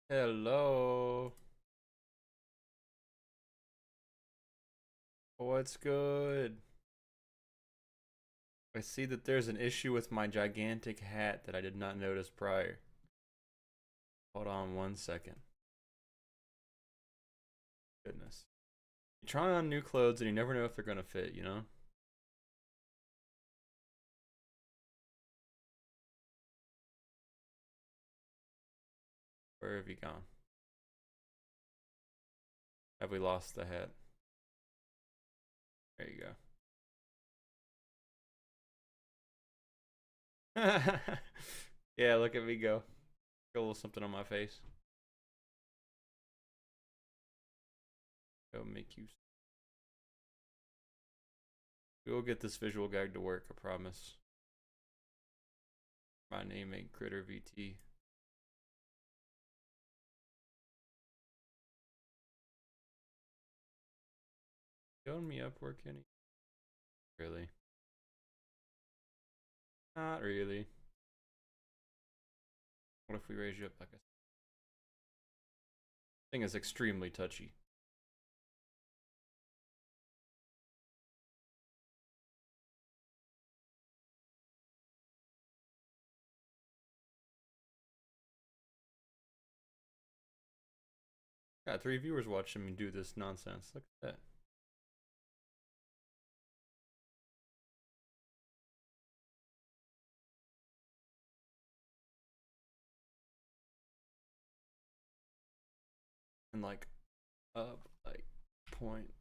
Hello. What's good? I see that there's an issue with my gigantic hat that I did not notice prior. Hold on 1 second. Goodness. You try on new clothes and you never know if they're gonna fit, you know? Where have you gone? Have we lost the hat? There you go. Yeah, look at me go. Got a little something on my face. Go make you. We will get this visual gag to work, I promise. My name ain't Critter VT. Filling me up work any? Really? Not really. What if we raise you up like a thing is extremely touchy? Got 3 viewers watching me do this nonsense. Look at that. And like up like point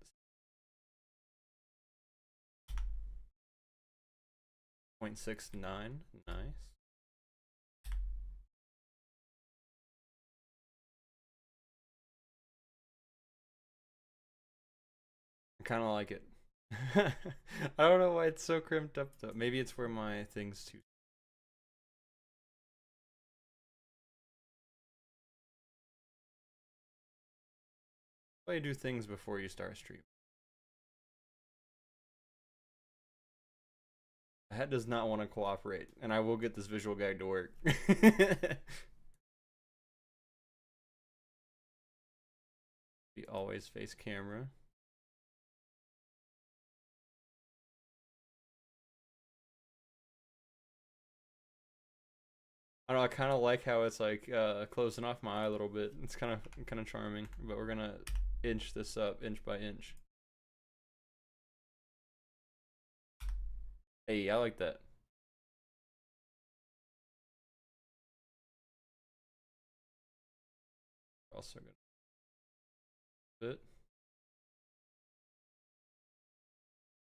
0.69. Nice. I kind of like it. I don't know why it's so crimped up though. Maybe it's where my thing's too. Why you do things before you start stream? The head does not want to cooperate, and I will get this visual gag to work. We always face camera. I don't know. I kind of like how it's like closing off my eye a little bit. It's kind of charming. But we're gonna inch this up, inch by inch. Hey, I like that. Also good. Bit.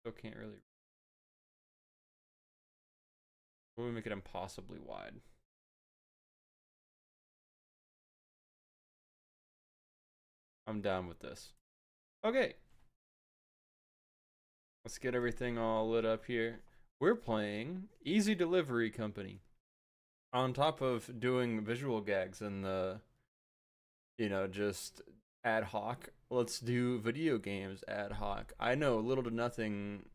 Still can't really. We'll make it impossibly wide. I'm down with this. Okay. Let's get everything all lit up here. We're playing Easy Delivery Company. On top of doing visual gags and the, just ad hoc, let's do video games ad hoc. I know little to nothing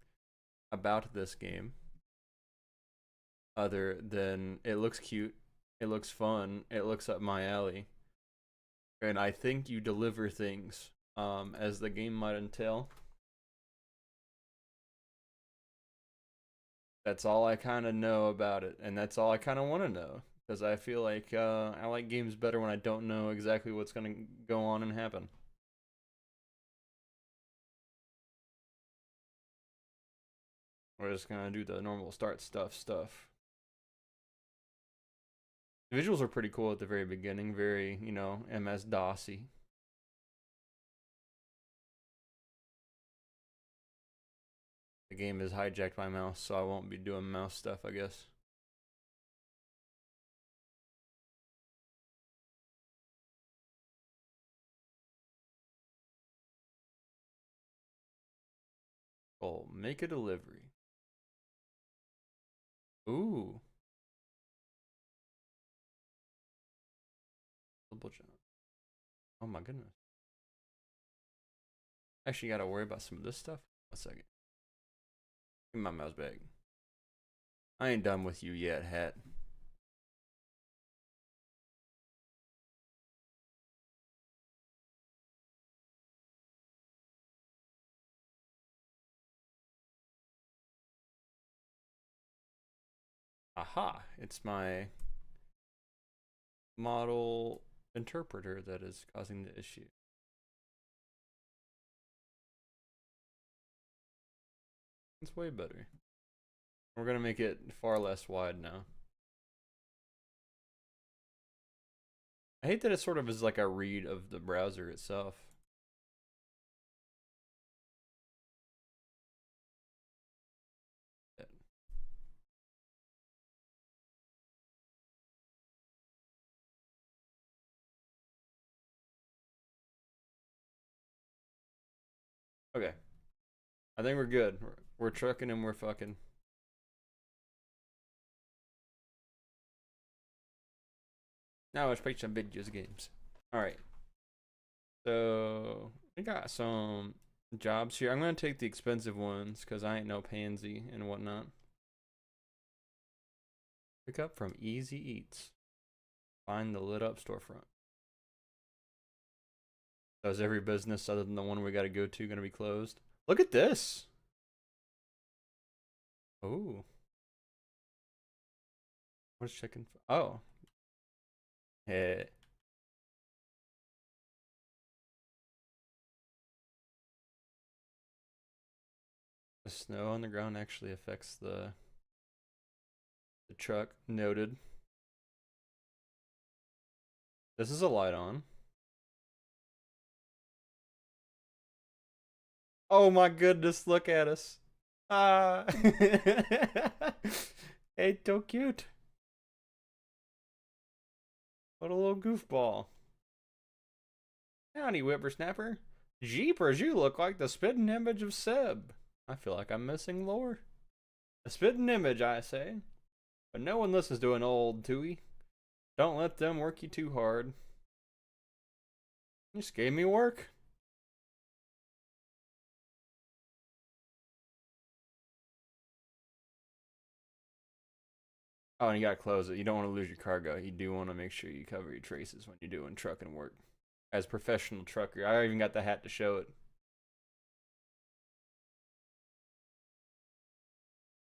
about this game other than it looks cute, it looks fun, it looks up my alley, and I think you deliver things, as the game might entail. That's all I kind of know about it, and that's all I kind of want to know because I feel like I like games better when I don't know exactly what's gonna go on and happen. We're just gonna do the normal start stuff. The visuals are pretty cool at the very beginning, very, MS DOSy. The game has hijacked my mouse, so I won't be doing mouse stuff, I guess. Oh, make a delivery. Ooh. Double jump. Oh my goodness. Actually, gotta worry about some of this stuff. 1 second. Give me my mouse back. I ain't done with you yet, hat. Aha, it's my model interpreter that is causing the issue. It's way better. We're gonna make it far less wide now. I hate that it sort of is like a read of the browser itself. Okay. I think we're good. We're trucking and we're fucking. Now let's play some video games. Alright. So, we got some jobs here. I'm going to take the expensive ones because I ain't no pansy and whatnot. Pick up from Easy Eats. Find the lit up storefront. So is every business other than the one we got to go to going to be closed? Look at this. Oh. What's chicken? Oh. Hey. The snow on the ground actually affects the truck. Noted. This is a light on. Oh my goodness, look at us. Ah. Hey, so cute. What a little goofball. Howdy, whippersnapper. Jeepers, you look like the spitting image of Seb. I feel like I'm missing lore. A spitting image, I say. But no one listens to an old Tooey. Don't let them work you too hard. You just gave me work. Oh, and you gotta close it. You don't want to lose your cargo. You do want to make sure you cover your traces when you're doing trucking work. As professional trucker, I even got the hat to show it.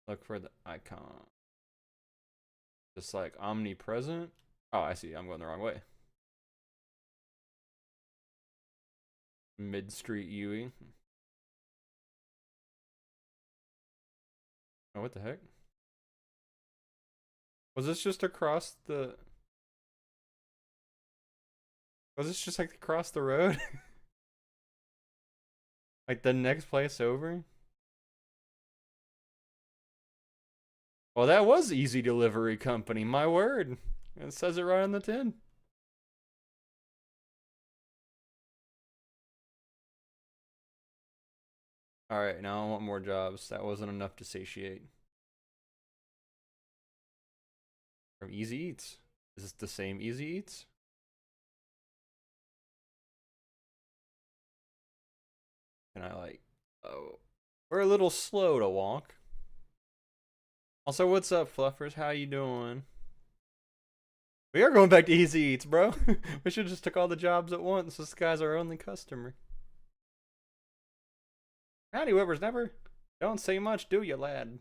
Look for the icon. Just like omnipresent. Oh, I see. I'm going the wrong way. Mid-street UE. Oh, what the heck? Was this just across the... Was this just like across the road? Like the next place over? Well, that was Easy Delivery Company, my word. It says it right on the tin. Alright, now I want more jobs. That wasn't enough to satiate. From Easy Eats. Is this the same Easy Eats? Can I like... Oh. We're a little slow to walk. Also, what's up, Fluffers? How you doing? We are going back to Easy Eats, bro. We should just took all the jobs at once. This guy's our only customer. Howdy, whippersnapper. Don't say much, do you, lad?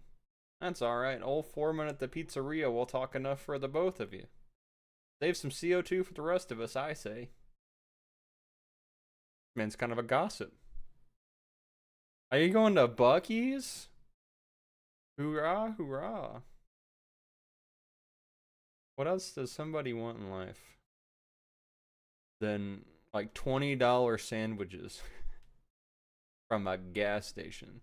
That's alright. Old foreman at the pizzeria will talk enough for the both of you. Save some CO2 for the rest of us, I say. Man's kind of a gossip. Are you going to Buc-ee's? Hoorah, hoorah. What else does somebody want in life than like $20 sandwiches from a gas station?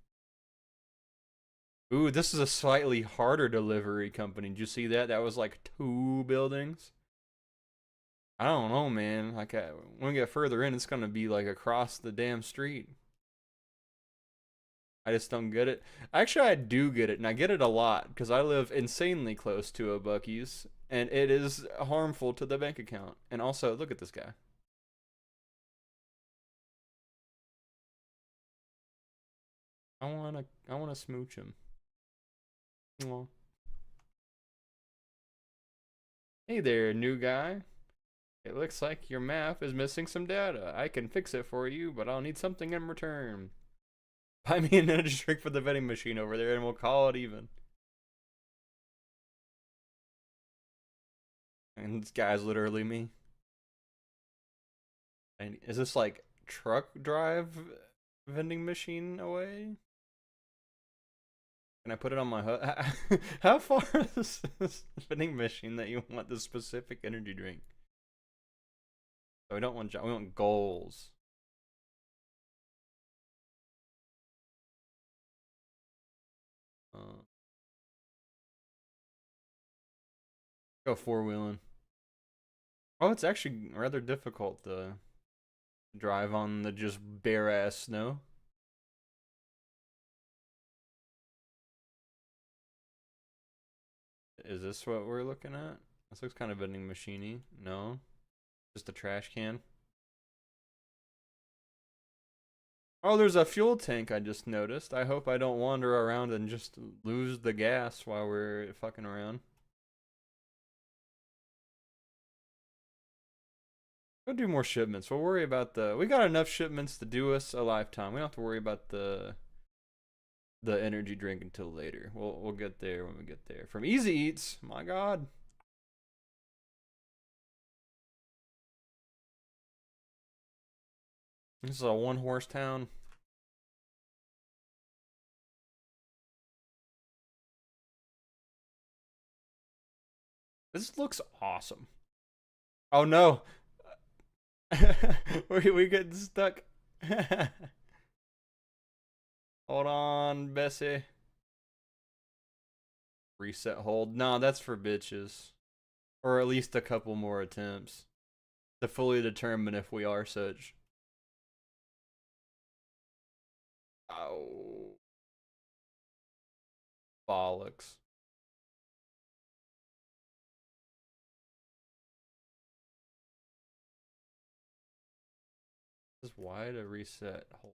Ooh, this is a slightly harder delivery company. Did you see that? That was like 2 buildings. I don't know, man. Like, when we get further in, it's gonna be like across the damn street. I just don't get it. Actually, I do get it, and I get it a lot because I live insanely close to a Buc-ee's, and it is harmful to the bank account. And also, look at this guy. I wanna smooch him. Aw. Hey there, new guy. It looks like your map is missing some data. I can fix it for you, but I'll need something in return. Buy me an energy drink for the vending machine over there, and we'll call it even. And this guy's literally me. And is this like truck drive vending machine away? Can I put it on my hood? How far is this vending machine that you want this specific energy drink? So we don't want we want goals. Uh, Go four wheeling. Oh, it's actually rather difficult to drive on the just bare ass snow. Is this what we're looking at? This looks kind of vending machiney. No, just a trash can. Oh, there's a fuel tank I just noticed. I hope I don't wander around and just lose the gas while we're fucking around. Go do more shipments. We'll worry about the. We got enough shipments to do us a lifetime. We don't have to worry about the energy drink until later. We'll get there when we get there. From Easy Eats, my God. This is a one horse town. This looks awesome. Oh no. we getting stuck. Hold on, Bessie. Reset hold. Nah, that's for bitches. Or at least a couple more attempts to fully determine if we are such. Oh. Bollocks. This is why to reset hold.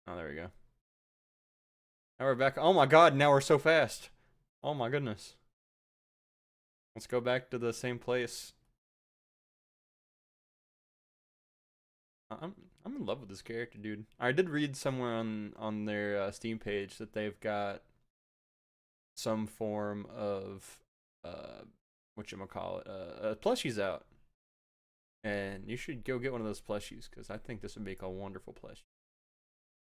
Oh, there we go. Now we're back. Oh my god, now we're so fast. Oh my goodness. Let's go back to the same place. I'm I'm in love with this character, dude. I did read somewhere on their Steam page that they've got some form of whatchamacallit, plushies out. And you should go get one of those plushies because I think this would make a wonderful plushie.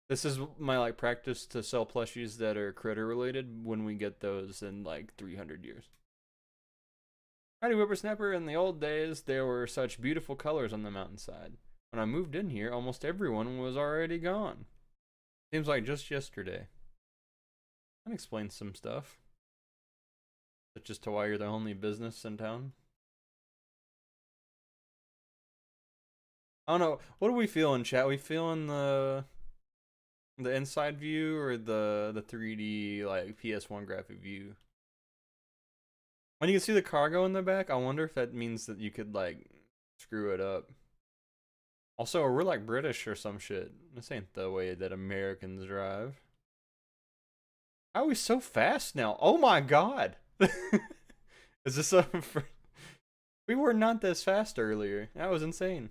This is my like practice to sell plushies that are critter related when we get those in like 300 years. Howdy Whippersnapper, in the old days there were such beautiful colors on the mountainside. When I moved in here, almost everyone was already gone. Seems like just yesterday. That explains some stuff. Such as to why you're the only business in town. I don't know. What do we feel in chat? We feeling the inside view or the 3D like PS1 graphic view? When you can see the cargo in the back, I wonder if that means that you could like screw it up. Also, we're like British or some shit. This ain't the way that Americans drive. How are we so fast now? Oh my god! Is this a? We were not this fast earlier. That was insane.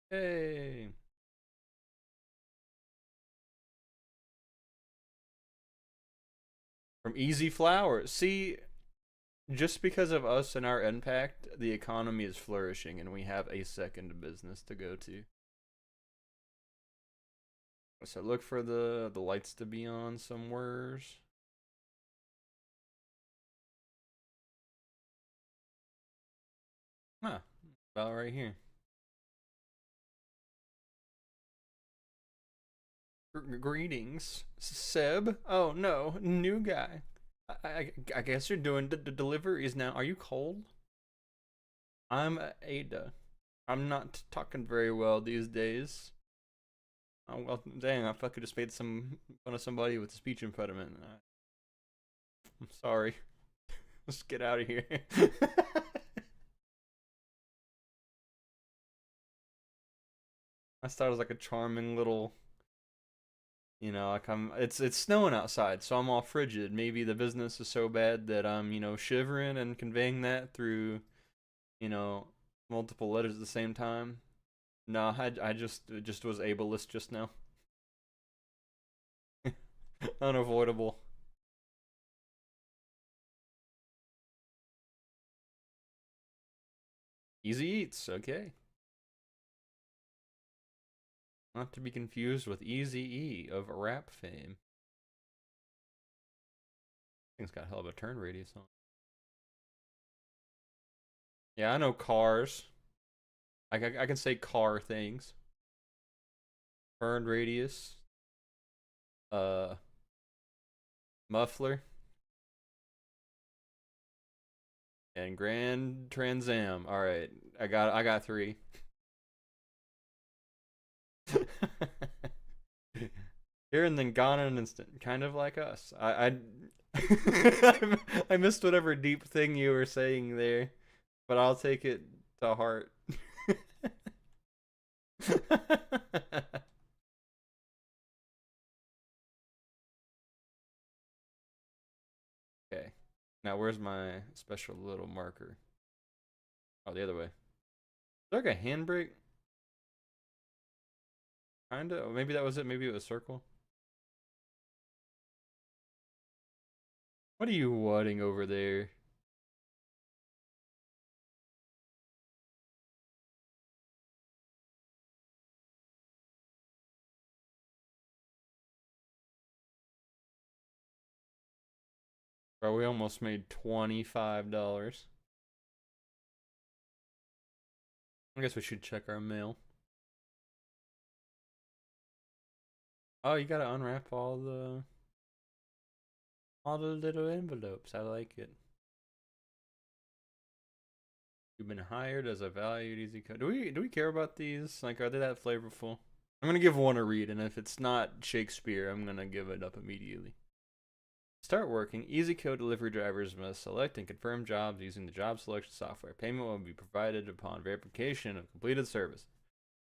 Hey. From Easy Flowers. See, just because of us and our impact, the economy is flourishing and we have a second business to go to. So look for the lights to be on somewheres. Huh. About right here. Greetings, Seb. Oh no, new guy. I guess you're doing the deliveries now. Are you cold? I'm Ada. I'm not talking very well these days. Oh well, dang! I fucking just made some fun of somebody with a speech impediment. I'm sorry. Let's get out of here. I thought it was like a charming little, like it's snowing outside, so I'm all frigid. Maybe the business is so bad that I'm, shivering and conveying that through, you know, multiple letters at the same time. No, I just was ableist just now. Unavoidable. Easy Eats, okay. Not to be confused with Easy E of rap fame. Thing's got a hell of a turn radius on. Yeah, I know cars. I can say car things. Turn radius. Uh, muffler. And Grand Trans Am. All right, I got three. Here and then gone in an instant, kind of like us. I missed whatever deep thing you were saying there, but I'll take it to heart. Okay, now where's my special little marker? Oh, the other way. Is there like a handbrake? Kinda. Or maybe that was it. Maybe it was circle. What are you wadding over there? Bro, we almost made $25. I guess we should check our mail. Oh, you gotta unwrap all the little envelopes. I like it. You've been hired as a valued easy code. Do we care about these? Like, are they that flavorful? I'm gonna give one a read, and if it's not Shakespeare, I'm gonna give it up immediately. Start working. Easy code delivery drivers must select and confirm jobs using the job selection software. Payment will be provided upon verification of completed service.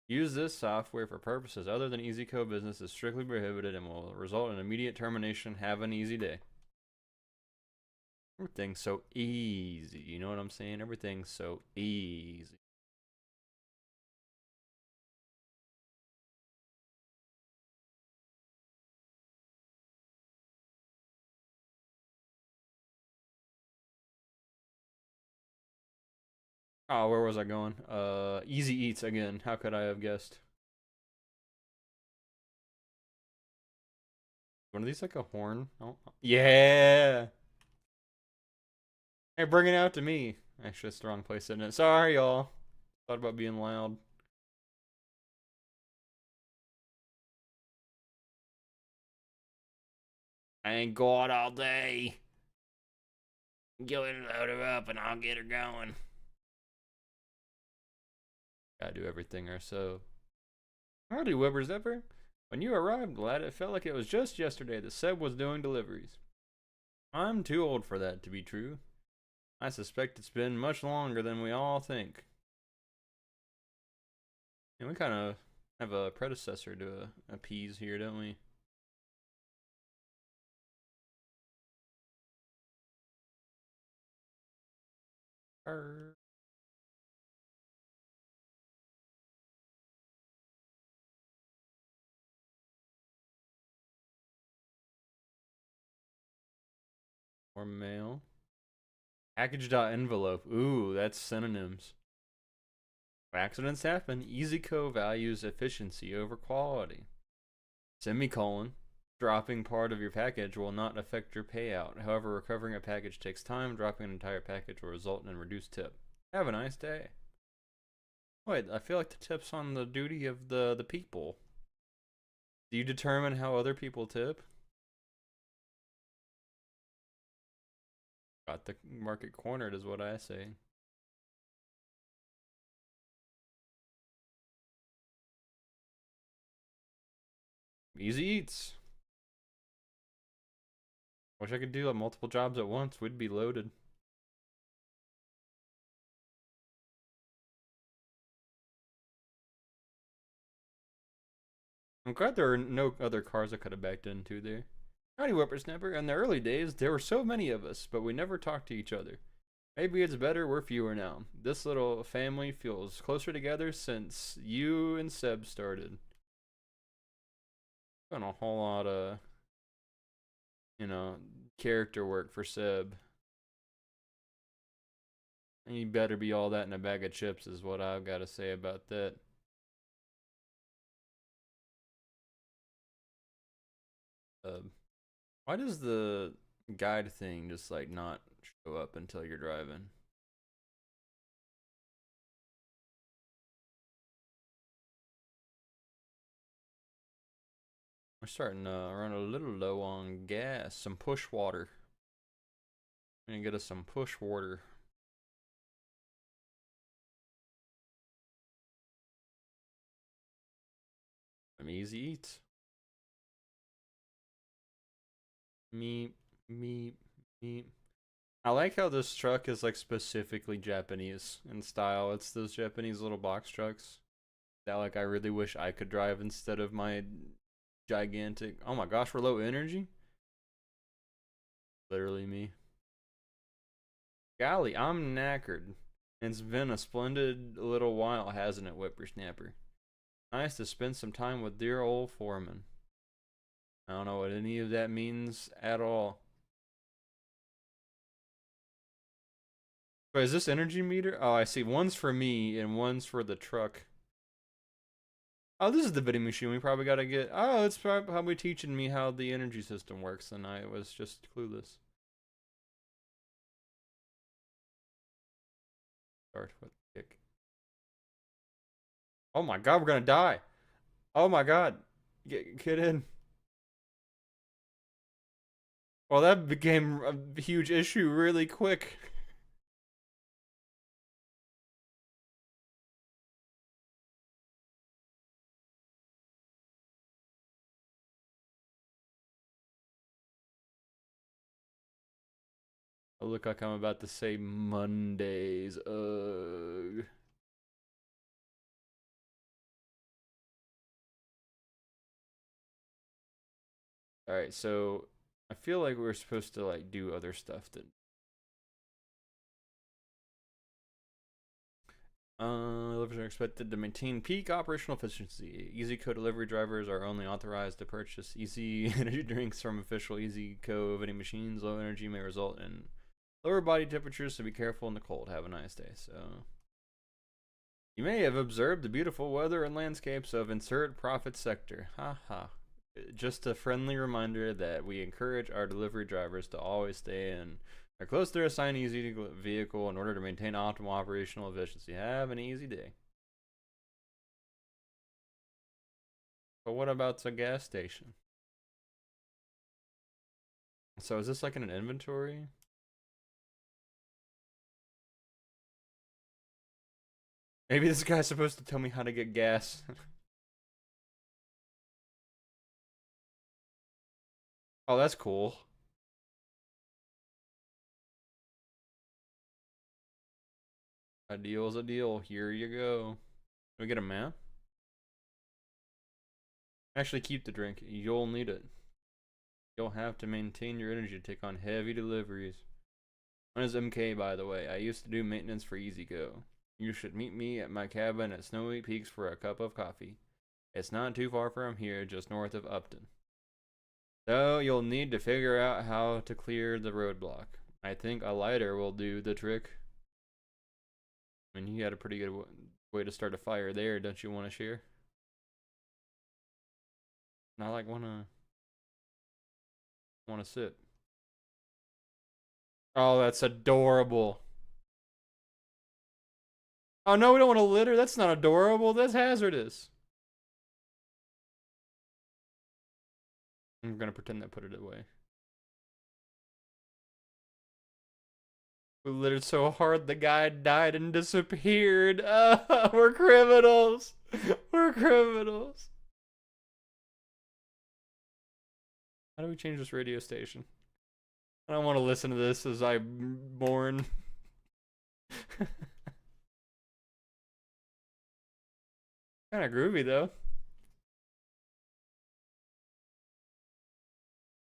Use this software for purposes other than easy code business is strictly prohibited and will result in immediate termination. Have an easy day. Everything's so easy. You know what I'm saying? Everything's so easy. Oh, where was I going? Easy Eats again. How could I have guessed? One of these like a horn? Oh, yeah. Hey, bring it out to me. Actually, it's the wrong place, isn't it? Sorry, y'all. Thought about being loud. I ain't Gawd all day. Go and load her up and I'll get her going. Gotta do everything ourselves. Howdy, Whippersnapper. When you arrived, lad, it felt like it was just yesterday that Seb was doing deliveries. I'm too old for that to be true. I suspect it's been much longer than we all think. And we kind of have a predecessor to appease here, don't we? Arr. Or mail. Package.envelope. Ooh, that's synonyms. Accidents happen. EasyCo values efficiency over quality. Semicolon. Dropping part of your package will not affect your payout. However, recovering a package takes time. Dropping an entire package will result in a reduced tip. Have a nice day. Wait, I feel like the tip's on the duty of the people. Do you determine how other people tip? Got the market cornered is what I say. Easy Eats. Wish I could do like multiple jobs at once. We'd be loaded. I'm glad there are no other cars I could have backed into there. Howdy, Whippersnapper. In the early days, there were so many of us, but we never talked to each other. Maybe it's better we're fewer now. This little family feels closer together since you and Seb started. Done a whole lot of, you know, character work for Seb. You better be all that in a bag of chips is what I've got to say about that. Why does the guide thing just like not show up until you're driving? We're starting to run a little low on gas. Some push water. I'm gonna get us some push water. Some easy eats. Meep, meep, meep. I like how this truck is like specifically Japanese in style. It's those Japanese little box trucks that like I really wish I could drive instead of my gigantic. Oh my gosh, we're low energy. Literally me. Golly, I'm knackered. It's been a splendid little while, hasn't it, whippersnapper? Nice to spend some time with dear old Foreman. I don't know what any of that means at all. Wait, is this energy meter? Oh, I see. One's for me and one's for the truck. Oh, this is the vending machine we probably gotta get. Oh, it's probably teaching me how the energy system works, and I was just clueless. Start with kick. Oh my god, we're gonna die. Oh my god. Get in. Well, that became a huge issue really quick. I look like I'm about to say Mondays. Ugh. Alright, so I feel like we're supposed to like do other stuff that Deliveries are expected to maintain peak operational efficiency. Easy Co delivery drivers are only authorized to purchase easy energy drinks from official Easy Co vending machines. Low energy may result in lower body temperatures, so be careful in the cold. Have a nice day. So, you may have observed the beautiful weather and landscapes of insert profit sector. Ha ha. Just a friendly reminder that we encourage our delivery drivers to always stay in or close to their assigned easy vehicle in order to maintain optimal operational efficiency. Have an easy day. But what about the gas station? So is this like in an inventory? Maybe this guy's supposed to tell me how to get gas. Oh, that's cool. A deal's a deal. Here you go. Can we get a map? Actually, keep the drink. You'll need it. You'll have to maintain your energy to take on heavy deliveries. Mine is MK, by the way. I used to do maintenance for Easy Go. You should meet me at my cabin at Snowy Peaks for a cup of coffee. It's not too far from here, just north of Upton. So you'll need to figure out how to clear the roadblock. I think a lighter will do the trick. I mean, you had a pretty good way to start a fire there. Don't you want to share? I like wanna sip. Oh, that's adorable. Oh no, we don't want to litter. That's not adorable. That's hazardous. I'm gonna pretend that put it away. We littered so hard the guy died and disappeared. We're criminals. We're criminals. How do we change this radio station? I don't want to listen to this as I mourn. Kind of groovy though.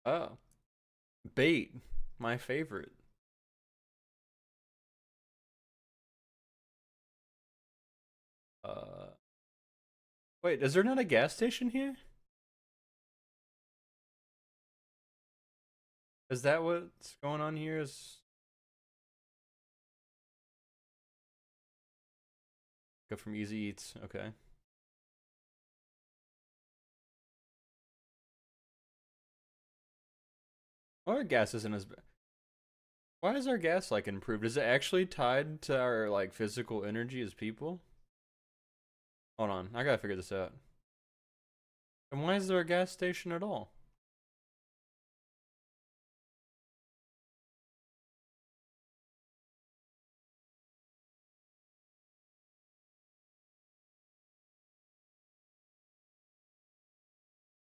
Oh, bait, my favorite. Uh, wait, is there not a gas station here? Is that what's going on here? Is Go from Easy Eats. Okay. Our gas isn't as bad. Why is our gas like improved? Is it actually tied to our like physical energy as people? Hold on, I gotta figure this out. And why is there a gas station at all?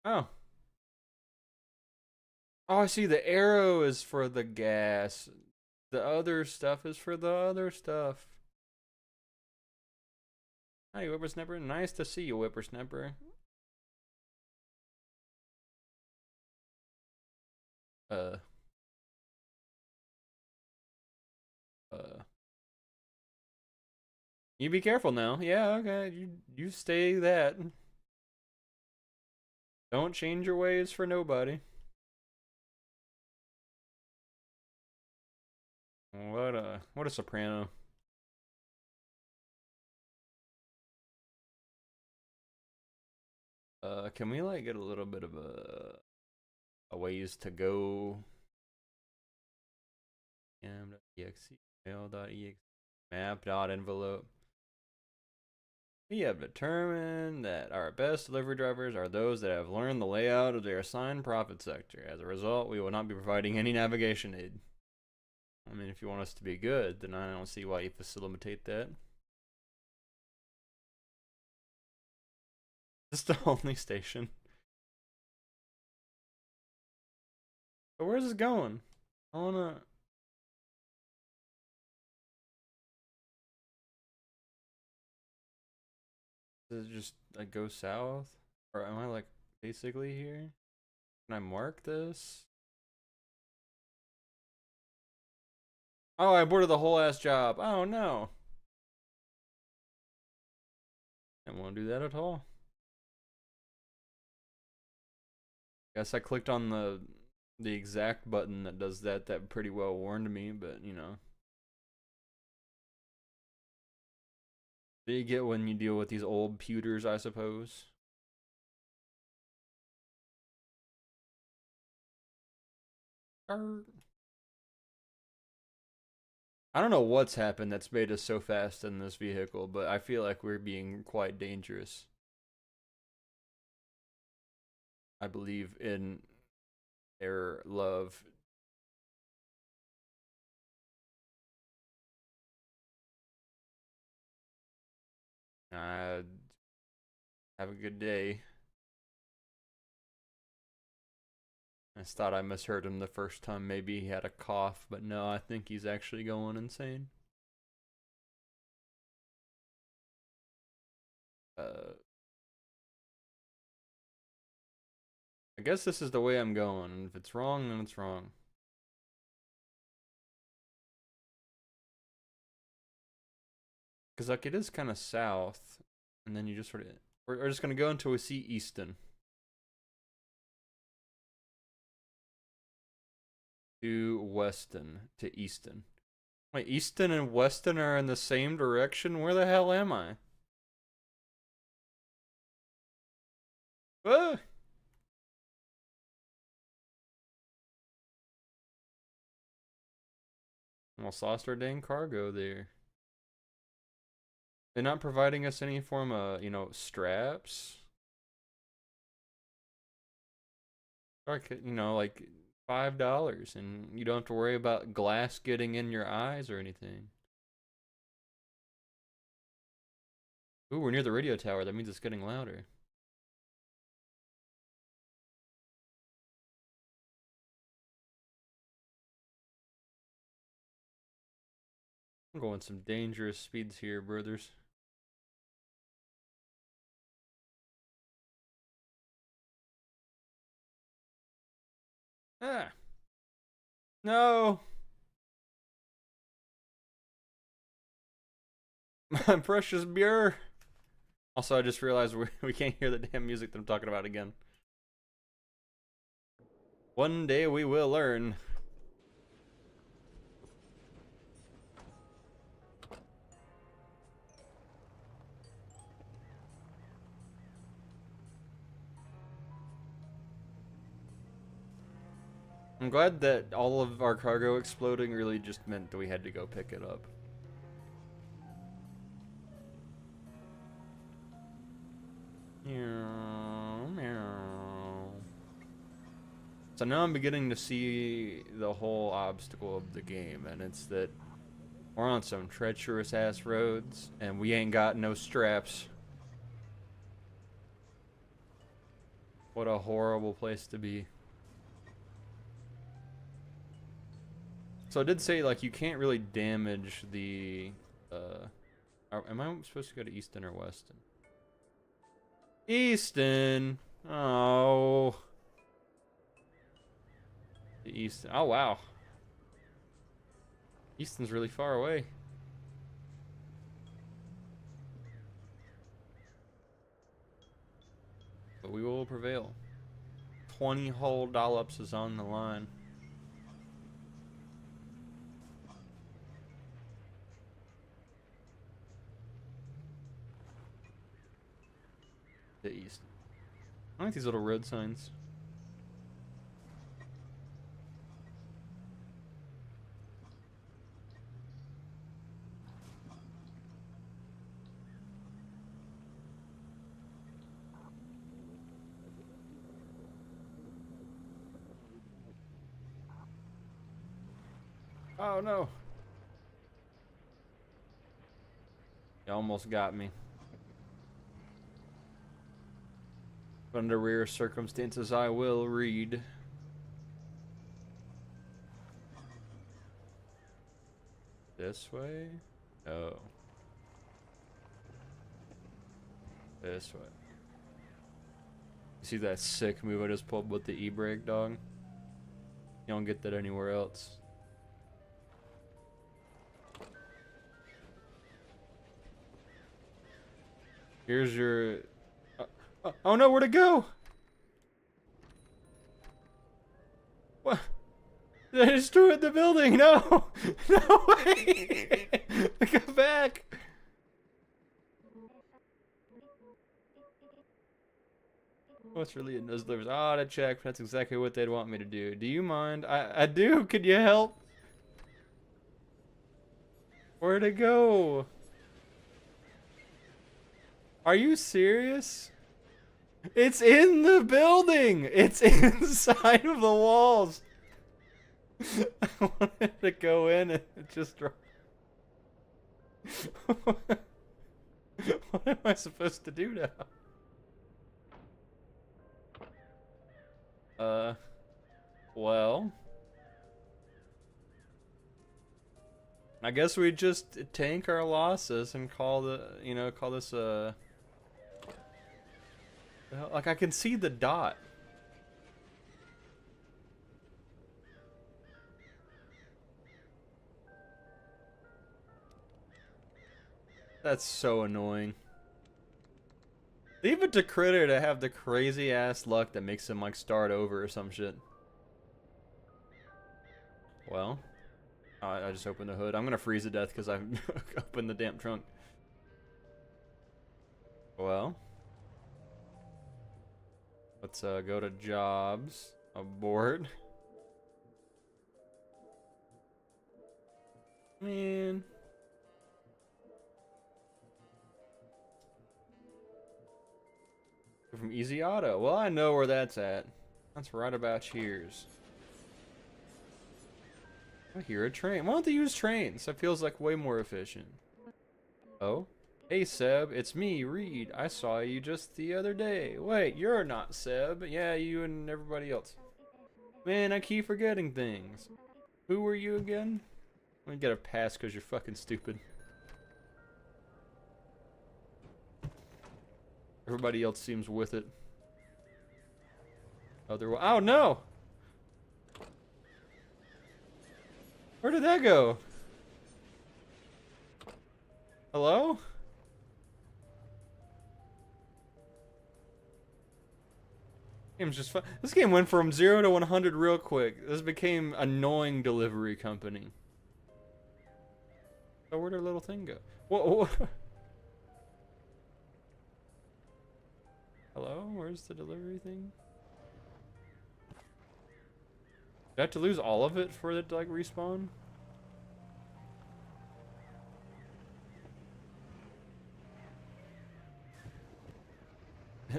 Oh. Oh, I see. The arrow is for the gas. The other stuff is for the other stuff. Hi, whippersnapper. Nice to see you, whippersnapper. Uh. Uh. You be careful now. Yeah, okay. You stay that. Don't change your ways for nobody. What a soprano. Can we like get a little bit of a ways to go? M.exe, mail.exe, map.envelope. We have determined that our best delivery drivers are those that have learned the layout of their assigned profit sector. As a result, we will not be providing any navigation aid. I mean, if you want us to be good, then I don't see why you facilitate that. This is the only station. But where's this going? I wanna. Does it just like go south? Or am I like basically here? Can I mark this? Oh, I aborted the whole ass job. Oh no. I won't do that at all. Guess I clicked on the exact button that does that. That pretty well warned me, but you know. That you get when you deal with these old pewters, I suppose. I don't know what's happened that's made us so fast in this vehicle, but I feel like we're being quite dangerous. I believe in their love. Have a good day. I just thought I misheard him the first time. Maybe he had a cough, but no, I think he's actually going insane. Uh, I guess this is the way I'm going, and if it's wrong, then it's wrong. Because, like, it is kind of south, and then you just sort of. We're just going to go until we see Easton. To Weston. To Easton. Wait, Easton and Weston are in the same direction? Where the hell am I? Ah! Almost lost our dang cargo there. They're not providing us any form of, you know, straps. Like, you know, like $5, and you don't have to worry about glass getting in your eyes or anything. Ooh, we're near the radio tower. That means it's getting louder. I'm going some dangerous speeds here, brothers. Ah! No! My precious beer! Also, I just realized we can't hear the damn music that I'm talking about again. One day we will learn. I'm glad that all of our cargo exploding really just meant that we had to go pick it up. So now I'm beginning to see the whole obstacle of the game, and it's that we're on some treacherous ass roads, and we ain't got no straps. What a horrible place to be. So I did say, like, you can't really damage the, am I supposed to go to Easton or Weston? Easton! Oh. The Easton. Oh, wow. Easton's really far away. But we will prevail. 20 whole dollops is on the line. The East. I like these little road signs. Oh no. You almost got me. But under rare circumstances, I will read. This way? No. This way. You see that sick move I just pulled with the e-brake, dog? You don't get that anywhere else. Here's your... oh no, where'd it go? What? Did I destroy the building? No! No way! Come back! What's really in those livers? Ah, to check. That's exactly what they'd want me to do. Do you mind? I do. Could you help? Where'd it go? Are you serious? It's in the building! It's inside of the walls! I wanted to go in and it just dropped. What am I supposed to do now? Well, I guess we just tank our losses and call call this like I can see the dot. That's so annoying. Leave it to Critter to have the crazy ass luck that makes him like start over or some shit. Well, I just opened the hood. I'm gonna freeze to death because I opened the damn trunk. Well, let's go to jobs. Abort. Man. From Easy Auto. Well, I know where that's at. That's right about here's. I hear a train. Why don't they use trains? That feels like way more efficient. Oh? Hey, Seb. It's me, Reed. I saw you just the other day. Wait, you're not Seb. Yeah, you and everybody else. Man, I keep forgetting things. Who were you again? Let me get a pass because you're fucking stupid. Everybody else seems with it. Oh no! Where did that go? Hello? Game's just fun. This game went from 0 to 100 real quick. This became annoying delivery company. Oh, where'd our little thing go? Whoa. Hello? Where's the delivery thing? I have to lose all of it for it to like respawn?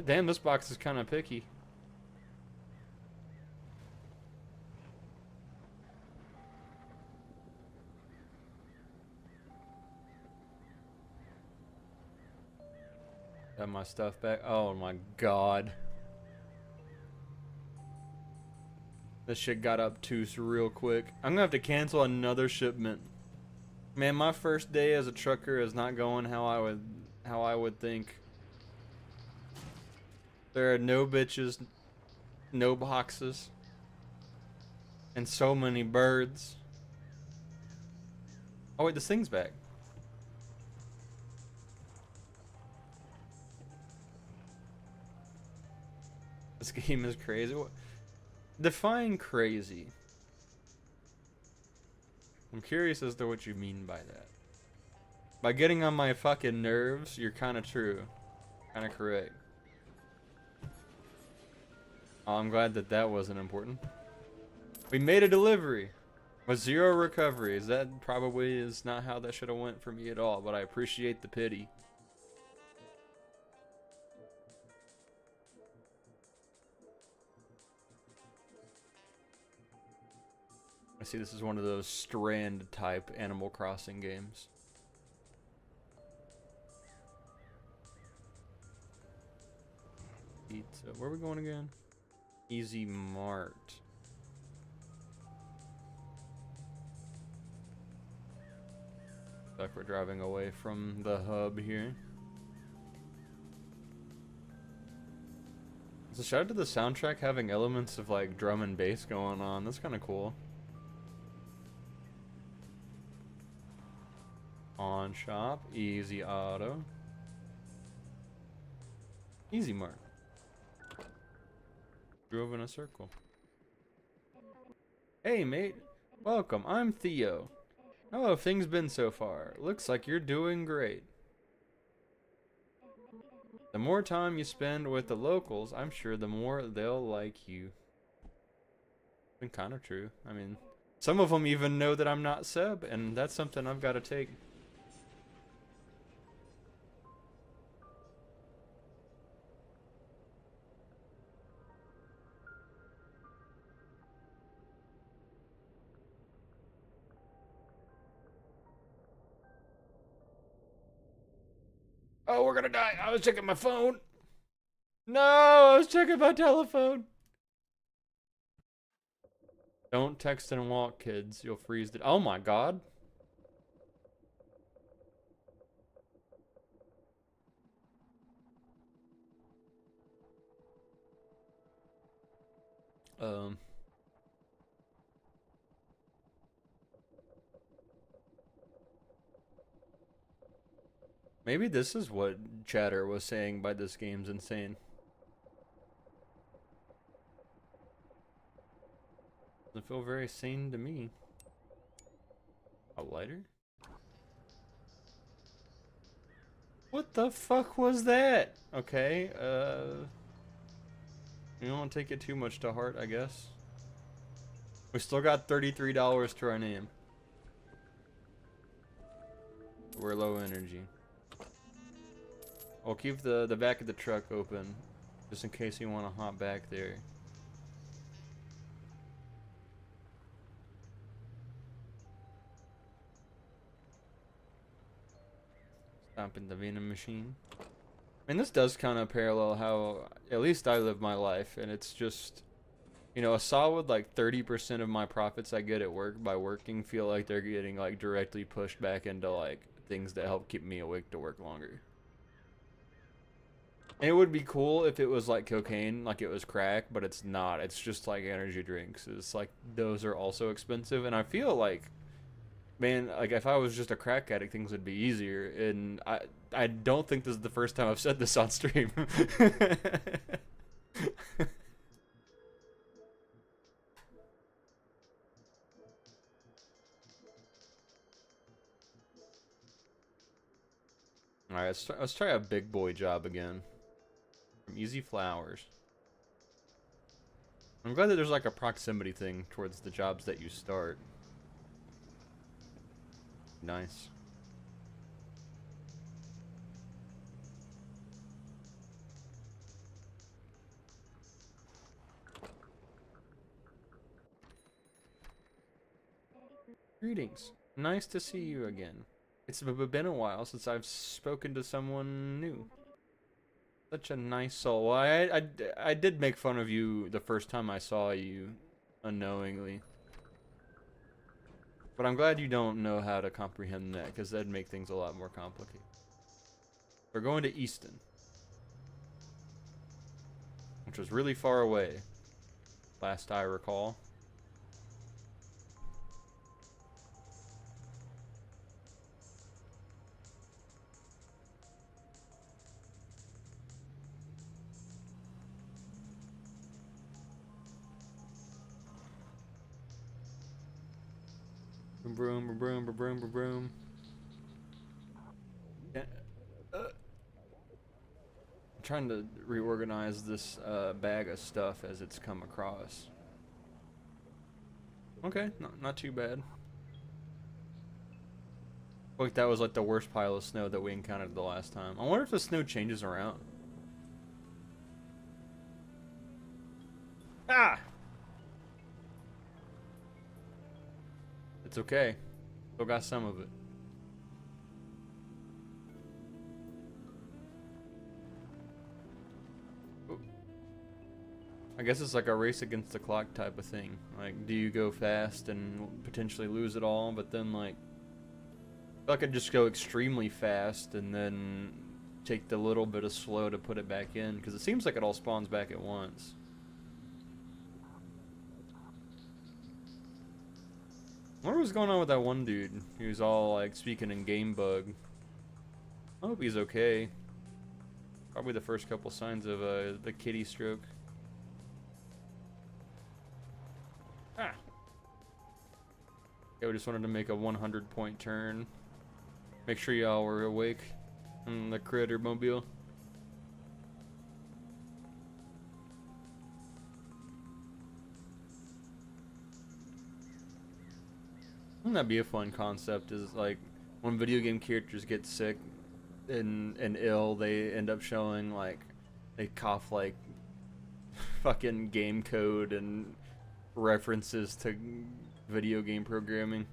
Damn, this box is kind of picky. Got my stuff back. Oh my god. This shit got obtuse real quick. I'm gonna have to cancel another shipment. Man, my first day as a trucker is not going how I would think. There are no bitches, no boxes, and so many birds. Oh wait, this thing's back. This game is crazy. Define crazy. I'm curious as to what you mean by that. By getting on my fucking nerves, you're kind of true. Kind of correct. Oh, I'm glad that that wasn't important. We made a delivery with 0 recoveries. That probably is not how that should have went for me at all, but I appreciate the pity. I see this is one of those strand type Animal Crossing games. Pizza. Where are we going again? Easy Mart. Looks like we're driving away from the hub here. So shout out to the soundtrack having elements of like drum and bass going on. That's kind of cool. On shop, easy auto. Easy Mart. Drove in a circle. Hey mate, welcome. I'm Theo. How have things been so far? Looks like you're doing great. The more time you spend with the locals, I'm sure the more they'll like you. Been kind of true. I mean, some of them even know that I'm not Seb, and that's something I've got to take. Oh, we're gonna die. I was checking my phone. No, I was checking my telephone. Don't text and walk, kids. You'll freeze the... Oh my god. Um... Maybe this is what Chatter was saying by this game's insane. Doesn't feel very sane to me. A lighter? What the fuck was that? Okay, you don't take it too much to heart, I guess. We still got $33 to our name. We're low energy. I'll keep the back of the truck open, just in case you want to hop back there. Stopping the vending machine. I mean, this does kind of parallel how at least I live my life, and it's just, you know, a solid like 30% of my profits I get at work by working feel like they're getting like directly pushed back into like things that help keep me awake to work longer. And it would be cool if it was like cocaine, like it was crack, but it's not. It's just like energy drinks. It's like those are also expensive, and I feel like, man, like if I was just a crack addict, things would be easier. And I don't think this is the first time I've said this on stream. All right, let's try a big boy job again. From Easy Flowers. I'm glad that there's like a proximity thing towards the jobs that you start. Nice. Greetings. Nice to see you again. It's been a while since I've spoken to someone new. Such a nice soul. Well, I did make fun of you the first time I saw you, unknowingly. But I'm glad you don't know how to comprehend that, because that'd make things a lot more complicated. We're going to Easton, which was really far away, last I recall. Boom, boom, boom, boom, boom, boom, boom. Yeah. I'm trying to reorganize this bag of stuff as it's come across. Okay, not too bad. Like that was like the worst pile of snow that we encountered the last time. I wonder if the snow changes around. Ah! It's okay. Still got some of it. Ooh. I guess it's like a race against the clock type of thing. Like, do you go fast and potentially lose it all, but then like I could just go extremely fast and then take the little bit of slow to put it back in, because it seems like it all spawns back at once. I wonder what's going on with that one dude. He was all like speaking in game bug. I hope he's okay. Probably the first couple signs of the kitty stroke. Ah. Yeah, we just wanted to make a 100-point turn. Make sure y'all were awake on the critter mobile. Wouldn't that be a fun concept? Is like when video game characters get sick and ill, they end up showing like they cough like fucking game code and references to video game programming.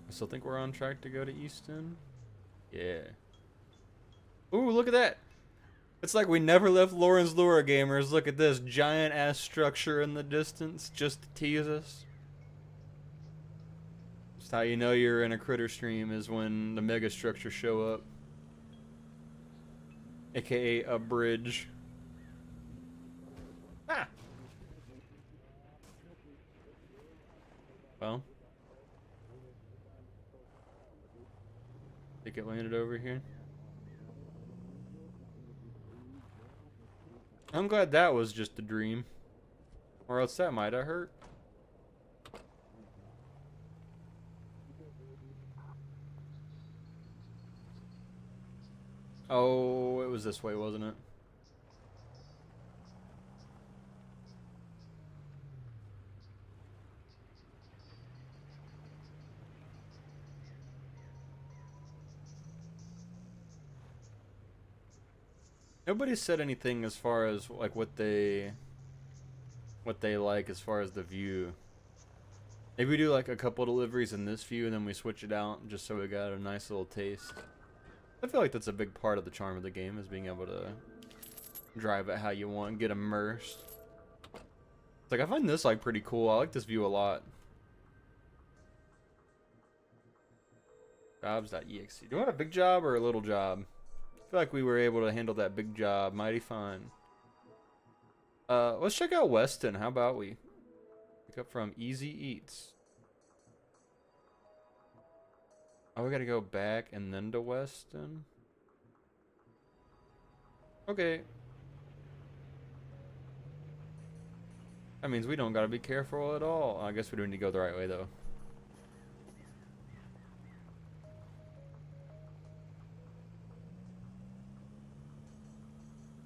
I still think we're on track to go to Easton. Yeah. Ooh, look at that. It's like we never left Lauren's Lure, gamers. Look at this giant ass structure in the distance just to tease us. Just how you know you're in a critter stream is when the mega structures show up. AKA a bridge. Ah! Well. Think it landed over here. I'm glad that was just a dream. Or else that might have hurt. Oh, it was this way, wasn't it? Nobody said anything as far as like what they like as far as the view. Maybe we do like a couple deliveries in this view and then we switch it out just so we got a nice little taste. I feel like that's a big part of the charm of the game, is being able to drive it how you want, get immersed. It's like I find this like pretty cool. I like this view a lot. Jobs.exe. Do you want a big job or a little job? I feel like we were able to handle that big job mighty fine. Let's check out Weston. How about we? Pick up from Easy Eats. Oh, we gotta go back and then to Weston? Okay. That means we don't gotta be careful at all. I guess we do need to go the right way though.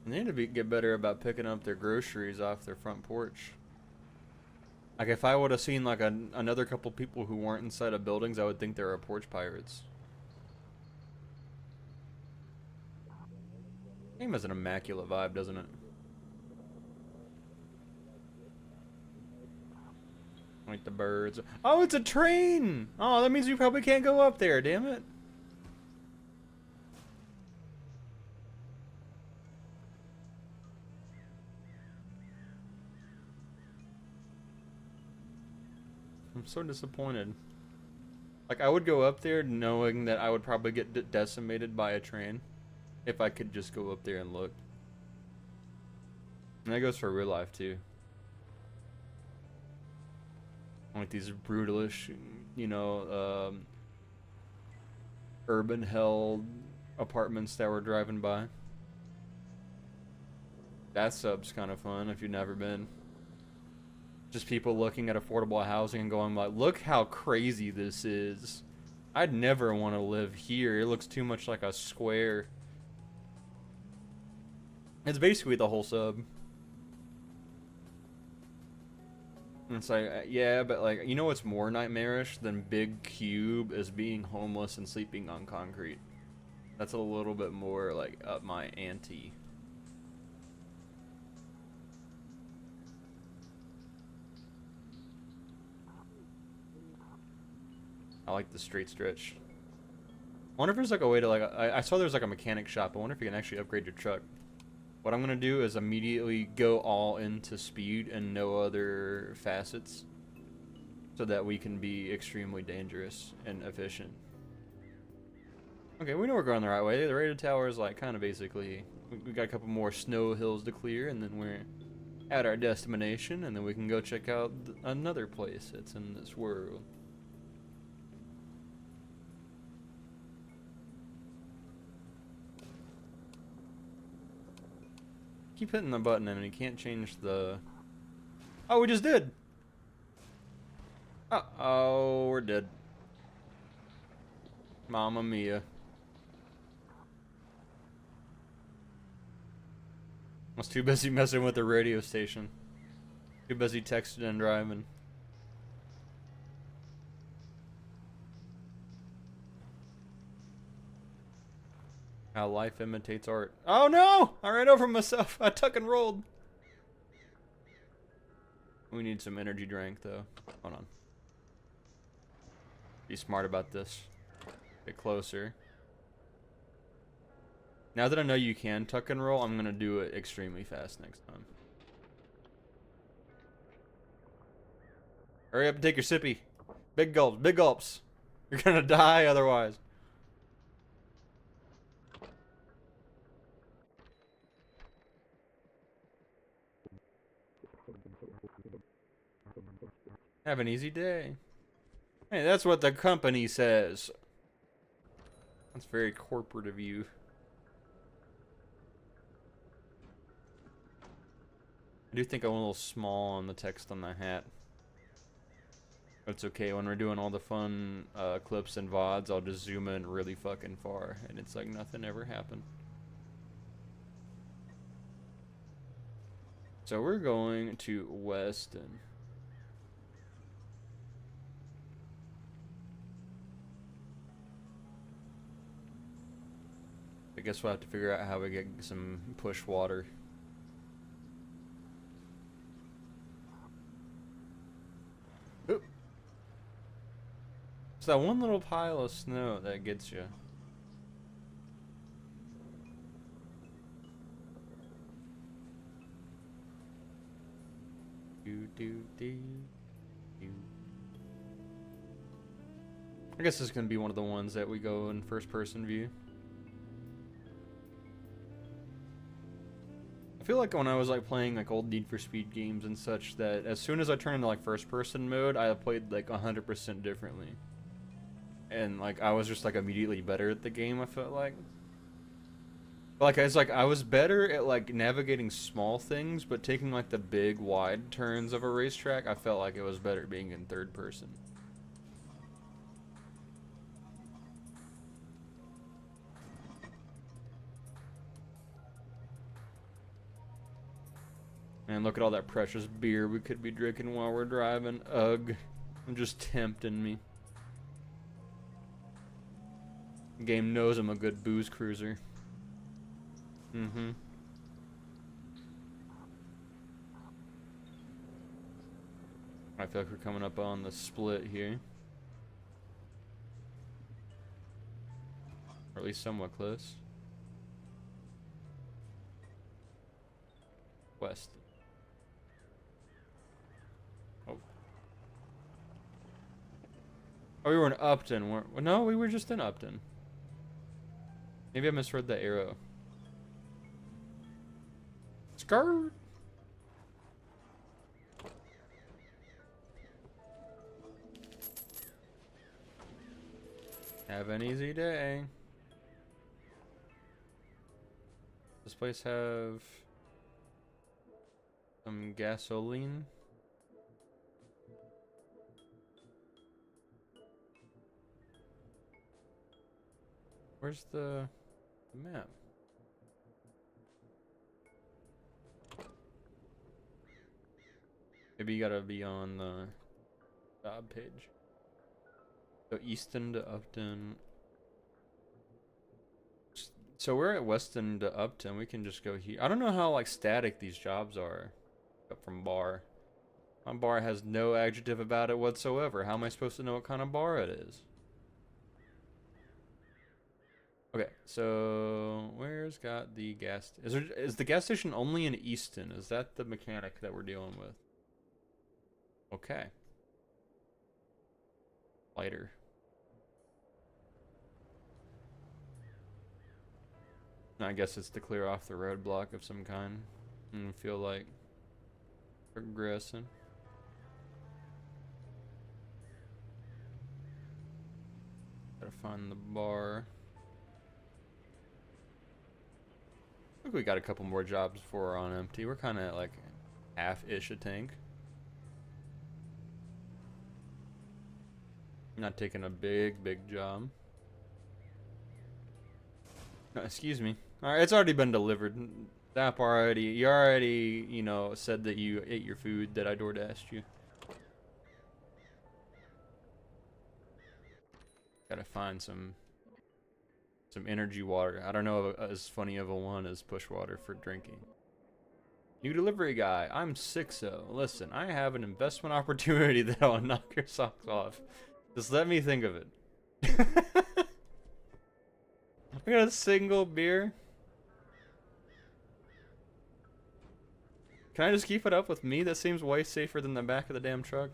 They need to get better about picking up their groceries off their front porch. Like if I would have seen like another couple people who weren't inside of buildings, I would think they were porch pirates. Game has an immaculate vibe, doesn't it? Like the birds. Oh, it's a train! Oh, that means we probably can't go up there, damn it. I'm so disappointed. Like, I would go up there knowing that I would probably get decimated by a train if I could just go up there and look. And that goes for real life, too. Like these brutalish, you know, urban hell apartments that we're driving by. That sub's kind of fun if you've never been. Just people looking at affordable housing and going like, look how crazy this is. I'd never want to live here. It looks too much like a square. It's basically the whole sub. And it's like, yeah, but like, you know what's more nightmarish than Big Cube is being homeless and sleeping on concrete. That's a little bit more like up my ante. I like the straight stretch. I wonder if there's like a way to like, I saw there's like a mechanic shop. I wonder if you can actually upgrade your truck. What I'm gonna do is immediately go all into speed and no other facets, so that we can be extremely dangerous and efficient. Okay, we know we're going the right way. The radio tower is like kind of basically, we got a couple more snow hills to clear, and then we're at our destination, and then we can go check out another place that's in this world. Keep hitting the button and you can't change the... Oh, we just did! Uh-oh, we're dead. Mamma mia. I was too busy messing with the radio station. Too busy texting and driving. How life imitates art. Oh no! I ran over myself. I tuck and rolled. We need some energy drink though. Hold on. Be smart about this. Get closer. Now that I know you can tuck and roll, I'm gonna do it extremely fast next time. Hurry up and take your sippy. Big gulps, big gulps. You're gonna die otherwise. Have an easy day. Hey, that's what the company says. That's very corporate of you. I do think I'm a little small on the text on the hat. But it's okay, when we're doing all the fun clips and VODs, I'll just zoom in really fucking far, and it's like nothing ever happened. So we're going to Weston. I guess we'll have to figure out how we get some push water. Oop. It's that one little pile of snow that gets you. I guess this is gonna be one of the ones that we go in first person view. I feel like when I was like playing like old Need for Speed games and such, that as soon as I turned into like first person mode, I played like 100% differently. And like I was just like immediately better at the game, I felt like. Like it's like I was better at like navigating small things, but taking like the big wide turns of a racetrack, I felt like it was better being in third person. And look at all that precious beer we could be drinking while we're driving. Ugh. I'm just tempting me. The game knows I'm a good booze cruiser. Mm-hmm. I feel like we're coming up on the split here. Or at least somewhat close. West. Oh. Oh, we were in Upton. No, we were just in Upton. Maybe I misread the arrow. Skirt! Have an easy day. This place have some gasoline. Where's the map? Maybe you gotta be on the job page. So Easton to Upton. So we're at Weston to Upton. We can just go here. I don't know how like static these jobs are. Up from bar. My bar has no adjective about it whatsoever. How am I supposed to know what kind of bar it is? Okay, so where's got the gas? Is the gas station only in Easton? Is that the mechanic that we're dealing with? Okay. Lighter. I guess it's to clear off the roadblock of some kind. I feel like progressing. Gotta find the bar. I think we got a couple more jobs before we're on empty. We're kind of like half-ish a tank. Not taking a big job. No, excuse me. Alright, it's already been delivered. You already, you know, said that you ate your food that I DoorDashed you. Gotta find some energy water. I don't know if as funny of a one as push water for drinking. New delivery guy. I'm 6-0. Listen, I have an investment opportunity that'll knock your socks off. Just let me think of it. I got a single beer. Can I just keep it up with me? That seems way safer than the back of the damn truck.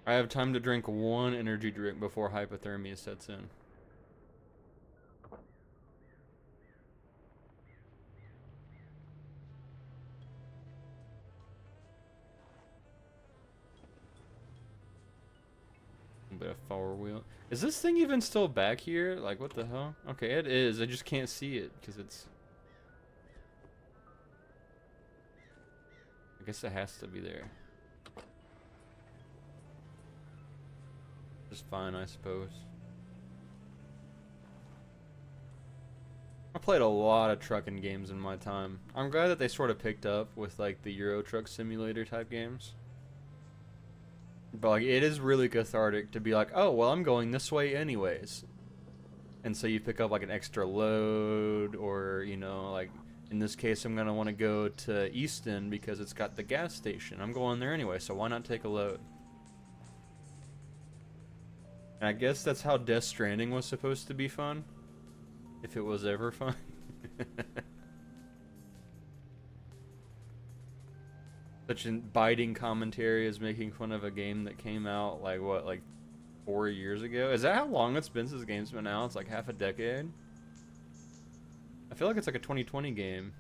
I have time to drink one energy drink before hypothermia sets in. A bit of four wheel. Is this thing even still back here? Like, what the hell? Okay, it is. I just can't see it because it's... I guess it has to be there. Just fine, I suppose. I played a lot of trucking games in my time. I'm glad that they sort of picked up with like the Euro Truck Simulator type games. But like, it is really cathartic to be like, oh, well, I'm going this way anyways. And so you pick up like an extra load, or, you know, like in this case, I'm going to want to go to Easton because it's got the gas station. I'm going there anyway, so why not take a load? And I guess that's how Death Stranding was supposed to be fun. If it was ever fun. Such a biting commentary as making fun of a game that came out like what, like 4 years ago? Is that how long it's been since the game's been out? It's like half a decade? I feel like it's like a 2020 game.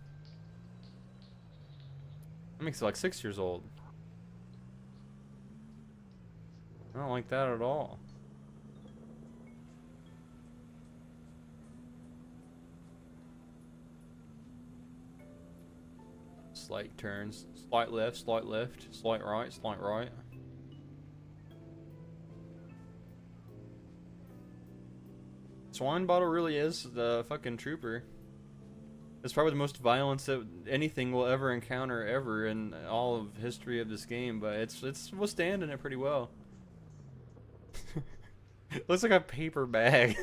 That makes it like 6 years old. I don't like that at all. Slight turns, slight left, slight right, slight right. Swine bottle really is the fucking trooper. It's probably the most violence that anything will ever encounter ever in all of history of this game, but it's withstanding it pretty well. Looks like a paper bag.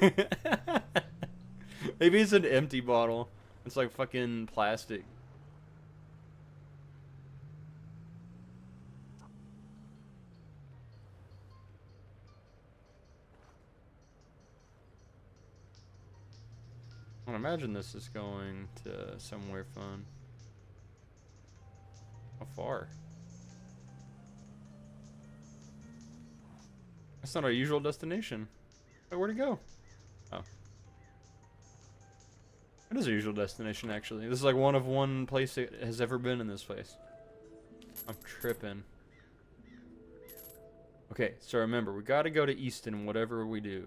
Maybe it's an empty bottle. It's like fucking plastic. I imagine this is going to somewhere fun. How far? That's not our usual destination. Wait, where'd it go? Oh. It is our usual destination, actually. This is like one place it has ever been in this place. I'm tripping. Okay, so remember, we gotta go to Easton, whatever we do.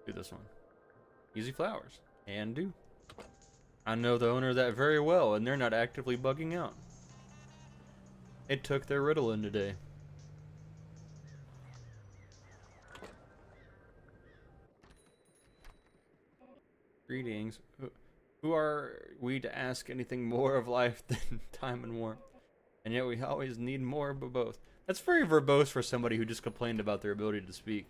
Do this one. Easy flowers. And do. I know the owner of that very well, and they're not actively bugging out. It took their Ritalin today. Greetings. Who are we to ask anything more of life than time and warmth? And yet we always need more of both. That's very verbose for somebody who just complained about their ability to speak.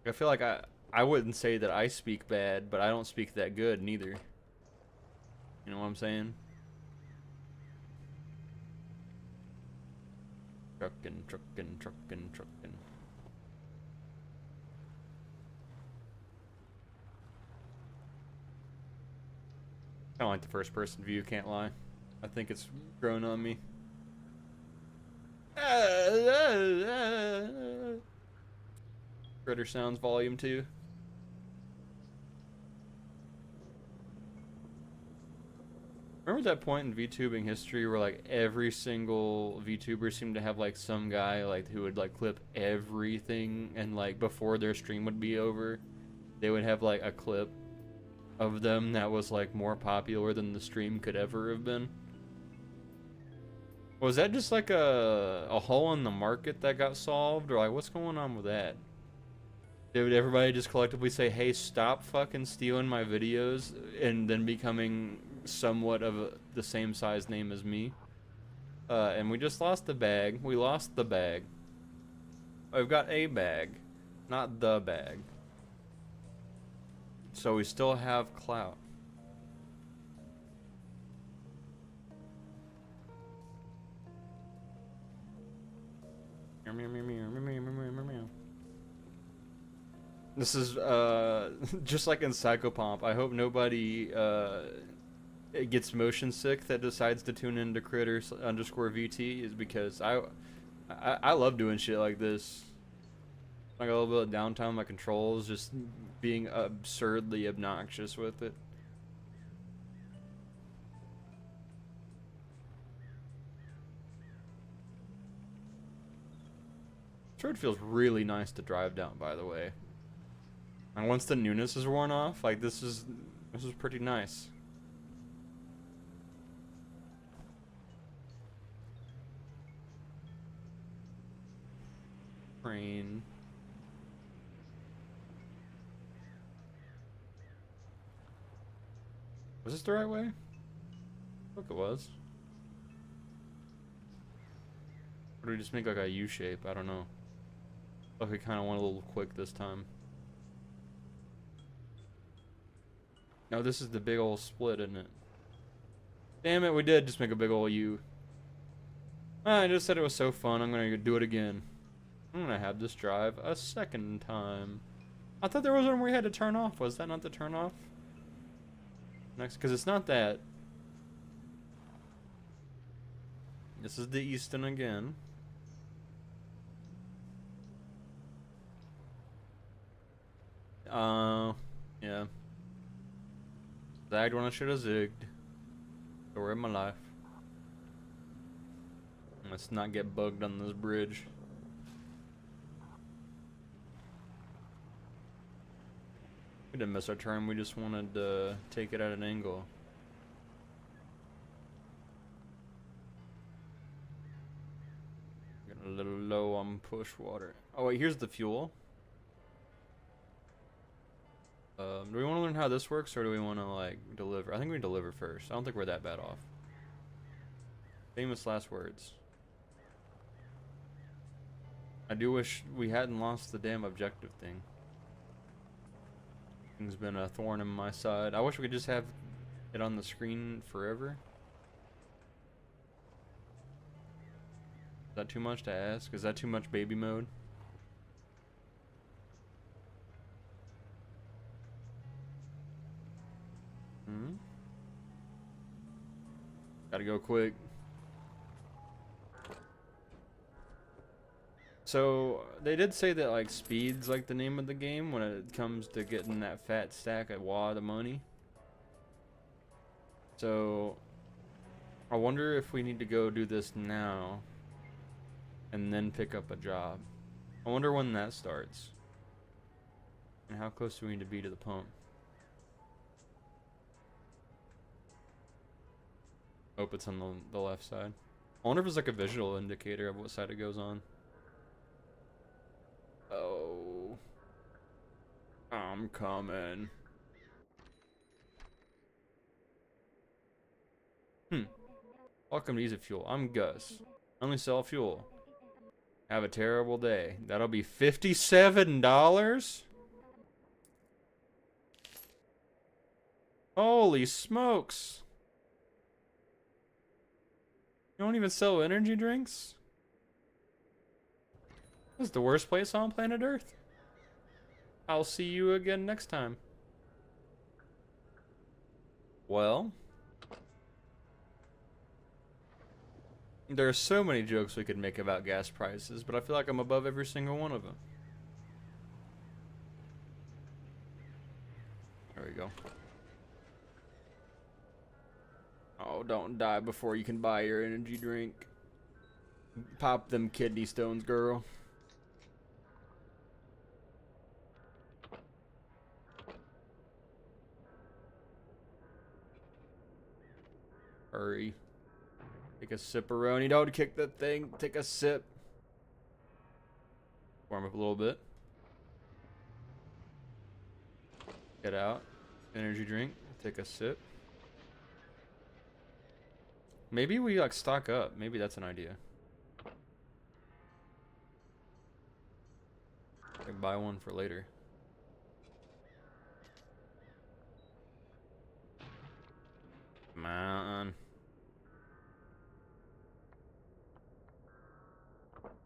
I feel like I wouldn't say that I speak bad, but I don't speak that good neither. You know what I'm saying? Truckin', truckin', truckin', truckin'. I don't like the first person view, can't lie. I think it's grown on me. Critter Sounds Volume 2. Remember that point in VTubing history where like every single VTuber seemed to have like some guy like who would like clip everything, and like before their stream would be over, they would have like a clip of them that was like more popular than the stream could ever have been? Was that just like a hole in the market that got solved, or like what's going on with that? Did everybody just collectively say, hey, stop fucking stealing my videos, and then becoming somewhat of the same size name as me? And we just lost the bag. We lost the bag. I've got a bag, not the bag. So we still have clout. This is just like in Psychopomp. I hope nobody gets motion sick that decides to tune into critters_VT, is because I love doing shit like this. Like a little bit of downtime on my controls, just being absurdly obnoxious with it. This road feels really nice to drive down, by the way. And once the newness is worn off, like this is pretty nice. Train. Was this the right way? I think it was. Or do we just make like a U shape? I don't know. Like we kind of went a little quick this time. No, this is the big old split, isn't it? Damn it, we did just make a big old U. I just said it was so fun, I'm gonna do it again. I'm gonna have this drive a second time. I thought there was one where we had to turn off. Was that not the turn off? Next, because it's not that. This is the Easton again. Yeah. Zagged when I should have zigged. Story of my life. Let's not get bugged on this bridge. We didn't miss our turn, we just wanted to take it at an angle. Getting a little low on push water. Oh wait, here's the fuel. Do we want to learn how this works, or do we want to like deliver? I think we deliver first. I don't think we're that bad off. Famous last words. I do wish we hadn't lost the damn objective thing. Thing's been a thorn in my side. I wish we could just have it on the screen forever. Is that too much to ask? Is that too much baby mode? Gotta go quick. So they did say that like speed's like the name of the game when it comes to getting that fat stack of wad of money. So I wonder if we need to go do this now and then pick up a job. I wonder when that starts. And how close do we need to be to the pump? Oh, it's on the left side. I wonder if it's like a visual indicator of what side it goes on. Oh. I'm coming. Welcome to Easy Fuel. I'm Gus. Only sell fuel. Have a terrible day. That'll be $57? Holy smokes. You don't even sell energy drinks? This is the worst place on planet Earth. I'll see you again next time. Well, there are so many jokes we could make about gas prices, but I feel like I'm above every single one of them. There we go. Oh, don't die before you can buy your energy drink. Pop them kidney stones, girl. Hurry. Take a sipperoni. Don't kick the thing. Take a sip. Warm up a little bit. Get out. Energy drink. Take a sip. Maybe we like stock up. Maybe that's an idea. I can buy one for later. Come on.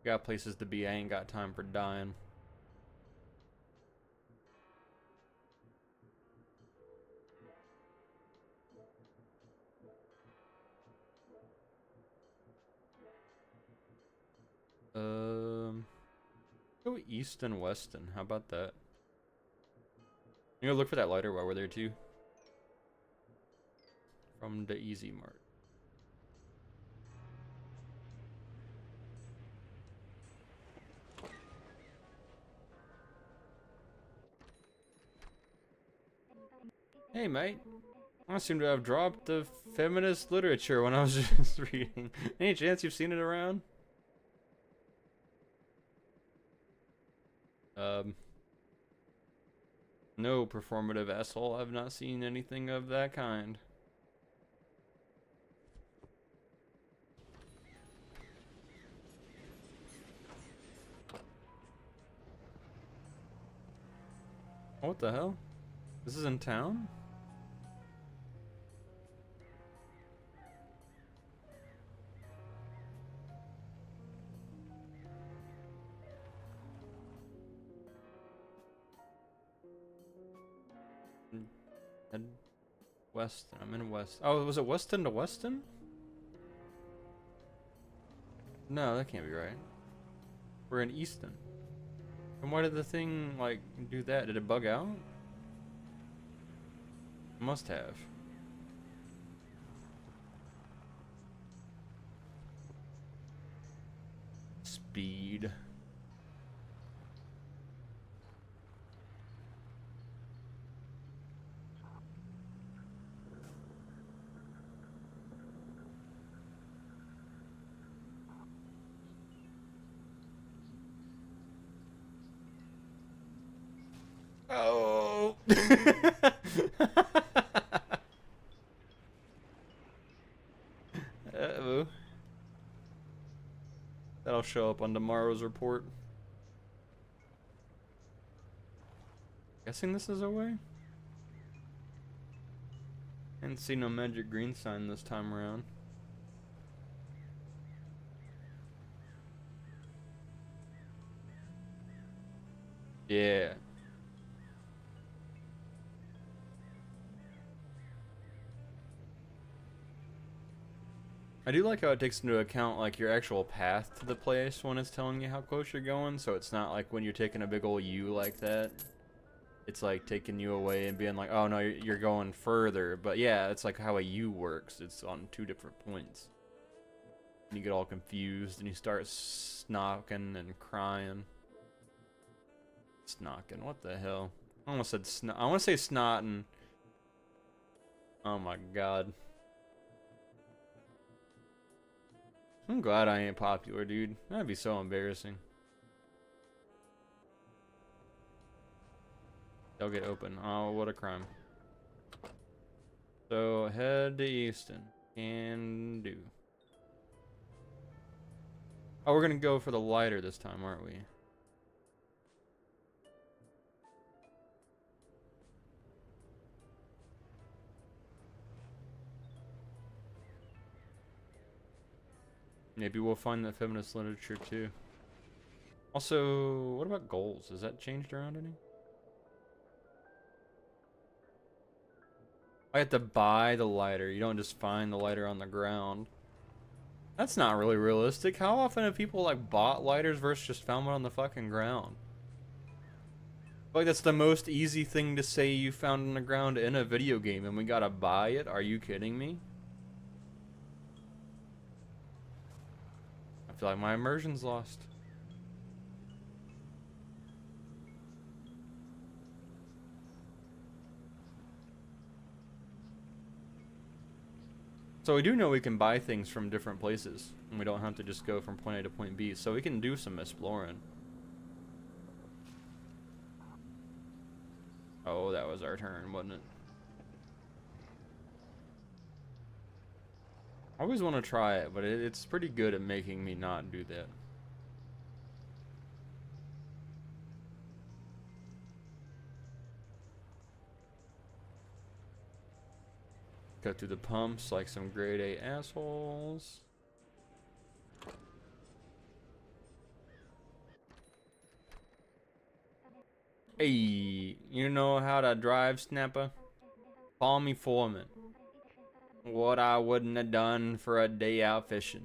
Got places to be. I ain't got time for dying. Go east and weston. How about that? You go look for that lighter while we're there too. From the Easy Mart. Hey mate, I seem to have dropped the feminist literature when I was just reading. Any chance you've seen it around? No, performative asshole. I've not seen anything of that kind. What the hell? This is in town? Head west. I'm in west. Oh, was it weston to weston? No, that can't be right. We're in easton. And why did the thing like do that? Did it bug out? Must have. speed. Oh. Uh-oh. That'll show up on tomorrow's report. Guessing this is a way? Didn't see no magic green sign this time around. Yeah. I do like how it takes into account like your actual path to the place when it's telling you how close you're going, so it's not like when you're taking a big old U like that. It's like taking you away and being like, oh no, you're going further. But yeah, it's like how a U works. It's on 2 different points. And you get all confused and you start snocking and crying. Snocking, what the hell? I almost said I want to say snotting. Oh my god. I'm glad I ain't popular, dude. That'd be so embarrassing. They'll get open. Oh, what a crime. So, head to Easton. Can do. Oh, we're gonna go for the lighter this time, aren't we? Maybe we'll find that feminist literature too. Also, what about goals? Has that changed around any? I have to buy the lighter. You don't just find the lighter on the ground. That's not really realistic. How often have people like bought lighters versus just found one on the fucking ground? Like that's the most easy thing to say you found on the ground in a video game and we gotta buy it? Are you kidding me? I feel like my immersion's lost. So we do know we can buy things from different places, and we don't have to just go from point A to point B, so we can do some exploring. Oh, that was our turn, wasn't it? I always want to try it, but it's pretty good at making me not do that. Cut through the pumps like some grade A assholes. Hey, you know how to drive, Snapper? Call me foreman. What I wouldn't have done for a day out fishing.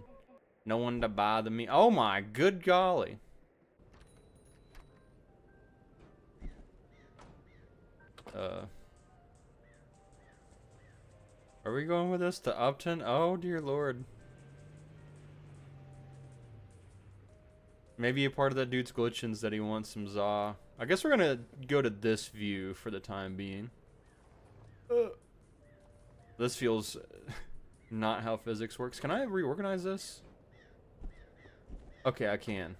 No one to bother me. Oh my good golly. Are we going with this to Upton? Oh dear lord. Maybe a part of that dude's glitchings that he wants some Za. I guess we're gonna go to this view for the time being. This feels not how physics works. Can I reorganize this? Okay, I can.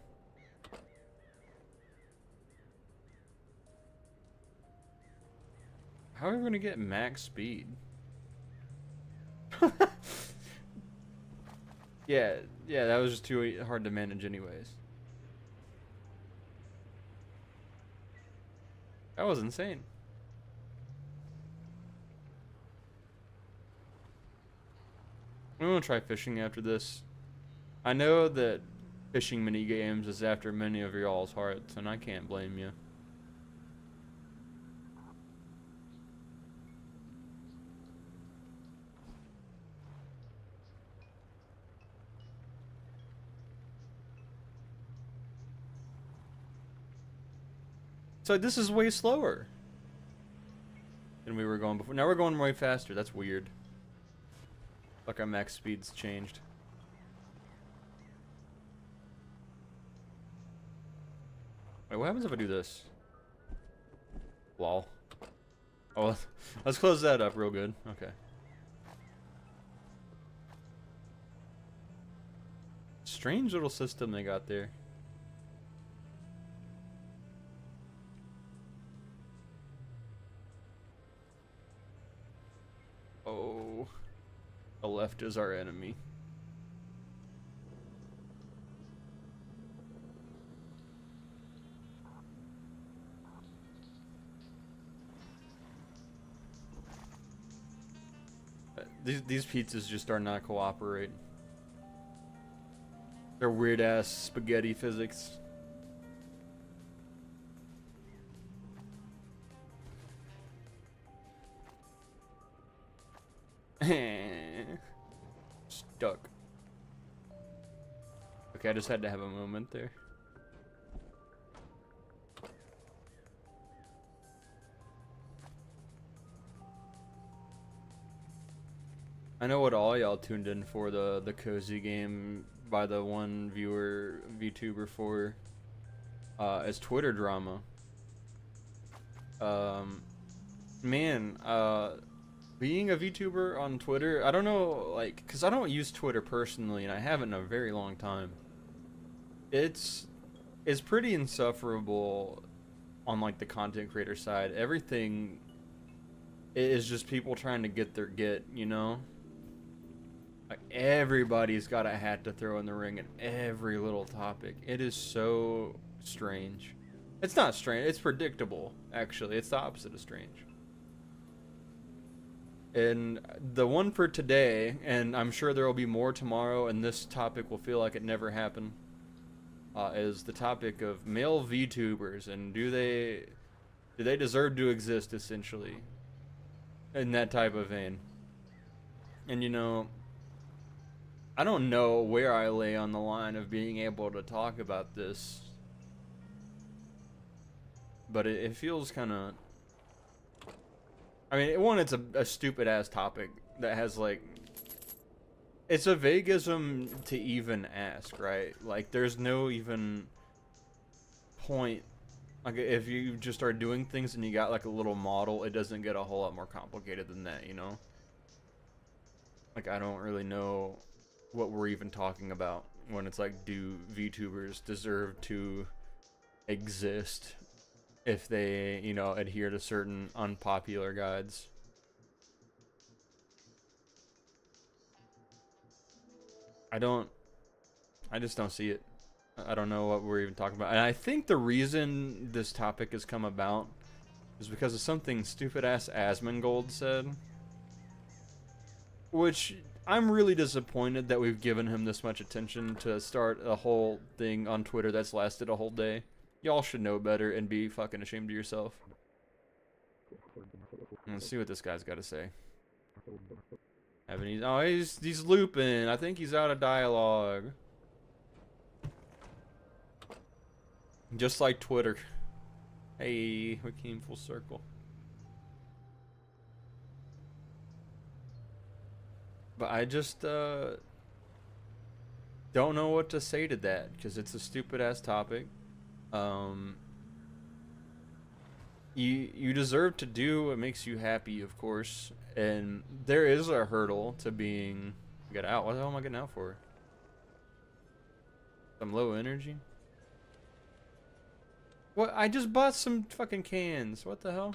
How are we gonna get max speed? Yeah, that was just too hard to manage anyways. That was insane. I'm gonna try fishing after this. I know that fishing mini games is after many of y'all's hearts, and I can't blame you. So this is way slower than we were going before. Now we're going way faster. That's weird. Like our max speed's changed. Wait, what happens if I do this? Lol. Oh, let's close that up real good. Okay. Strange little system they got there. Oh, the left is our enemy. These pizzas just are not cooperating. They're weird ass spaghetti physics. Stuck. Okay, I just had to have a moment there. I know what all y'all tuned in for, the cozy game by the one VTuber for as Twitter drama. Man, being a VTuber on Twitter, I don't know, like, cause I don't use Twitter personally, and I haven't in a very long time. It's pretty insufferable on like the content creator side. Everything is just people trying to get their you know? Like everybody's got a hat to throw in the ring in every little topic. It is so strange. It's not strange, it's predictable, actually. It's the opposite of strange. And the one for today, and I'm sure there will be more tomorrow, and this topic will feel like it never happened, is the topic of male VTubers, and do they deserve to exist, essentially, in that type of vein. And you know, I don't know where I lay on the line of being able to talk about this, but it feels kind of, I mean, one, it's a stupid ass topic that has like, it's a vaguism to even ask, right? Like, there's no even point. Like, if you just start doing things and you got like a little model, it doesn't get a whole lot more complicated than that, you know? Like, I don't really know what we're even talking about when it's like, do VTubers deserve to exist if they, you know, adhere to certain unpopular guides? I just don't see it. I don't know what we're even talking about. And I think the reason this topic has come about is because of something stupid ass Asmongold said. Which I'm really disappointed that we've given him this much attention to start a whole thing on Twitter that's lasted a whole day. Y'all should know better and be fucking ashamed of yourself. Let's see what this guy's got to say. Oh, he's looping. I think he's out of dialogue. Just like Twitter. Hey, we came full circle. But I just don't know what to say to that, because it's a stupid ass topic. You deserve to do what makes you happy, of course, and there is a hurdle to being get out. What the hell am I getting out for? Some low energy? What? I just bought some fucking cans. What the hell?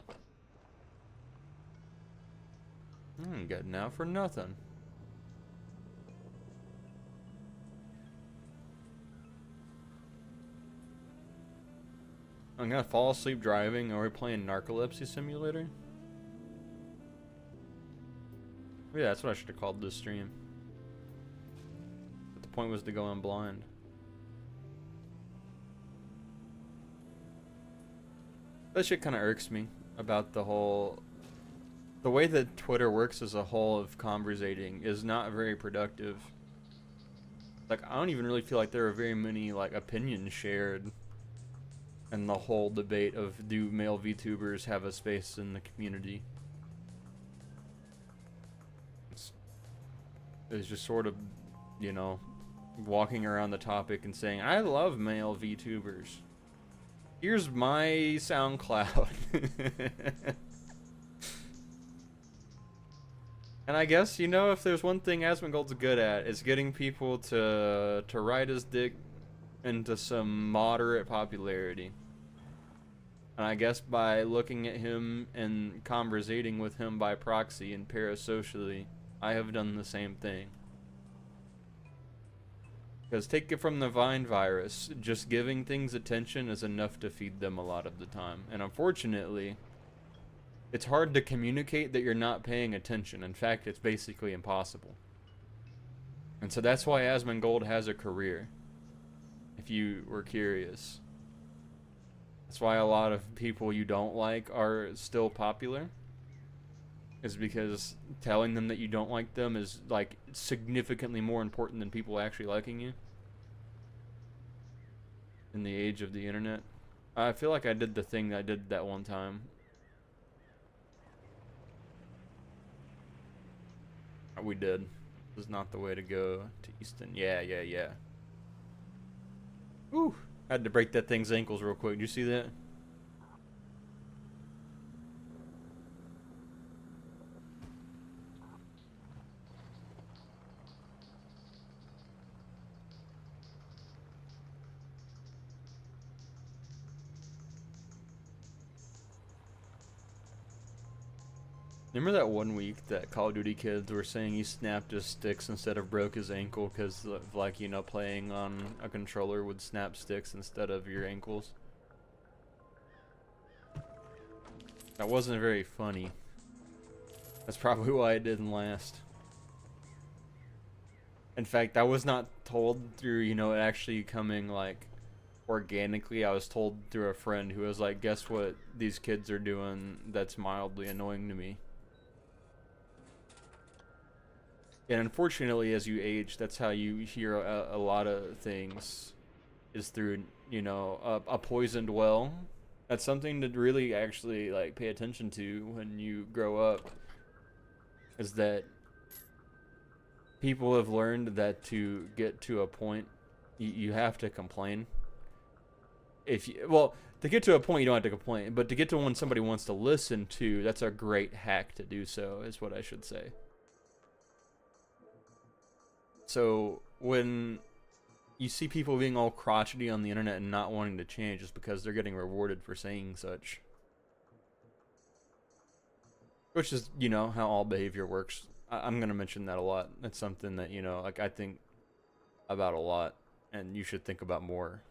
I'm getting out for nothing. I'm gonna fall asleep driving. Are we playing Narcolepsy Simulator? Yeah, that's what I should have called this stream. But the point was to go in blind. That shit kind of irks me about the way that Twitter works as a whole of conversating is not very productive. Like, I don't even really feel like there are very many like opinions shared in the whole debate of, do male VTubers have a space in the community? It's just sort of, you know, walking around the topic and saying, I love male VTubers. Here's my SoundCloud. And I guess, you know, if there's one thing Asmongold's good at, it's getting people to ride his dick into some moderate popularity. And I guess by looking at him and conversating with him by proxy and parasocially, I have done the same thing. Because take it from the Vine virus, just giving things attention is enough to feed them a lot of the time. And unfortunately, it's hard to communicate that you're not paying attention. In fact, it's basically impossible. And so that's why Asmongold has a career, if you were curious. That's why a lot of people you don't like are still popular. Is because telling them that you don't like them is like significantly more important than people actually liking you. In the age of the internet. I feel like I did the thing I did that one time. We did. This is not the way to go to Easton. Yeah. Ooh. Had to break that thing's ankles real quick. Did you see that? Remember that one week that Call of Duty kids were saying he snapped his sticks instead of broke his ankle because of, like, you know, playing on a controller would snap sticks instead of your ankles? That wasn't very funny. That's probably why it didn't last. In fact, I was not told through, you know, it actually coming, like, organically. I was told through a friend who was like, guess what these kids are doing that's mildly annoying to me. And unfortunately, as you age, that's how you hear a lot of things, is through, you know, a poisoned well. That's something to really actually, like, pay attention to when you grow up, is that people have learned that to get to a point, you have to complain. If you, well, to get to a point, you don't have to complain, but to get to when somebody wants to listen to, that's a great hack to do so, is what I should say. So when you see people being all crotchety on the internet and not wanting to change just because they're getting rewarded for saying such, which is, you know, how all behavior works. I'm going to mention that a lot. That's something that, you know, like, I think about a lot, and you should think about more.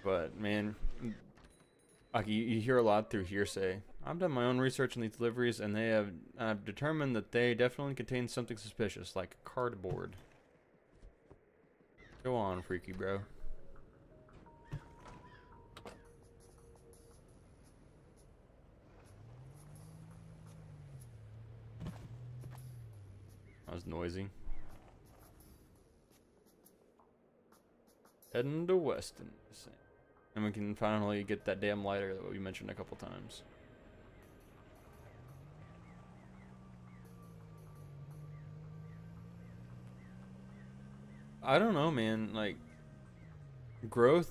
But man, like, you hear a lot through hearsay. I've done my own research on these deliveries, and they have determined that they definitely contain something suspicious, like cardboard. Go on, freaky bro. That was noisy. Heading to Weston. And we can finally get that damn lighter that we mentioned a couple times. I don't know, man. Like, growth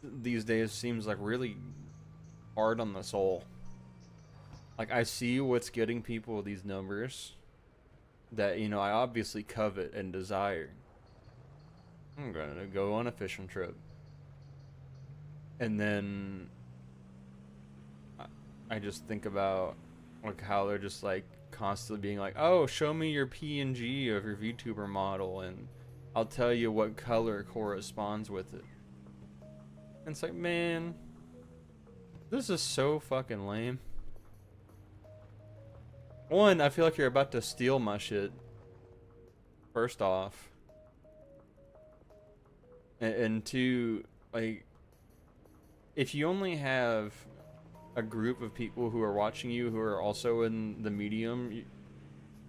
these days seems like really hard on the soul. Like, I see what's getting people these numbers that, you know, I obviously covet and desire. I'm gonna go on a fishing trip. And then I just think about, like, how they're just, like, constantly being like, oh, show me your PNG of your VTuber model and I'll tell you what color corresponds with it. And it's like, man, this is so fucking lame. One, I feel like you're about to steal my shit, first off. And two, like, if you only have a group of people who are watching you who are also in the medium,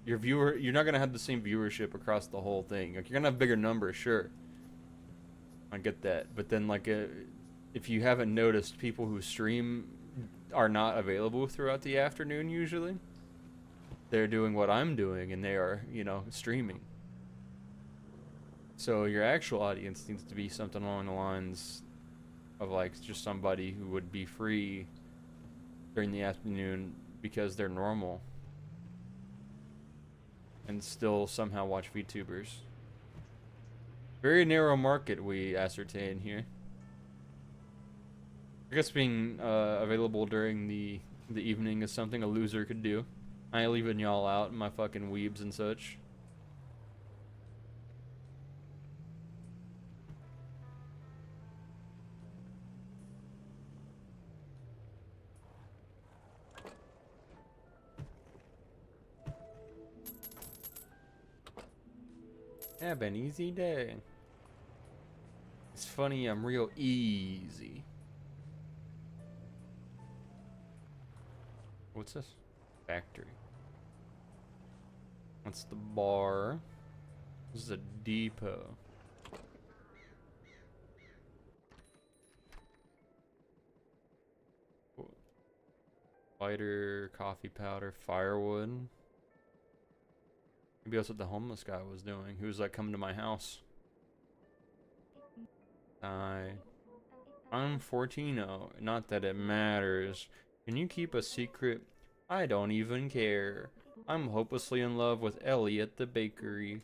you're not gonna have the same viewership across the whole thing. Like, you're gonna have bigger numbers, sure. I get that, but then, like, if you haven't noticed, people who stream are not available throughout the afternoon usually. They're doing what I'm doing and they are, you know, streaming. So your actual audience needs to be something along the lines of like just somebody who would be free during the afternoon because they're normal and still somehow watch VTubers. Very narrow market we ascertain here. I guess being available during the evening is something a loser could do. I ain't leaving y'all out, my fucking weebs and such. Have an easy day. It's funny, I'm real easy. What's this? Factory. What's the bar? This is a depot. Lighter, coffee powder, firewood. Maybe that's what the homeless guy was doing. He was like, come to my house. I'm 14-0. Not that it matters. Can you keep a secret? I don't even care. I'm hopelessly in love with Ellie at the bakery.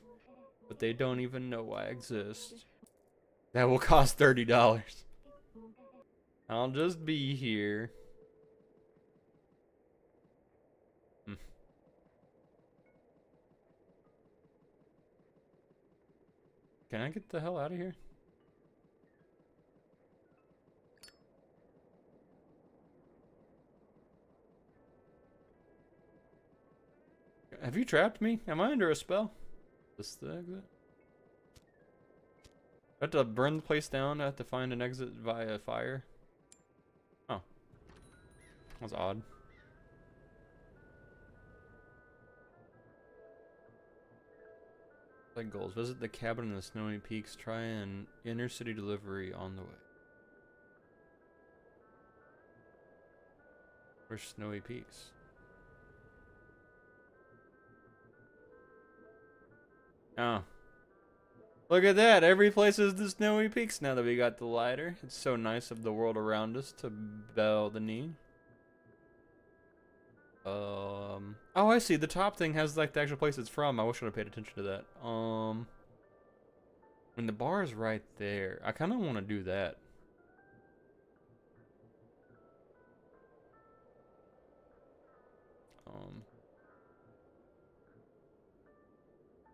But they don't even know I exist. That will cost $30. I'll just be here. Can I get the hell out of here? Have you trapped me? Am I under a spell? This the exit? I have to burn the place down. I have to find an exit via fire. Oh. That's odd. Like goals. Visit the cabin in the Snowy Peaks. Try an inner city delivery on the way. Where's Snowy Peaks? Oh. Look at that. Every place is the Snowy Peaks now that we got the lighter. It's so nice of the world around us to bow the knee. Oh, I see. The top thing has like the actual place it's from. I wish I would have paid attention to that. And the bar is right there. I kind of want to do that.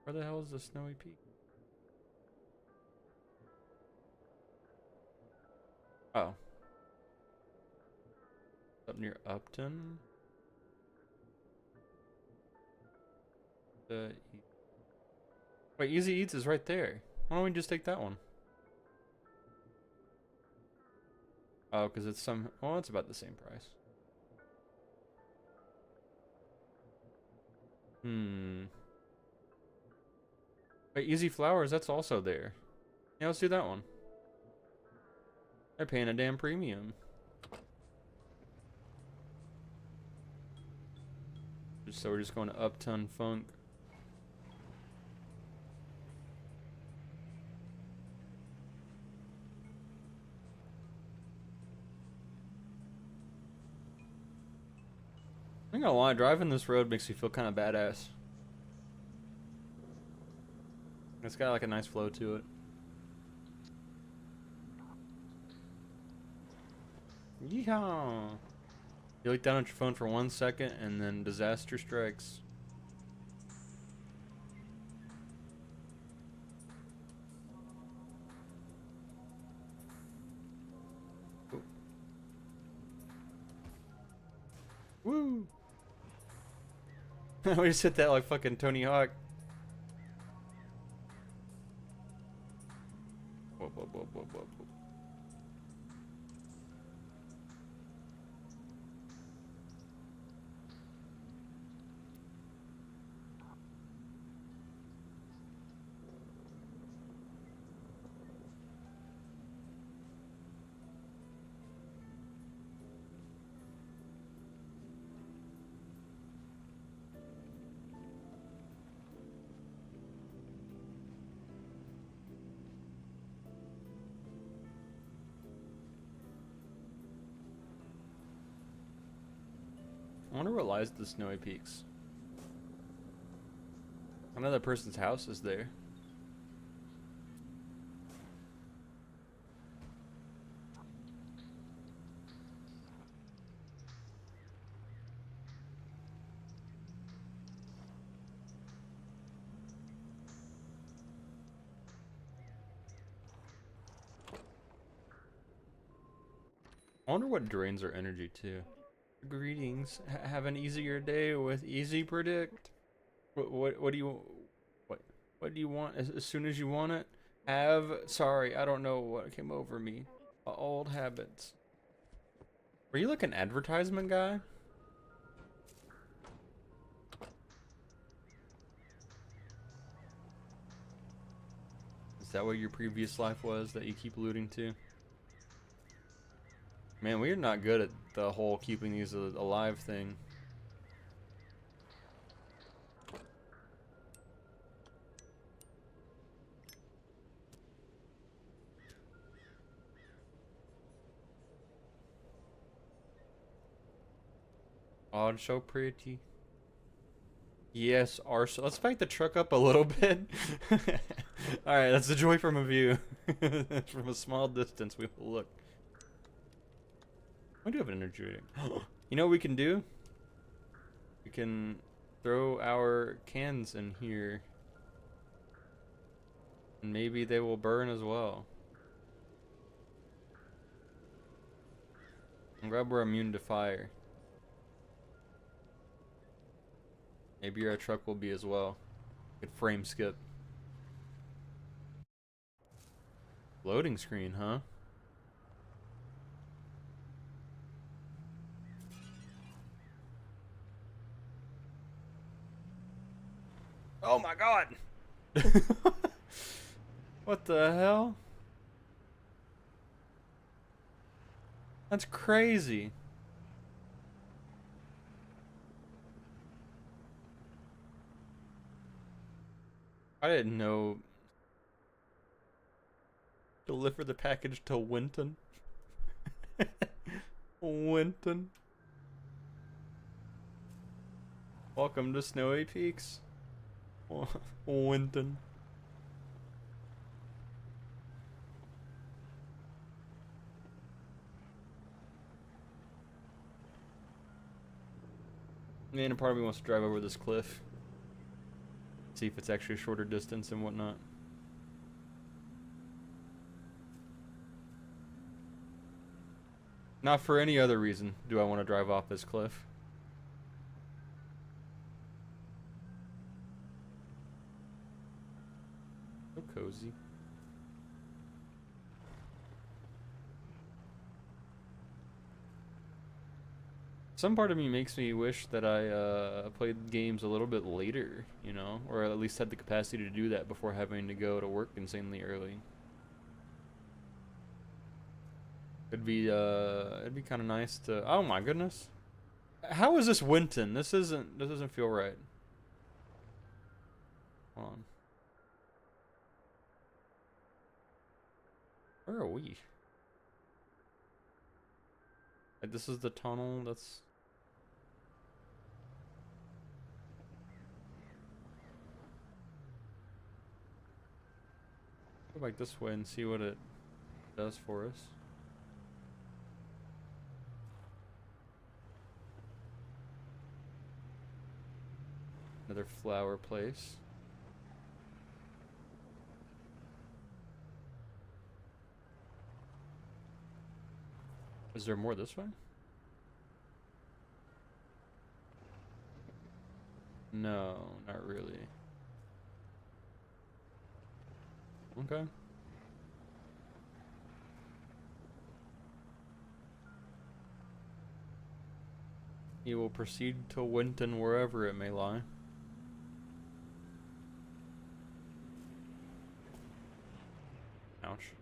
Where the hell is the Snowy Peak? Oh. Up near Upton? Wait, Easy Eats is right there. Why don't we just take that one? Oh, because it's some... Oh, it's about the same price. Wait, Easy Flowers, that's also there. Yeah, let's do that one. They're paying a damn premium. So we're just going to Upton Funk. I ain't gonna lie, driving this road makes me feel kind of badass. It's got like a nice flow to it. Yeehaw! You look down at your phone for 1 second and then disaster strikes. Oh. Woo! We just hit that like fucking Tony Hawk. Whoa, whoa, whoa, whoa, whoa, whoa. I wonder what lies at the snowy peaks. I know that person's house is there. I wonder what drains our energy too. Greetings. Have an easier day with Easy Predict. What do you what do you want as soon as you want it? Sorry, I don't know what came over me. Old habits. Were you like an advertisement guy? Is that what your previous life was that you keep alluding to? Man, we're not good at the whole keeping these alive thing. Oh, it's so pretty. Yes, Arse. Let's back the truck up a little bit. Alright, that's the joy from a view. From a small distance, we will look. We do have an energy rating. You know what we can do? We can throw our cans in here. And maybe they will burn as well. I'm glad we're immune to fire. Maybe our truck will be as well. Could frame skip. Loading screen, huh? Oh my god! What the hell? That's crazy. I didn't know. Deliver the package to Winton. Winton. Welcome to Snowy Peaks. Winton. Man, a part of me wants to drive over this cliff. See if it's actually a shorter distance and whatnot. Not for any other reason do I want to drive off this cliff. So cozy. Some part of me makes me wish that I played games a little bit later, you know, or at least had the capacity to do that before having to go to work insanely early. It'd be kind of nice to. Oh my goodness, how is this Winton? This doesn't feel right. Hold on. Where are we? Like, this is the tunnel. That's. Go back this way and see what it does for us. Another flower place. Is there more this way? No, not really. Okay. You will proceed to Winton wherever it may lie. Ouch.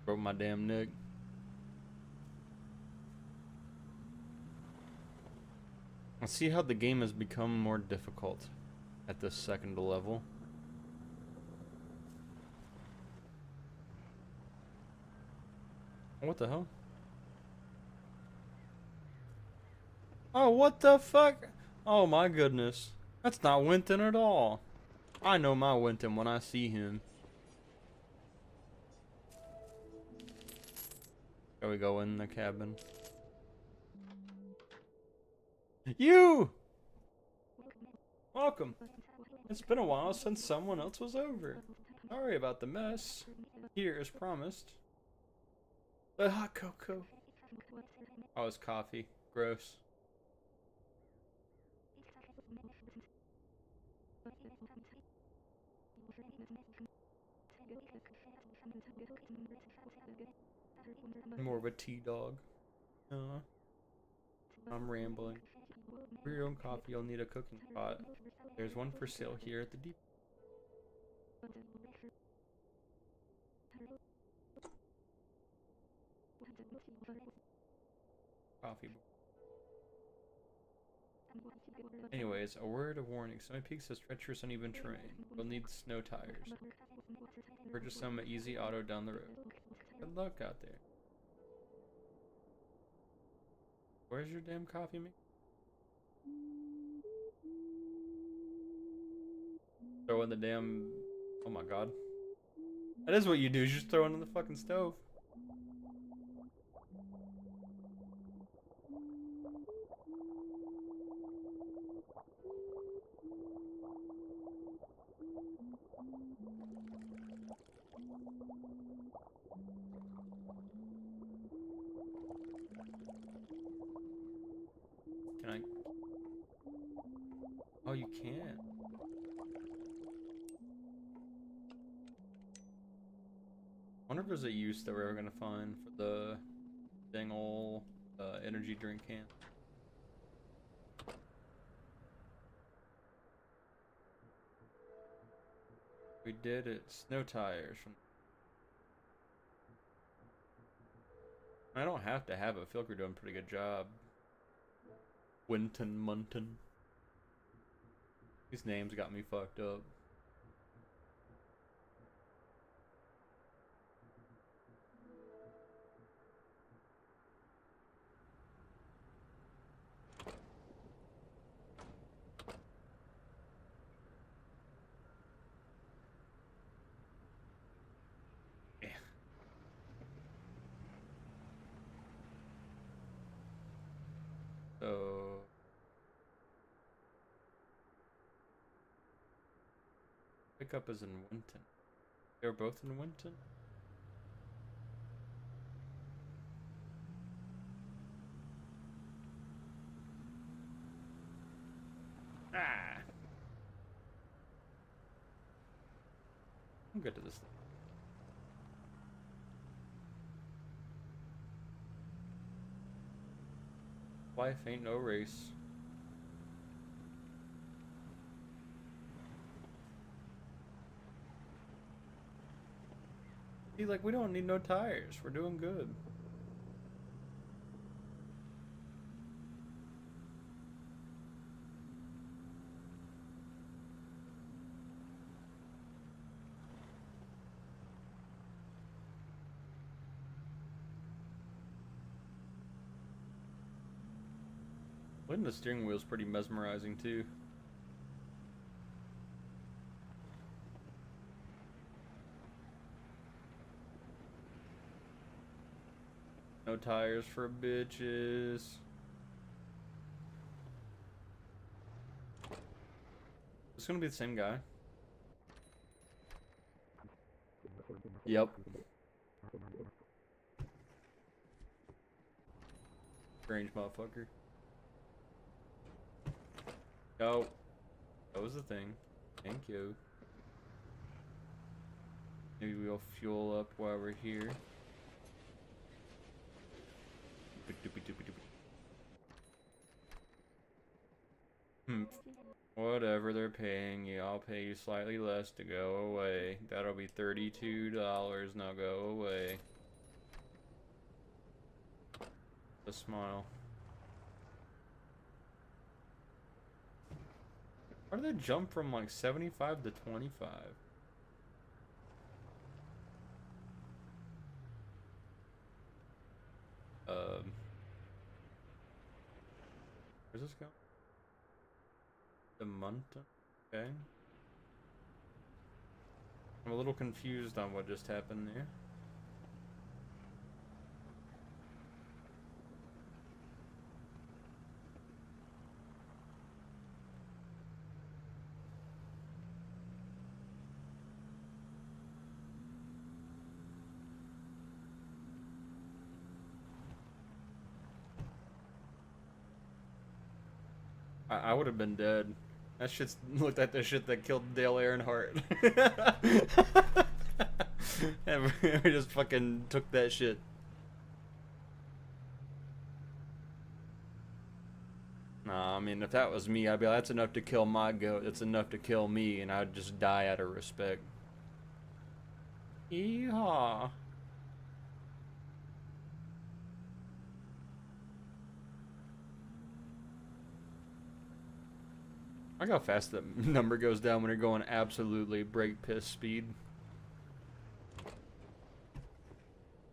Broke my damn neck. I see how the game has become more difficult at this second level. What the hell? Oh, what the fuck? Oh my goodness. That's not Winton at all. I know my Winton when I see him. Shall we go in the cabin? You! Welcome. It's been a while since someone else was over. Sorry about the mess. Here, as promised. The hot cocoa. Oh, it's coffee. Gross. More of a tea dog. I'm rambling. For your own coffee, you'll need a cooking pot. There's one for sale here at the depot. Coffee. Anyways, a word of warning. Snowy Peaks has treacherous uneven terrain. You'll need snow tires. Purchase some at Easy Auto down the road. Good luck out there. Where's your damn coffee maker? Throw in the damn... Oh my god. That is what you do, you just throw it in the fucking stove. Can I... Oh, you can't. I wonder if there's a use that we're ever gonna find for the dang ol' energy drink can. We did it. Snow tires. I don't have to have it. I feel like we're doing a pretty good job. Winton Munton. These names got me fucked up. Yeah. So... Pickup is in Winton. They're both in Winton? Ah! I'm good to this thing. Life ain't no race. See, like, we don't need no tires. We're doing good. Looking at the steering wheel's pretty mesmerizing, too. No tires for bitches. It's gonna be the same guy. Yep. Strange motherfucker. No. That was the thing. Thank you. Maybe we'll fuel up while we're here. Whatever they're paying you, I'll pay you slightly less to go away. That'll be $32. Now go away. A smile. Why did they jump from like 75 to 25? Um. Where's this going? The month? Okay. I'm a little confused on what just happened there. I would have been dead. That shit's looked like the shit that killed Dale Earnhardt. And we just fucking took that shit. Nah, I mean, if that was me, I'd be like, that's enough to kill my goat. That's enough to kill me, and I'd just die out of respect. Yeehaw. I like how fast the number goes down when you're going absolutely brake piss speed.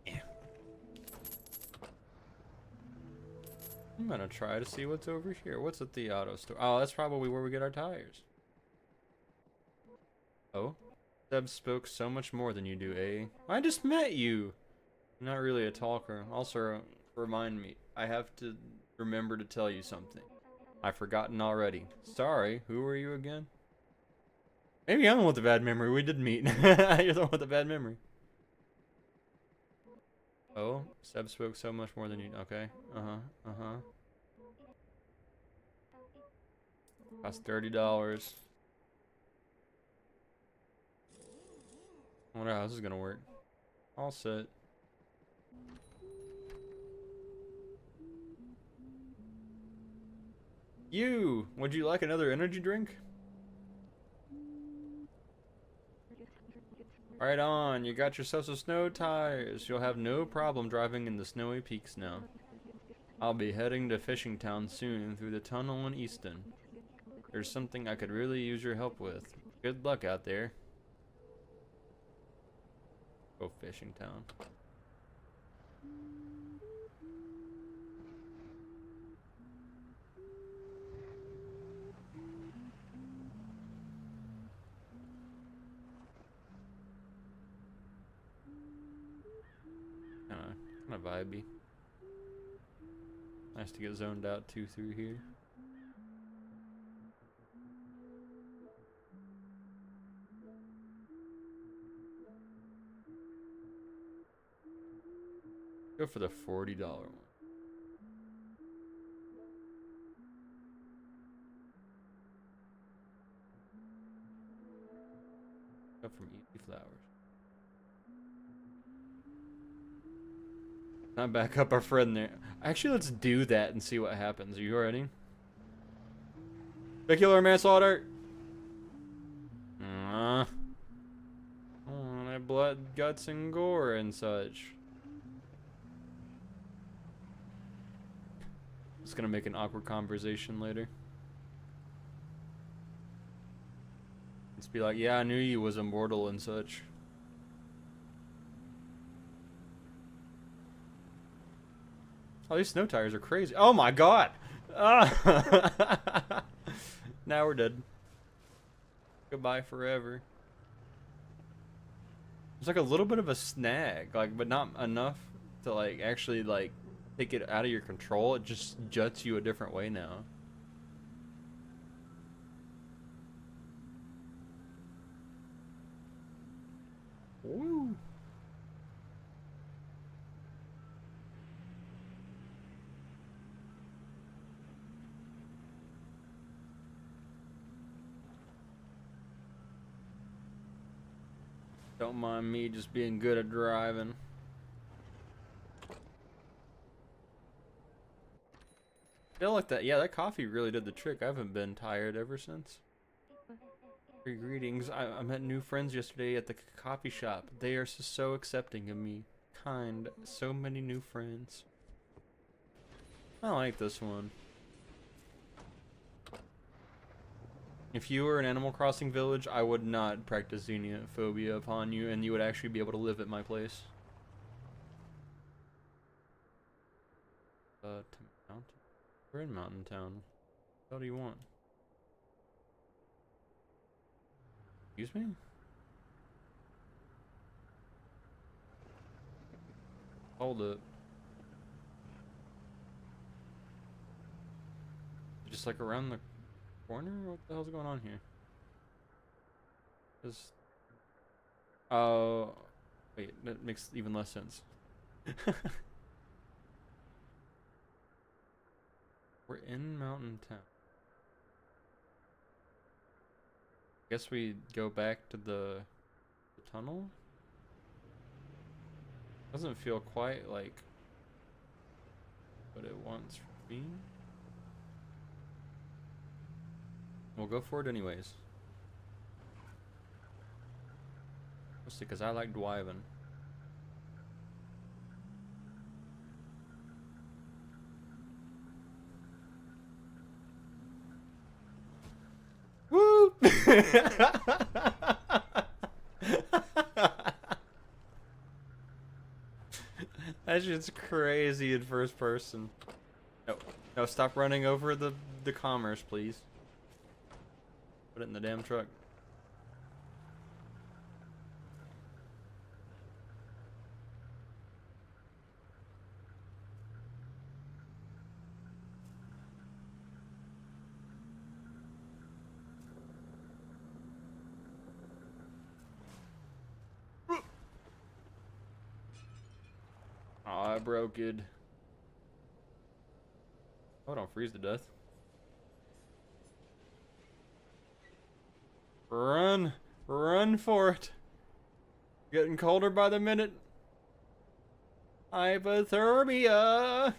Yeah. I'm gonna try to see what's over here. What's at the auto store? Oh, that's probably where we get our tires. Oh? Seb spoke so much more than you do, eh? I just met you! I'm not really a talker. Also, remind me. I have to remember to tell you something. I've forgotten already. Sorry, who were you again? Maybe I'm the one with the bad memory. We did meet. You're the one with the bad memory. Oh, Seb spoke so much more than you. Okay. Cost $30. I wonder how this is gonna work. All set. You! Would you like another energy drink? Right on, you got yourself some snow tires. You'll have no problem driving in the snowy peaks now. I'll be heading to Fishing Town soon through the tunnel in Easton. There's something I could really use your help with. Good luck out there. Go Fishing Town. Kinda vibey. Nice to get zoned out too through here. Go for the $40 one. Go from Easy Flowers. Not back up our friend there. Actually, let's do that and see what happens. Are you ready? Vehicular manslaughter. Oh, that blood, guts, and gore and such. It's gonna make an awkward conversation later. Let's be like, yeah, I knew you was immortal and such. Oh, these snow tires are crazy. Oh my god! Ah. Now we're dead. Goodbye forever. It's like a little bit of a snag, like, but not enough to like actually like take it out of your control. It just juts you a different way now. Woo! Don't mind me just being good at driving. Feel like that. Yeah, that coffee really did the trick. I haven't been tired ever since. Greetings. I met new friends yesterday at the coffee shop. They are so accepting of me. Kind. So many new friends. I like this one. If you were an Animal Crossing village, I would not practice xenophobia upon you, and you would actually be able to live at my place. To mountain. We're in Mountain Town. What do you want? Excuse me? Hold up. Just like around the corner? What the hell's going on here? Just... Oh... Wait, that makes even less sense. We're in Mountain Town. Guess we go back to the tunnel? Doesn't feel quite like what it wants from me. We'll go for it anyways. Mostly because I like driving. Woo! That shit's crazy in first person. No, no, stop running over the commerce, please. Put it in the damn truck. Oh, I broke it. Oh, don't freeze to death. Run! Run for it! Getting colder by the minute. Hypothermia!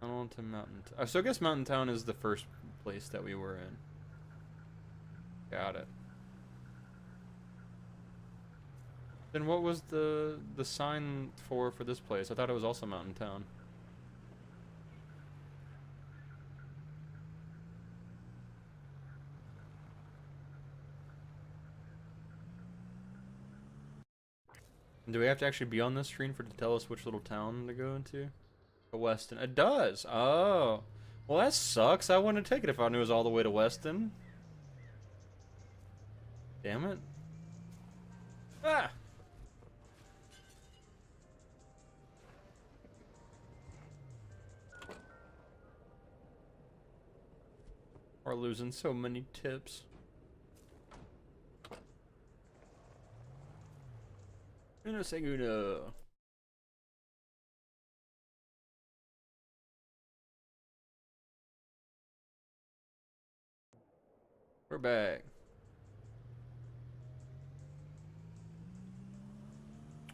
On to Mountain Town. So I guess Mountain Town is the first place that we were in. Got it. Then what was the sign for this place? I thought it was also Mountain Town. Do we have to actually be on this screen for it to tell us which little town to go into? Weston. It does. Oh. Well, that sucks. I wouldn't take it if I knew it was all the way to Weston. Damn it. Ah! We're losing so many tips. Una segunda. We're back.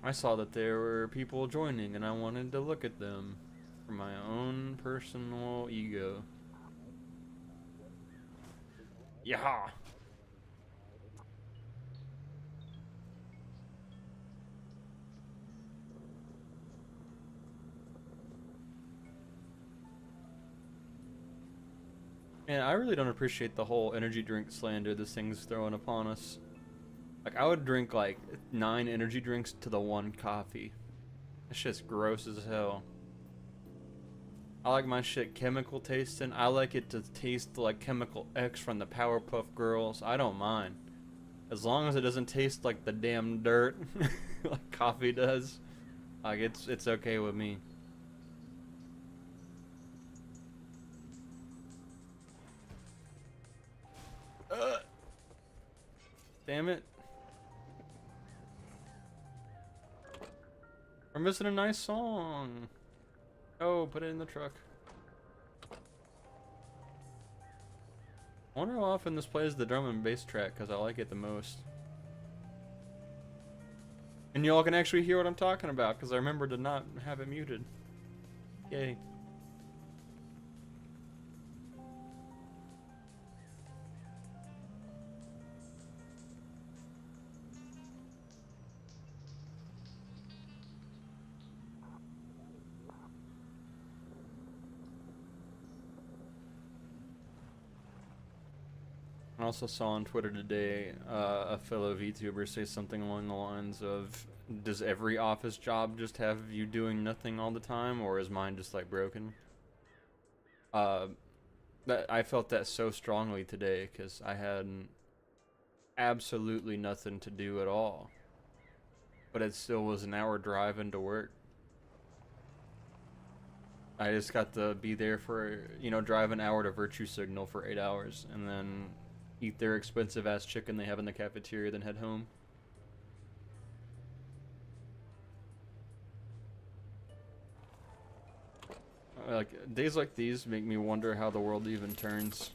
I saw that there were people joining and I wanted to look at them for my own personal ego. Yeah. Man, I really don't appreciate the whole energy drink slander this thing's throwing upon us. Like, I would drink like 9 energy drinks to the 1 coffee. That shit's gross as hell. I like my shit chemical tasting. I like it to taste like Chemical X from the Powerpuff Girls. I don't mind. As long as it doesn't taste like the damn dirt like coffee does. Like, it's okay with me. Damn it. We're missing a nice song. Oh, put it in the truck. I wonder how often this plays the drum and bass track, because I like it the most. And y'all can actually hear what I'm talking about, because I remember to not have it muted. Yay. I also saw on Twitter today a fellow VTuber say something along the lines of, does every office job just have you doing nothing all the time, or is mine just like broken? That I felt that so strongly today because I had absolutely nothing to do at all, but it still was an hour drive into work. I just got to be there for, you know, drive an hour to Virtue Signal for 8 hours and then eat their expensive ass chicken they have in the cafeteria, then head home. Like, days like these make me wonder how the world even turns.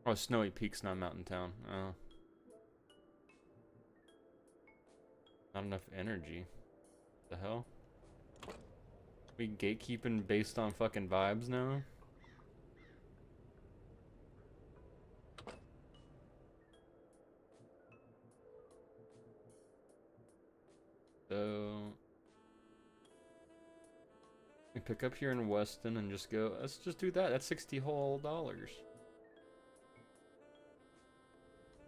Oh, Snowy Peak's not Mountain Town. Oh. Not enough energy. The hell? We gatekeeping based on fucking vibes now? So we pick up here in Weston and just go, let's just do that. That's 60 whole dollars.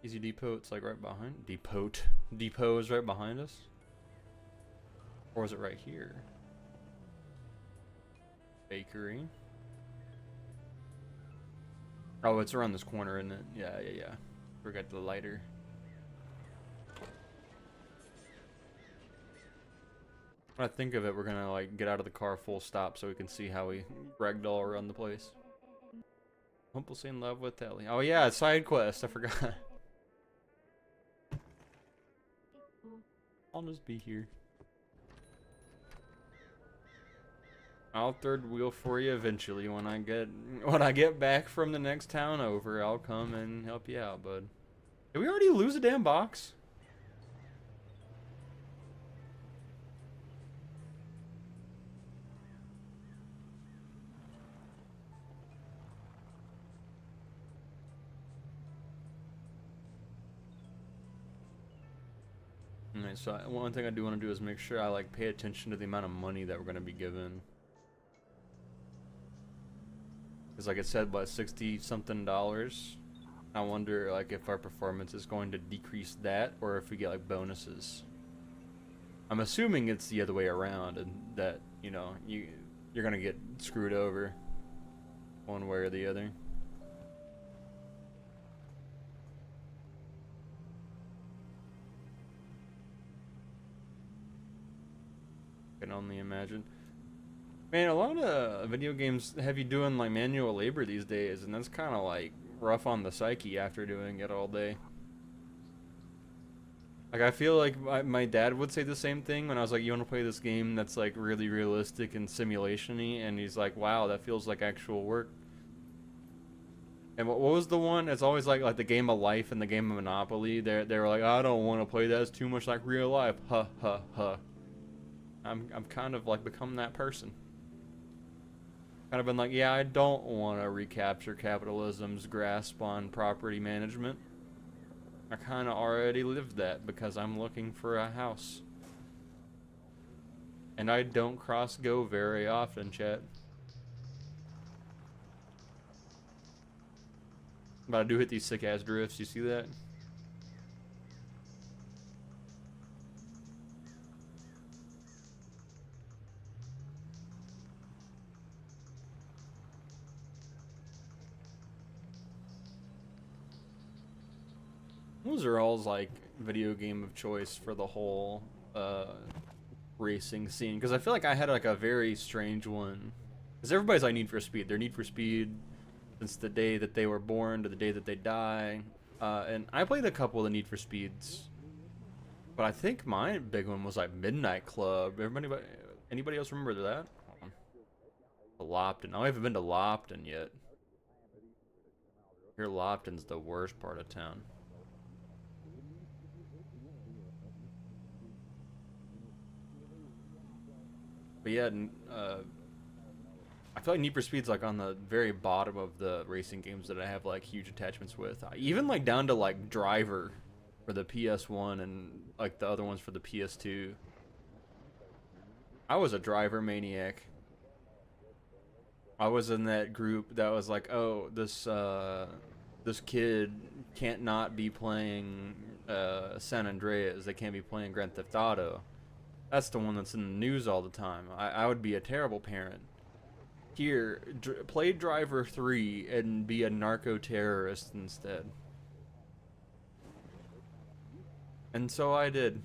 Easy Depot, it's like right behind. Depot is right behind us? Or is it right here? Bakery. Oh, it's around this corner, isn't it? Yeah. Forgot the lighter. When I think of it, we're gonna like get out of the car full stop so we can see how we ragdoll around the place. Hopelessly in love with Ellie. Oh yeah, side quest. I forgot. I'll just be here. I'll third wheel for you eventually when I get back from the next town over. I'll come and help you out, bud. Did we already lose a damn box? Alright, so one thing I do want to do is make sure I like pay attention to the amount of money that we're going to be given. Because like it said, what, 60 something dollars? I wonder like if our performance is going to decrease that or if we get like bonuses. I'm assuming it's the other way around and that, you know, you're going to get screwed over one way or the other. Can only imagine. Man, a lot of video games have you doing like manual labor these days, and that's kind of like rough on the psyche after doing it all day. Like I feel like my dad would say the same thing when I was like, "You want to play this game that's like really realistic and simulation-y?" And he's like, "Wow, that feels like actual work." And what was the one? It's always like the game of life and the game of Monopoly. They were like, "I don't want to play that. It's too much like real life." Ha ha ha. I'm kind of like become that person. Kind of been like, yeah, I don't want to recapture capitalism's grasp on property management. I kind of already lived that because I'm looking for a house. And I don't cross go very often, chat. But I do hit these sick ass drifts, you see that? Those are all like video game of choice for the whole racing scene, because I feel like I had like a very strange one. Because everybody's like Need for Speed. They're Need for Speed since the day that they were born to the day that they die. And I played a couple of the Need for Speeds, but I think my big one was like Midnight Club. Anybody else remember that? Lopton. I haven't been to Lopton yet. Here, Lopton's the worst part of town. But yeah, I feel like Need for Speed's like on the very bottom of the racing games that I have like huge attachments with. Even like down to like Driver for the PS1 and like the other ones for the PS2. I was a driver maniac. I was in that group that was like, oh, this kid can't not be playing San Andreas. They can't be playing Grand Theft Auto. That's the one that's in the news all the time. I would be a terrible parent. Here, play Driver 3 and be a narco-terrorist instead. And so I did.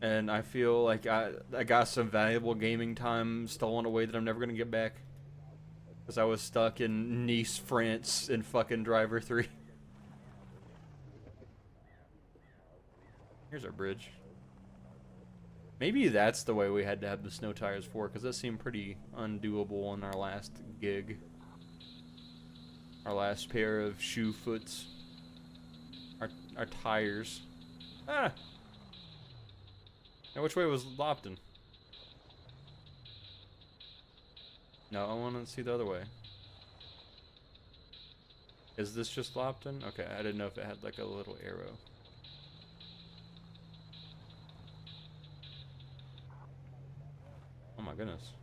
And I feel like I got some valuable gaming time stolen away that I'm never going to get back. Because I was stuck in Nice, France in fucking Driver 3. Here's our bridge. Maybe that's the way we had to have the snow tires for, because that seemed pretty undoable on our last gig. Our last pair of shoe foots. Our tires. Ah! Now which way was Lopton? No, I want to see the other way. Is this just Lopton? Okay, I didn't know if it had like a little arrow. Oh my goodness.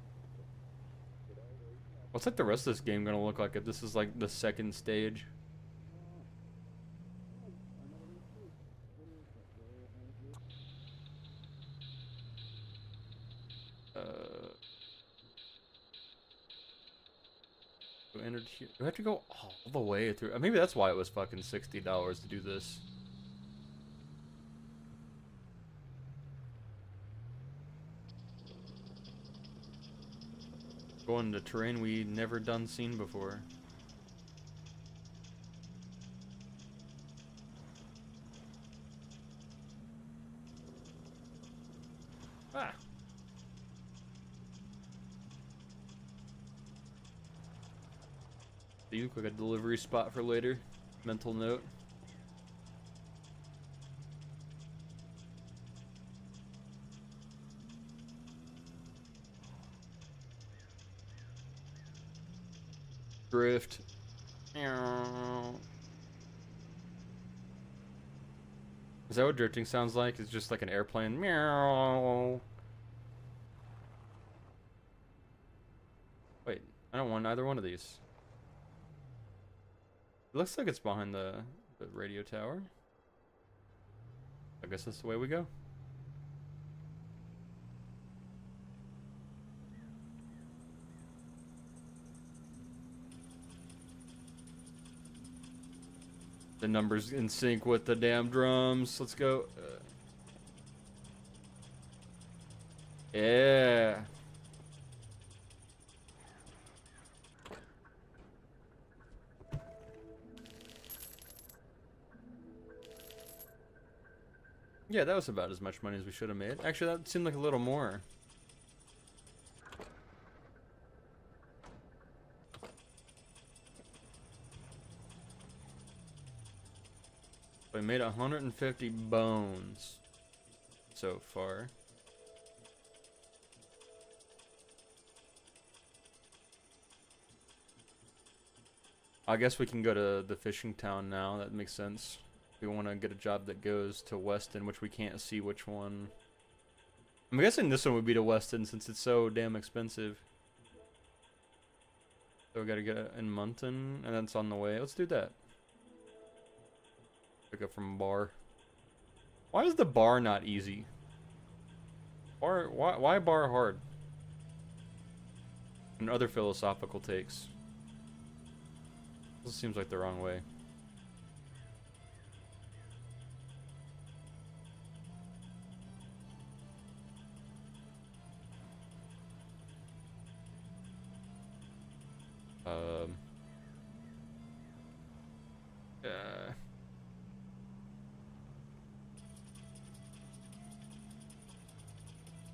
What's like the rest of this game gonna look like if this is like the second stage? Entered here. Do I have to go all the way through? Maybe that's why it was fucking $60 to do this. Going to terrain we never done seen before. Ah. You look like a delivery spot for later. Mental note. Drift. Is that what drifting sounds like? It's just like an airplane. Meow. Wait, I don't want either one of these. It looks like it's behind the radio tower. I guess that's the way we go. The numbers in sync with the damn drums. Let's go. Yeah. Yeah, that was about as much money as we should have made. Actually, that seemed like a little more. We made 150 bones so far. I guess we can go to the fishing town now. That makes sense. We want to get a job that goes to Weston, which we can't see which one. I'm guessing this one would be to Weston since it's so damn expensive. So we gotta get it in Munton, and then it's on the way. Let's do that. Pick up from bar. Why is the bar not easy? Bar, why bar hard? And other philosophical takes. This seems like the wrong way.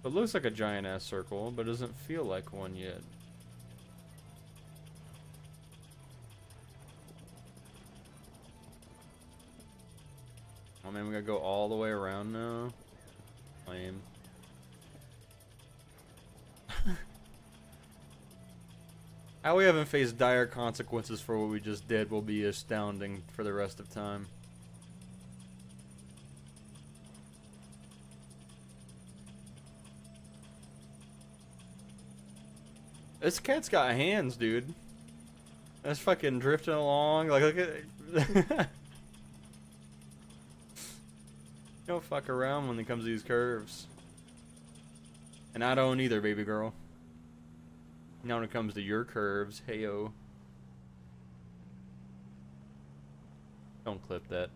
It looks like a giant ass circle, but doesn't feel like one yet. Oh man, we gotta go all the way around now. Lame. How we haven't faced dire consequences for what we just did will be astounding for the rest of time. This cat's got hands, dude. That's fucking drifting along. Like, look at. Don't fuck around when it comes to these curves. And I don't either, baby girl. Now when it comes to your curves, heyo. Don't clip that.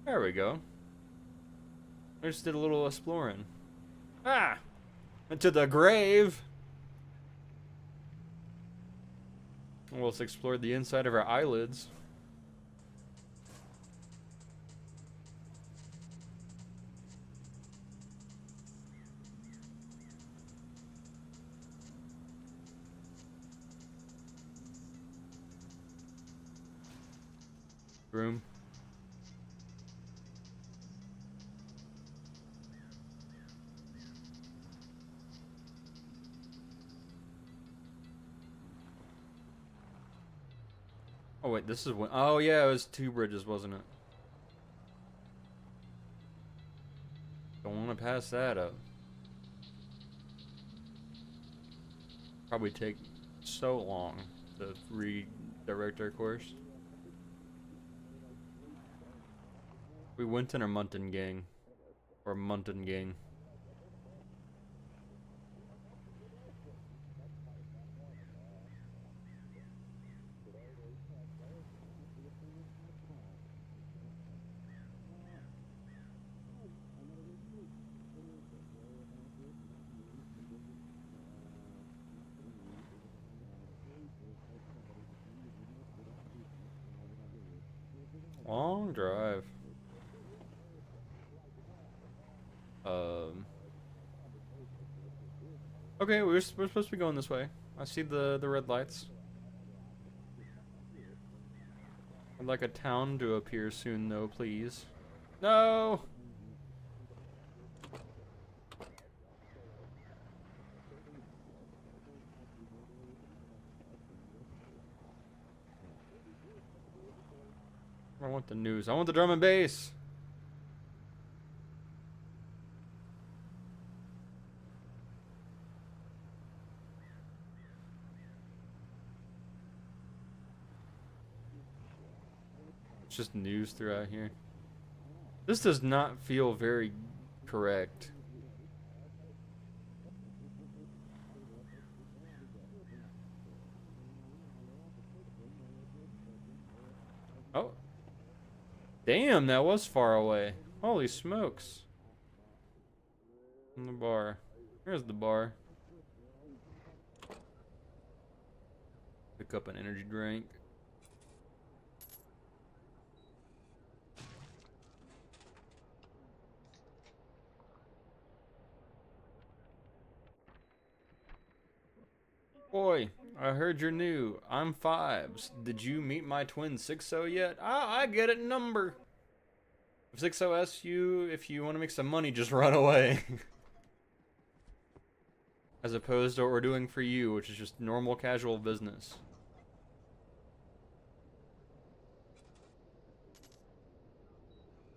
There we go. I just did a little exploring. Ah! Into the grave! Well, let's explore the inside of our eyelids. Room. Oh wait, this is one. Oh yeah, it was 2 bridges, wasn't it? Don't want to pass that up. Probably take so long to redirect our course. We Winton or Munton gang, or Munton gang. Long drive. Okay, we're supposed to be going this way. I see the red lights. I'd like a town to appear soon, though, please. No! I want the news. I want the drum and bass! It's just news throughout here. This does not feel very correct. Oh. Damn, that was far away. Holy smokes. In the bar. Here's the bar. Pick up an energy drink. Boy, I heard you're new. I'm Fives. Did you meet my twin 60 yet? Ah, I get it number. If 60 asks you if you want to make some money, just run away. As opposed to what we're doing for you, which is just normal casual business.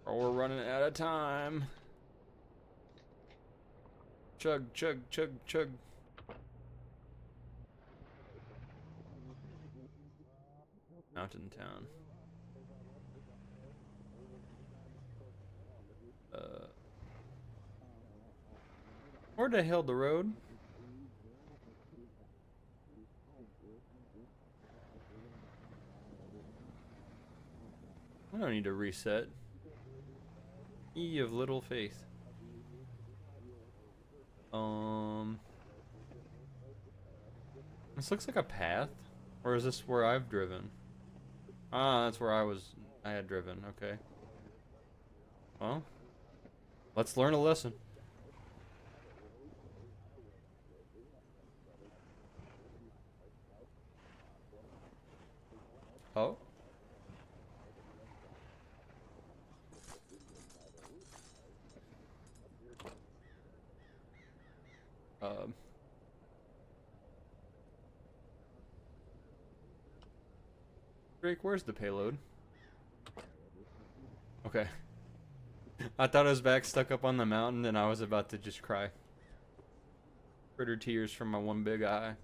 Or we're running out of time. Chug, chug, chug, chug. Mountain town. Where the hell the road? I don't need to reset. E of little faith. This looks like a path, or is this where I've driven? Ah, that's where I had driven. Okay. Well, let's learn a lesson. Oh. Drake, where's the payload? Okay. I thought his back stuck up on the mountain and I was about to just cry. Critter tears from my one big eye.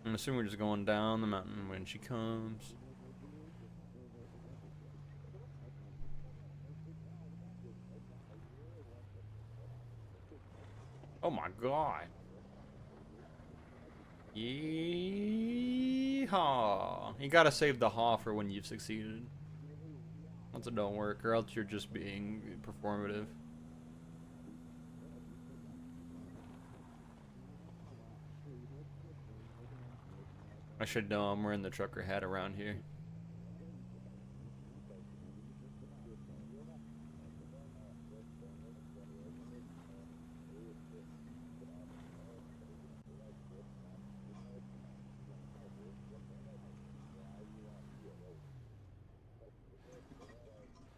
I'm assuming we're just going down the mountain when she comes. Oh my god. Yeehaw. You gotta save the haw for when you've succeeded. Once it don't work, or else you're just being performative. I should know I'm wearing the trucker hat around here.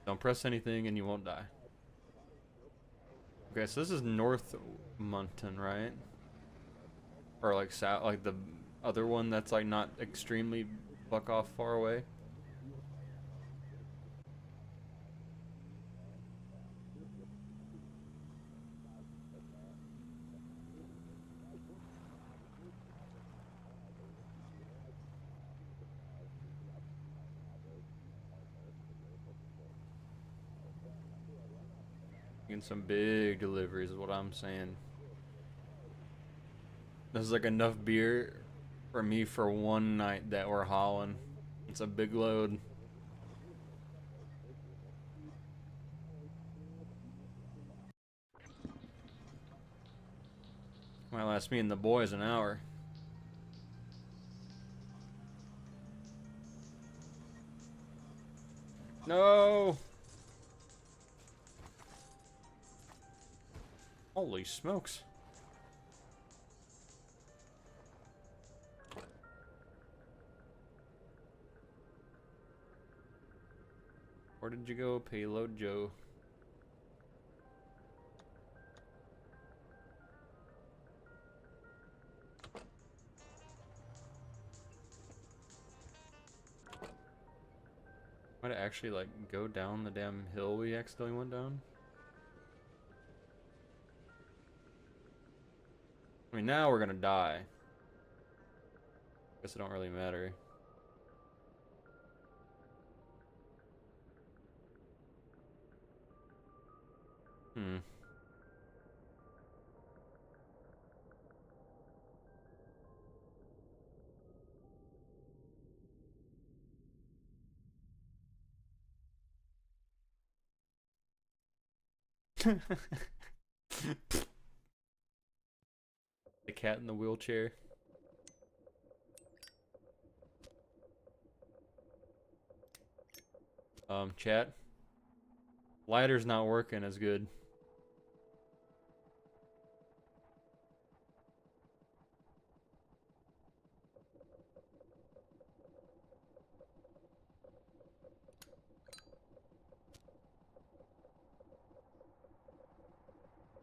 Don't press anything and you won't die. Okay, so this is North Mountain, right? Or like south, like the other one that's like not extremely fuck off far away. Getting some big deliveries is what I'm saying. This is like enough beer for me for one night that we're hauling. It's a big load. Might last me and the boys an hour. No! Holy smokes. Where did you go, Payload Joe? Might I actually like go down the damn hill we accidentally went down? I mean, now we're gonna die. Guess it don't really matter. Hmm. The cat in the wheelchair. Chat. Lighter's not working as good.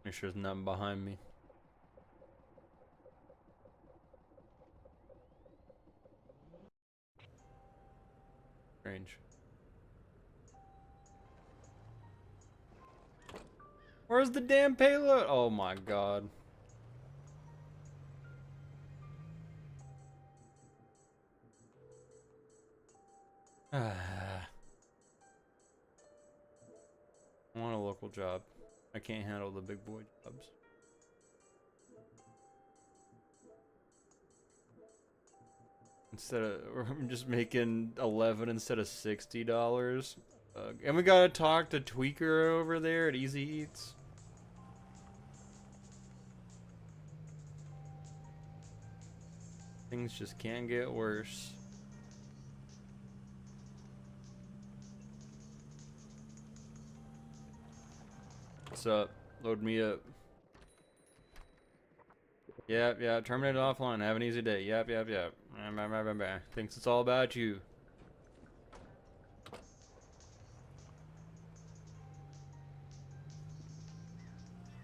Make sure there's nothing behind me. Strange. Where's the damn payload? Oh my god. I want a local job. I can't handle the big boy jobs. Instead of, I'm just making 11 instead of $60. And we gotta talk to Tweaker over there at Easy Eats. Things just can't get worse. What's up? Load me up. Yep, terminate offline. Have an easy day. Yep. Thinks it's all about you.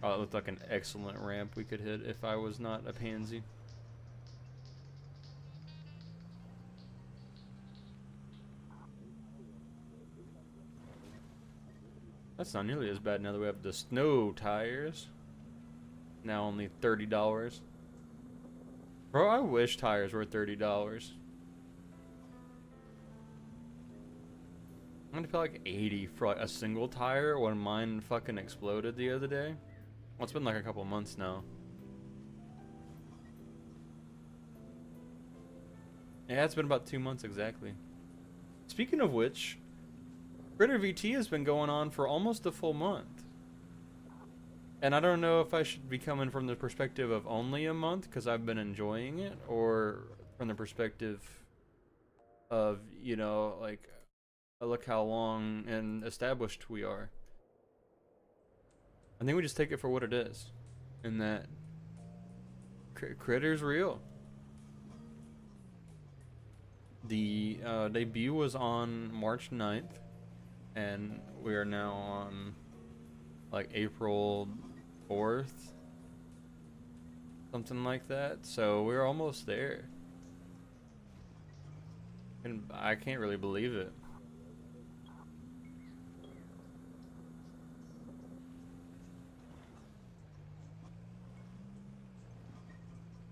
Oh, it looked like an excellent ramp we could hit if I was not a pansy. That's not nearly as bad now that we have the snow tires. Now only $30. Bro, I wish tires were $30. I'm gonna pay like 80 for like a single tire when mine fucking exploded the other day. Well, it's been like a couple months now. Yeah, it's been about 2 months exactly. Speaking of which, Critter VT has been going on for almost a full month. And I don't know if I should be coming from the perspective of only a month because I've been enjoying it, or from the perspective of, you know, like, look how long and established we are. I think we just take it for what it is. And that Critter's real. The debut was on March 9th, and we are now on like April 4th, something like that. So we're almost there, and I can't really believe it.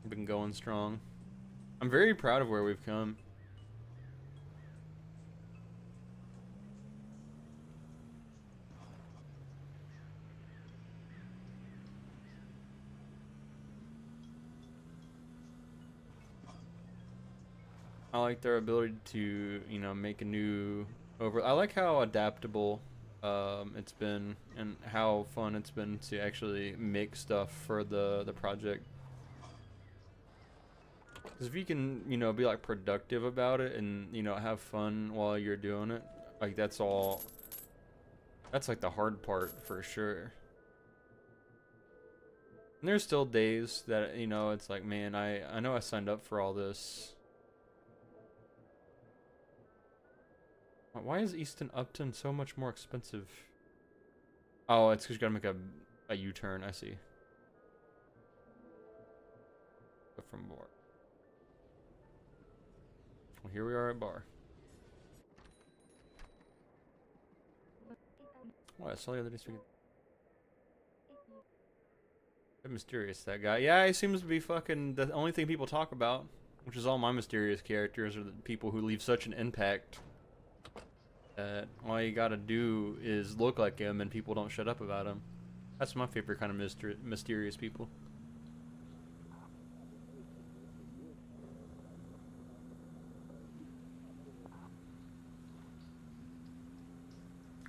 Been going strong. I'm very proud of where we've come. I like their ability to, you know, make a new I like how adaptable it's been, and how fun it's been to actually make stuff for the project. Because if you can, you know, be like productive about it and, you know, have fun while you're doing it, like that's like the hard part for sure. And there's still days that, you know, it's like, man, I know I signed up for all this. Why is Easton Upton so much more expensive? Oh, it's because you gotta make a U-turn, I see. Go from bar. Well, here we are at bar. Oh, I saw the other day speaking. Bit mysterious, that guy. Yeah, he seems to be fucking the only thing people talk about, which is all my mysterious characters are the people who leave such an impact that all you gotta do is look like him and people don't shut up about him. That's my favorite kind of mysterious people.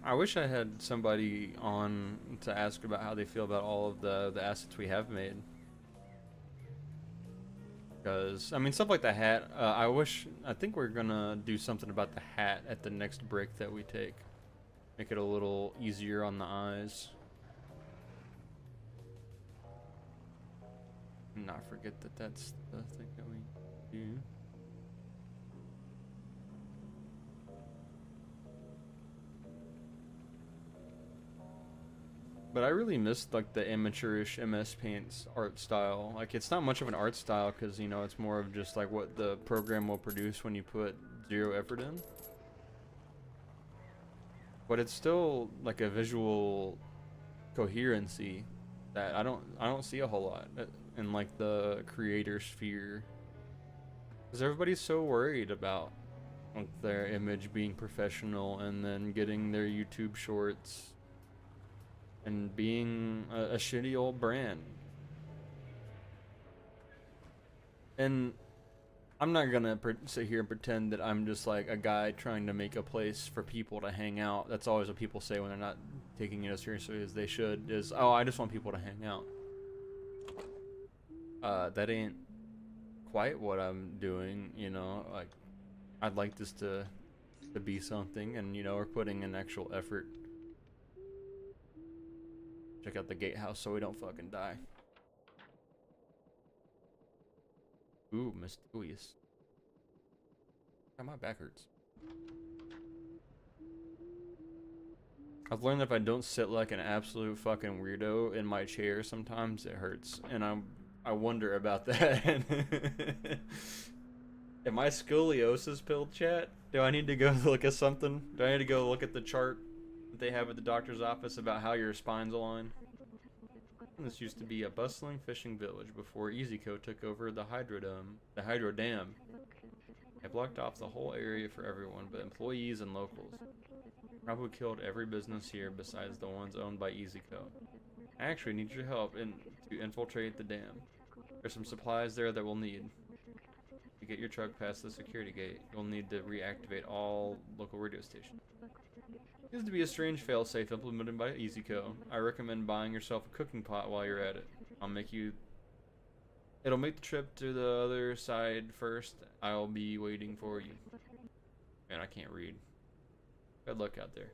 I wish I had somebody on to ask about how they feel about all of the assets we have made. Because, I mean, stuff like the hat, I think we're gonna do something about the hat at the next break that we take. Make it a little easier on the eyes. Not forget that that's the thing that we do. But I really missed like the amateurish MS Paint's art style. Like it's not much of an art style because, you know, it's more of just like what the program will produce when you put zero effort in. But it's still like a visual coherency that I don't see a whole lot in like the creator sphere. Because everybody's so worried about like their image being professional and then getting their YouTube shorts and being a shitty old brand. And I'm not gonna sit here and pretend that I'm just like a guy trying to make a place for people to hang out. That's always what people say when they're not taking it as seriously as they should, is, oh, I just want people to hang out. That ain't quite what I'm doing, you know. Like, I'd like this to be something, and, you know, we're putting in actual effort. Check out the gatehouse so we don't fucking die. Ooh, mysterious. God, my back hurts. I've learned that if I don't sit like an absolute fucking weirdo in my chair, sometimes it hurts, and I wonder about that. Am I scoliosis pill, chat? Do I need to go look at something? Do I need to go look at the chart? that they have at the doctor's office about how your spine's aligned? This used to be a bustling fishing village before EasyCo took over the hydro dam. It blocked off the whole area for everyone but employees and locals. Probably killed every business here besides the ones owned by EasyCo. I actually need your help to infiltrate the dam. There's some supplies there that we'll need. To get your truck past the security gate, you'll need to reactivate all local radio stations. Seems to be a strange failsafe implemented by EasyCo. I recommend buying yourself a cooking pot while you're at it. It'll make the trip to the other side first. I'll be waiting for you. Man, I can't read. Good luck out there.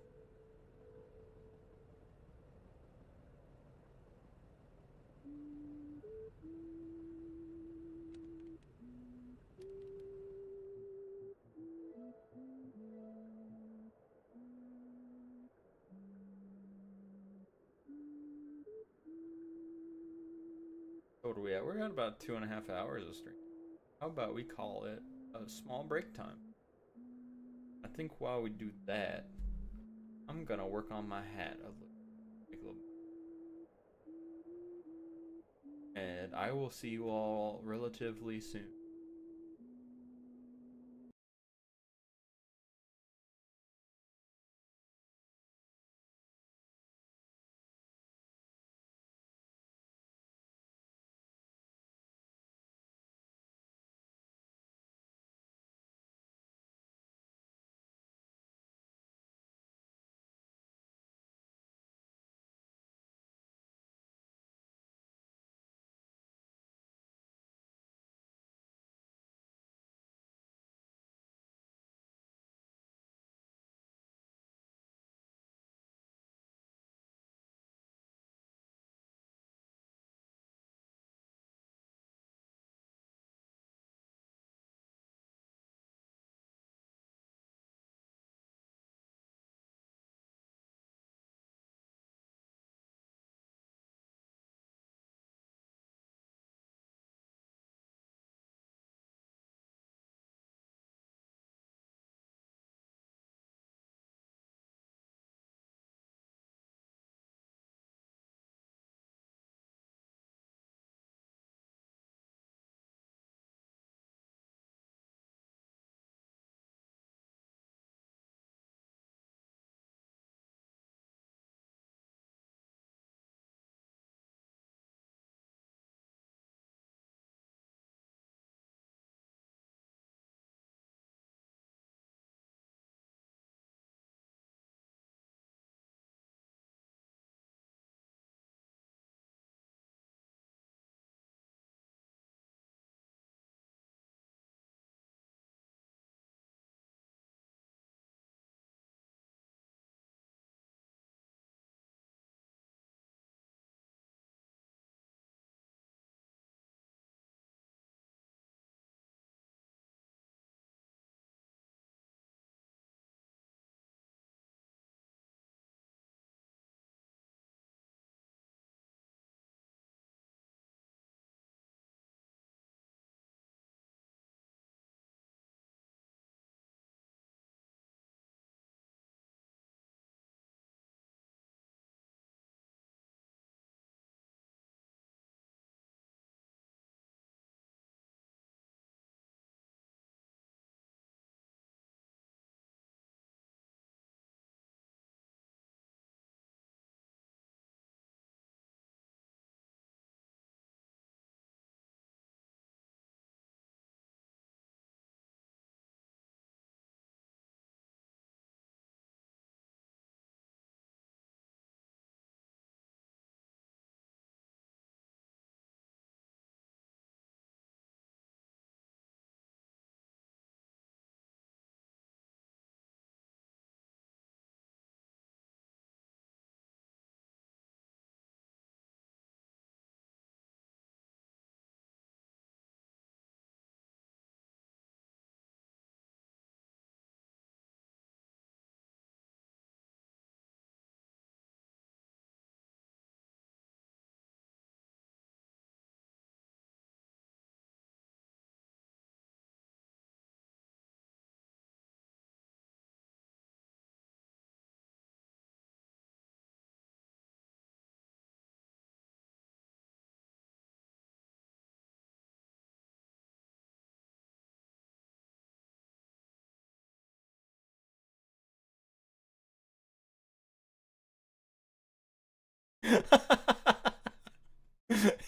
What are we at? We're at about 2.5 hours of stream. How about we call it a small break time? I think while we do that, I'm gonna work on my hat a little, and I will see you all relatively soon.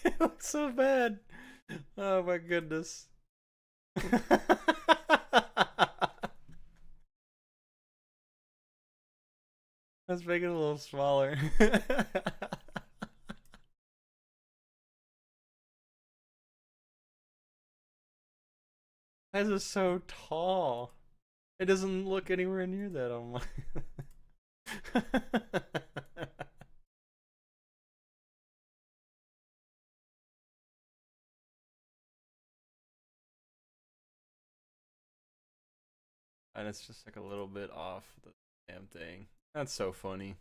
It looks so bad. Oh my goodness. Let's make it a little smaller. This is so tall. It doesn't look anywhere near that on my. And it's just like a little bit off the damn thing. That's so funny.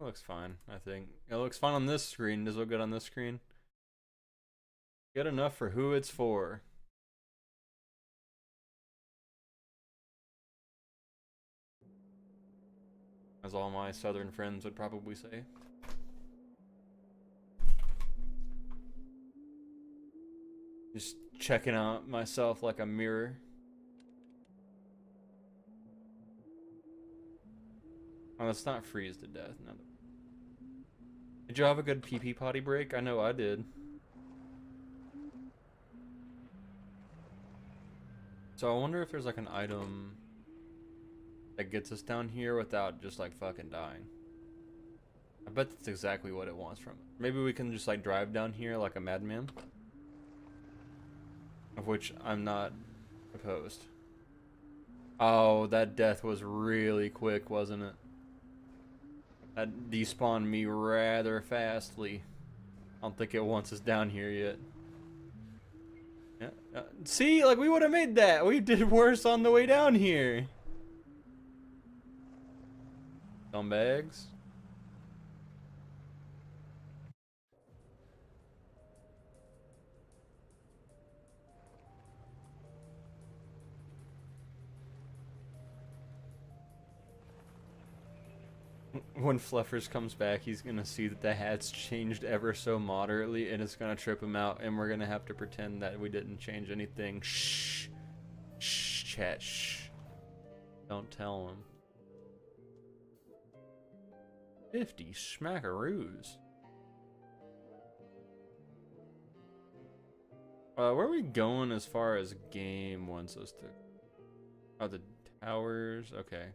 It looks fine, I think. It looks fine on this screen. Does it look good on this screen? Good enough for who it's for. As all my southern friends would probably say. Just checking out myself like a mirror. Oh, let's not freeze to death. No. Did you have a good pee-pee potty break? I know I did. So I wonder if there's like an item that gets us down here without just like fucking dying. I bet that's exactly what it wants from it. Maybe we can just like drive down here like a madman. Of which I'm not opposed. Oh, that death was really quick, wasn't it? That despawned me rather fastly. I don't think it wants us down here yet. Yeah. See, like we would have made that. We did worse on the way down here. Scumbags. When Fluffers comes back, he's gonna see that the hat's changed ever so moderately, and it's gonna trip him out, and we're gonna have to pretend that we didn't change anything. Shh. Shh, chat, shh. Don't tell him. 50 smackaroos. Where are we going as far as game wants us to? Oh, the towers. Okay.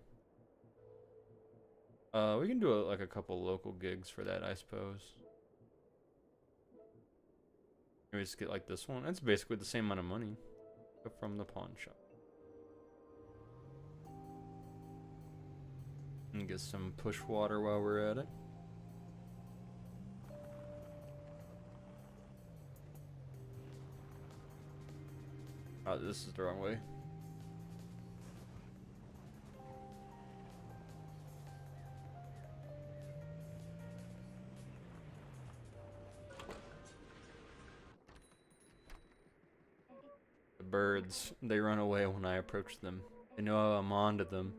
We can do like a couple local gigs for that, I suppose. Can we just get like this one? That's basically the same amount of money from the pawn shop. And get some push water while we're at it. Oh, this is the wrong way. The birds, they run away when I approach them. They know I'm onto them.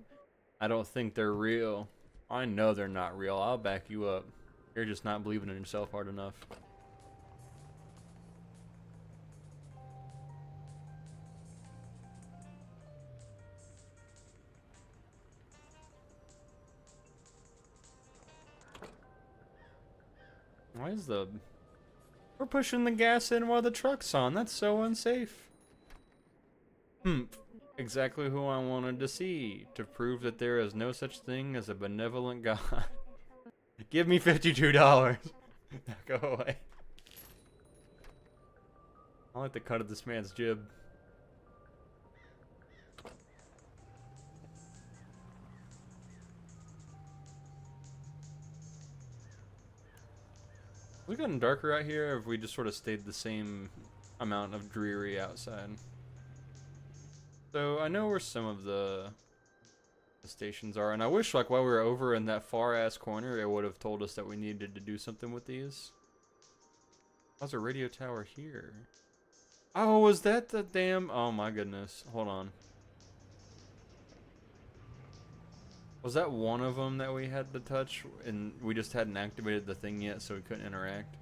I don't think they're real. I know they're not real. I'll back you up. You're just not believing in yourself hard enough. Why is the... We're pushing the gas in while the truck's on. That's so unsafe. Exactly who I wanted to see. To prove that there is no such thing as a benevolent God. Give me $52. Go away. I like the cut of this man's jib. We gotten darker out here, or have we just sort of stayed the same amount of dreary outside? So I know where some of the stations are, and I wish like while we were over in that far ass corner it would have told us that we needed to do something with these. How's a radio tower here? Oh, was that the damn... Oh my goodness. Hold on. Was that one of them that we had to touch and we just hadn't activated the thing yet so we couldn't interact?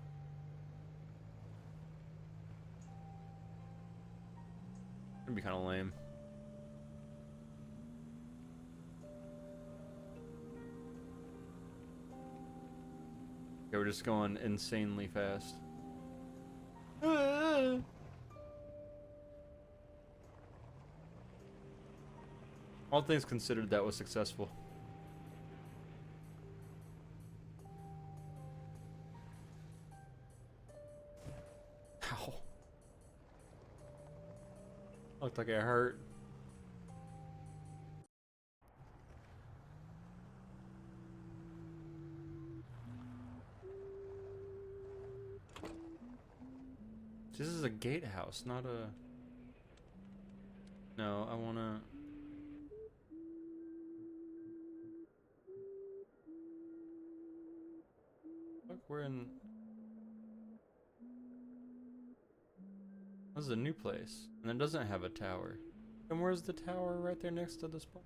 It'd be kind of lame. Okay, we're just going insanely fast. All things considered, that was successful. Ow. Looked like it hurt. This is a gatehouse, not a... No, I wanna... Look, we're in... This is a new place, and it doesn't have a tower. And where's the tower right there next to the spawn?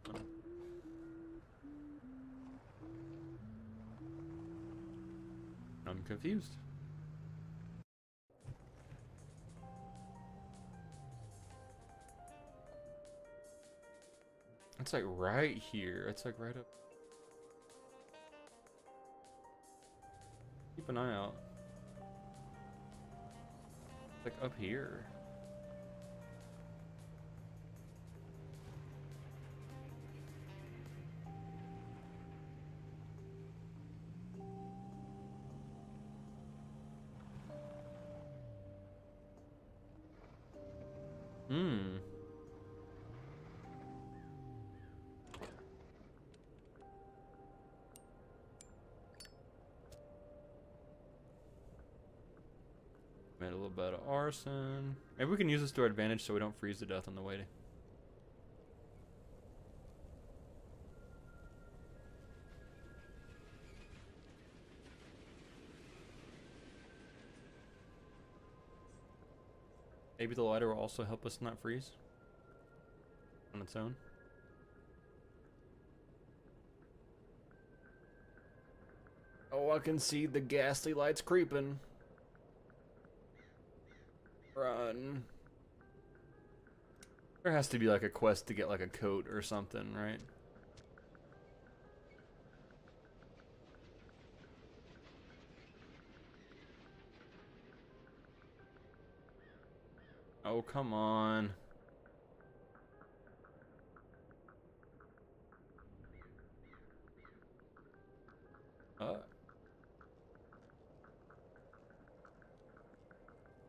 I'm confused. It's like right here. It's like right up. Keep an eye out. It's like up here. Hmm. Made a little bit of arson. Maybe we can use this to our advantage so we don't freeze to death on the way. Maybe the lighter will also help us not freeze on its own. Oh, I can see the ghastly lights creeping. Run. There has to be like a quest to get like a coat or something, right? Oh, come on.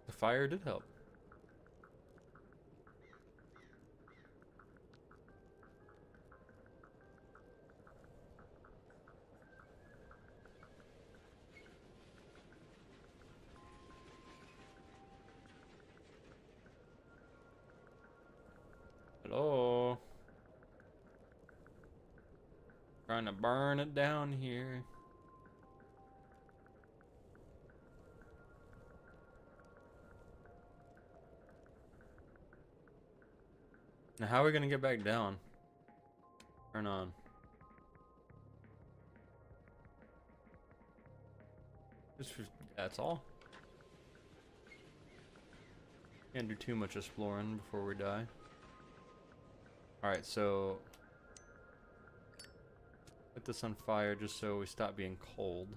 The fire did help. Hello. Trying to burn it down here. Now how are we gonna get back down? Turn on. That's all. Can't do too much exploring before we die. Alright, so put this on fire just so we stop being cold.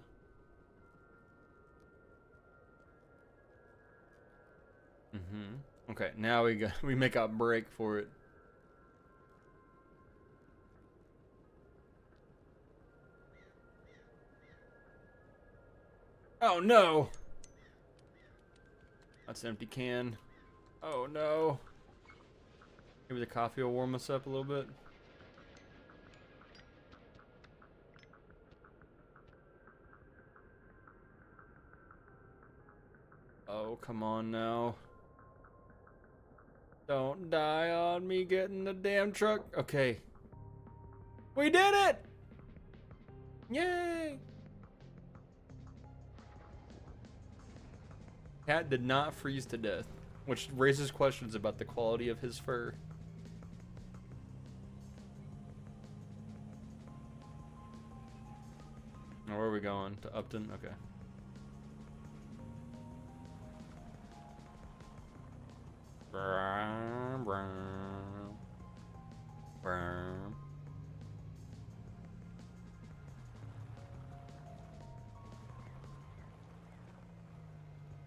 Okay, now we make a break for it. Oh no! That's an empty can. Oh no. Maybe the coffee will warm us up a little bit. Oh, come on now. Don't die on me getting the damn truck. Okay. We did it! Yay! Cat did not freeze to death, which raises questions about the quality of his fur. Now, where are we going? To Upton? Okay. Brum, brum, brum.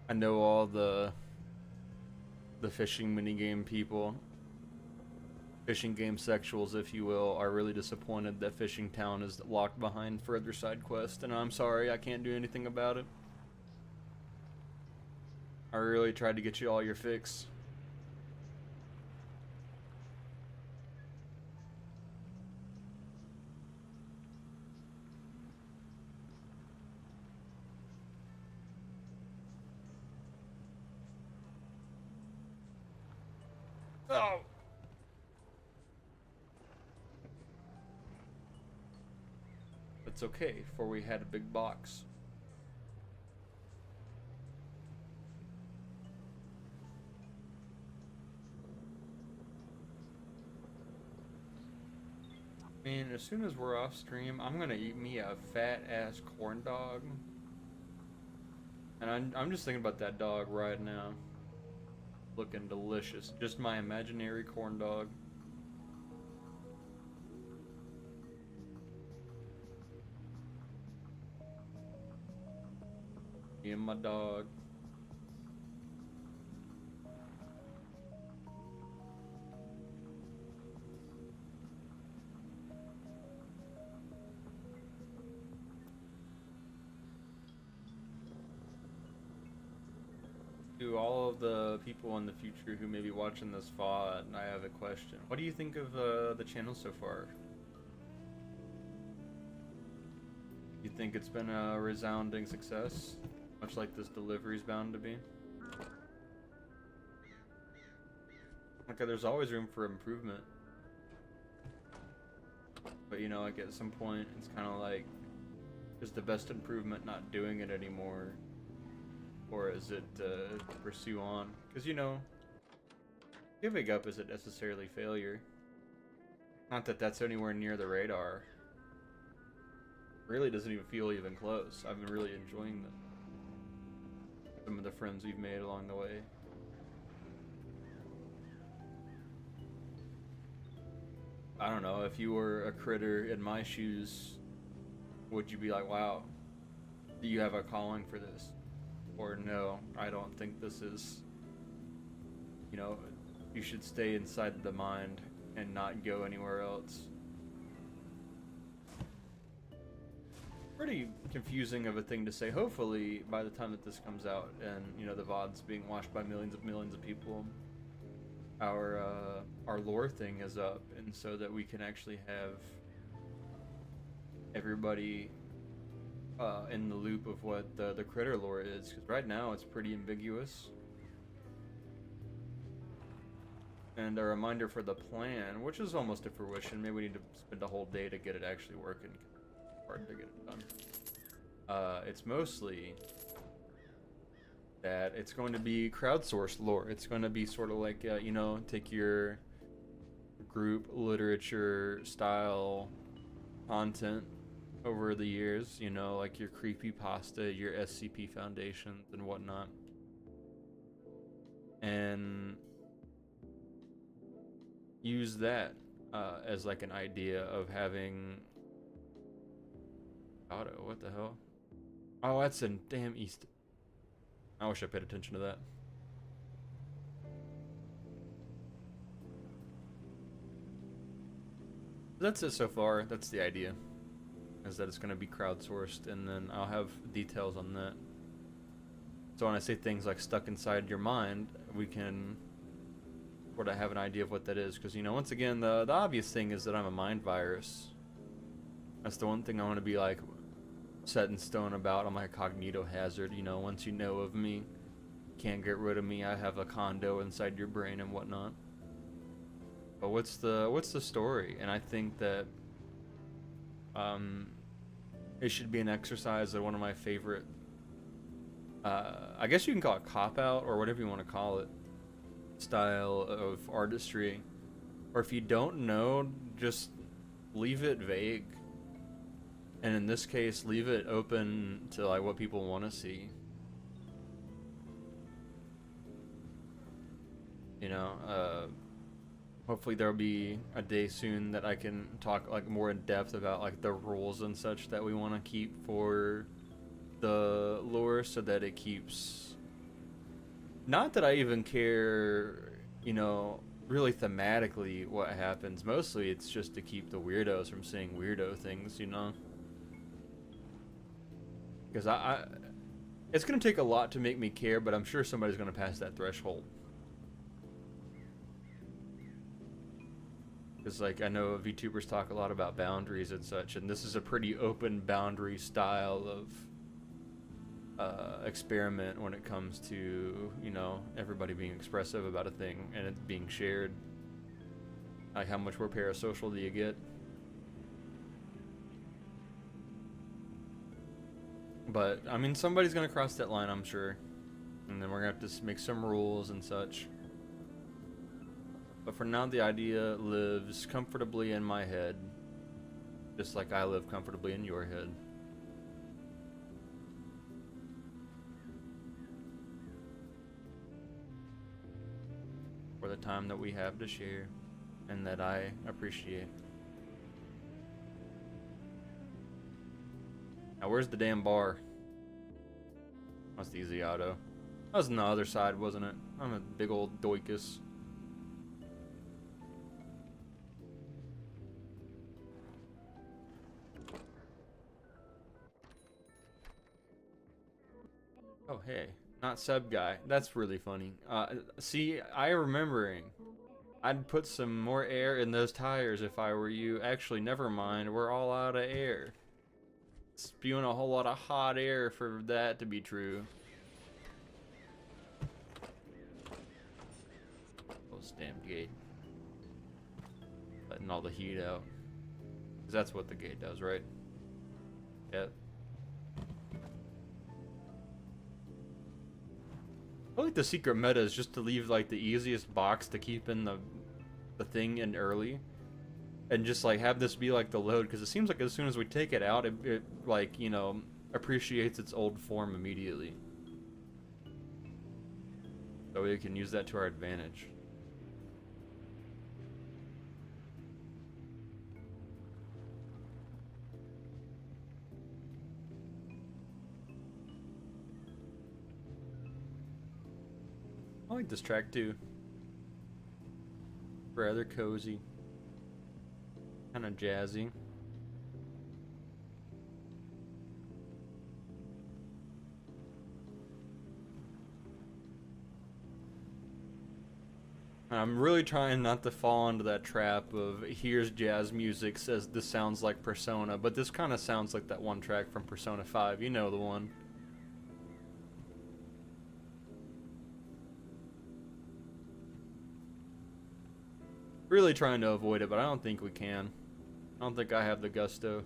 I know all the fishing minigame people, fishing game sexuals, if you will, are really disappointed that Fishing Town is locked behind further side quests, and I'm sorry, I can't do anything about it. I really tried to get you all your fix. Oh! It's okay, for we had a big box. Man, as soon as we're off stream, I'm gonna eat me a fat ass corn dog. And I'm just thinking about that dog right now. Looking delicious. Just my imaginary corn dog. Me and my dog. To all of the people in the future who may be watching this VOD, I have a question. What do you think of the channel so far? You think it's been a resounding success? Much like this delivery's bound to be? Okay, there's always room for improvement. But you know, like at some point, it's kind of like, is the best improvement not doing it anymore? Or is it to pursue on? Because, you know, giving up isn't necessarily failure. Not that that's anywhere near the radar. Really doesn't even feel even close. I've been really enjoying some of the friends we've made along the way. I don't know, if you were a critter in my shoes, would you be like, wow, do you have a calling for this? Or no, I don't think this is, you know, you should stay inside the mind and not go anywhere else. Pretty confusing of a thing to say. Hopefully, by the time that this comes out and, you know, the VOD's being watched by millions of people, our lore thing is up, and so that we can actually have everybody in the loop of what the critter lore is, because right now it's pretty ambiguous. And a reminder for the plan, which is almost to fruition. Maybe we need to spend a whole day to get it actually working. Hard to get it done. It's mostly that it's going to be crowdsourced lore. It's going to be sort of like, you know, take your group literature style content over the years, you know, like your creepypasta, your SCP foundations and whatnot, and use that as like an idea of having auto. What the hell? Oh, that's in damn East. I wish I paid attention to that. That's it so far. That's the idea. Is that it's going to be crowdsourced, and then I'll have details on that. So when I say things like stuck inside your mind, we can sort of have an idea of what that is. Because, you know, once again, the obvious thing is that I'm a mind virus. That's the one thing I want to be like set in stone about. I'm like a cognito hazard, you know, once you know of me, can't get rid of me. I have a condo inside your brain and whatnot. But what's the story? And I think that it should be an exercise that one of my favorite, I guess you can call it cop-out or whatever you want to call it, style of artistry. Or if you don't know, just leave it vague. And in this case, leave it open to like what people want to see. You know, hopefully there'll be a day soon that I can talk like more in depth about like the rules and such that we want to keep for the lore, so that it keeps. Not that I even care, you know, really thematically what happens. Mostly it's just to keep the weirdos from saying weirdo things, you know. Because it's gonna take a lot to make me care, but I'm sure somebody's gonna pass that threshold. Because like I know VTubers talk a lot about boundaries and such, and this is a pretty open boundary style of experiment when it comes to, you know, everybody being expressive about a thing and it being shared. Like how much more parasocial do you get? But I mean, somebody's gonna cross that line, I'm sure, and then we're gonna have to make some rules and such. But for now, the idea lives comfortably in my head, just like I live comfortably in your head. For the time that we have to share, and that I appreciate. Now, where's the damn bar? That's the easy auto. That was on the other side, wasn't it? I'm a big old doikus. Oh, hey. Not sub guy. That's really funny. See, I remembering. I'd put some more air in those tires if I were you. Actually, never mind. We're all out of air. Spewing a whole lot of hot air for that to be true. Close damn gate. Letting all the heat out. 'Cause that's what the gate does, right? Yep. I feel like the secret meta is just to leave like the easiest box to keep in the thing in early, and just like have this be like the load, because it seems like as soon as we take it out, it like, you know, appreciates its old form immediately. So we can use that to our advantage. I like this track too. Rather cozy. Kind of jazzy. I'm really trying not to fall into that trap of here's jazz music, says this sounds like Persona, but this kind of sounds like that one track from Persona 5. You know the one. Really trying to avoid it, but I don't think we can. I don't think I have the gusto.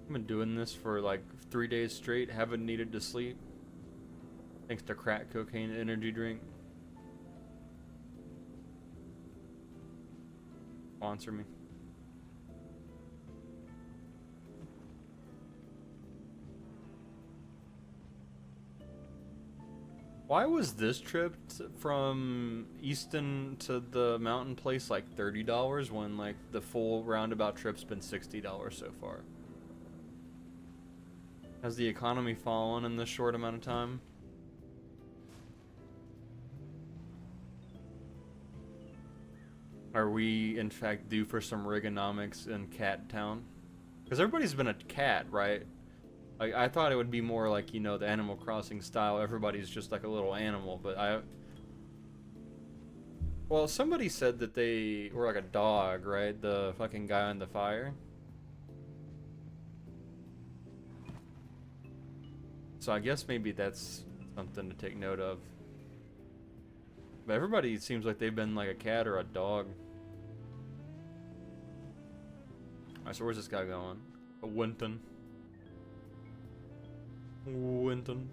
I've been doing this for like 3 days straight, haven't needed to sleep. Thanks to crack cocaine energy drink. Sponsor me. Why was this trip from Easton to the mountain place like $30 when like the full roundabout trip's been $60 so far? Has the economy fallen in this short amount of time? Are we in fact due for some Rigonomics in Cat Town? Because everybody's been a cat, right? Like, I thought it would be more like, you know, the Animal Crossing style. Everybody's just like a little animal, but well, somebody said that they were like a dog, right? The fucking guy on the fire. So I guess maybe that's something to take note of. But everybody seems like they've been like a cat or a dog. Alright, so where's this guy going? A Winton. Winton.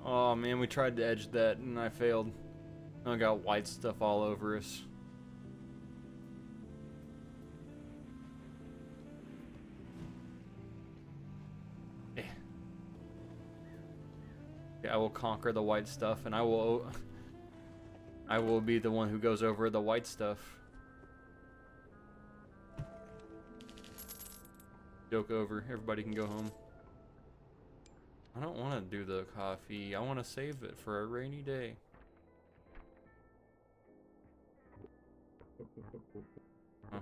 Oh man, we tried to edge that and I failed. I got white stuff all over us. Yeah, I will conquer the white stuff and I will be the one who goes over the white stuff. Joke over. Everybody can go home. I don't want to do the coffee. I want to save it for a rainy day. Oh.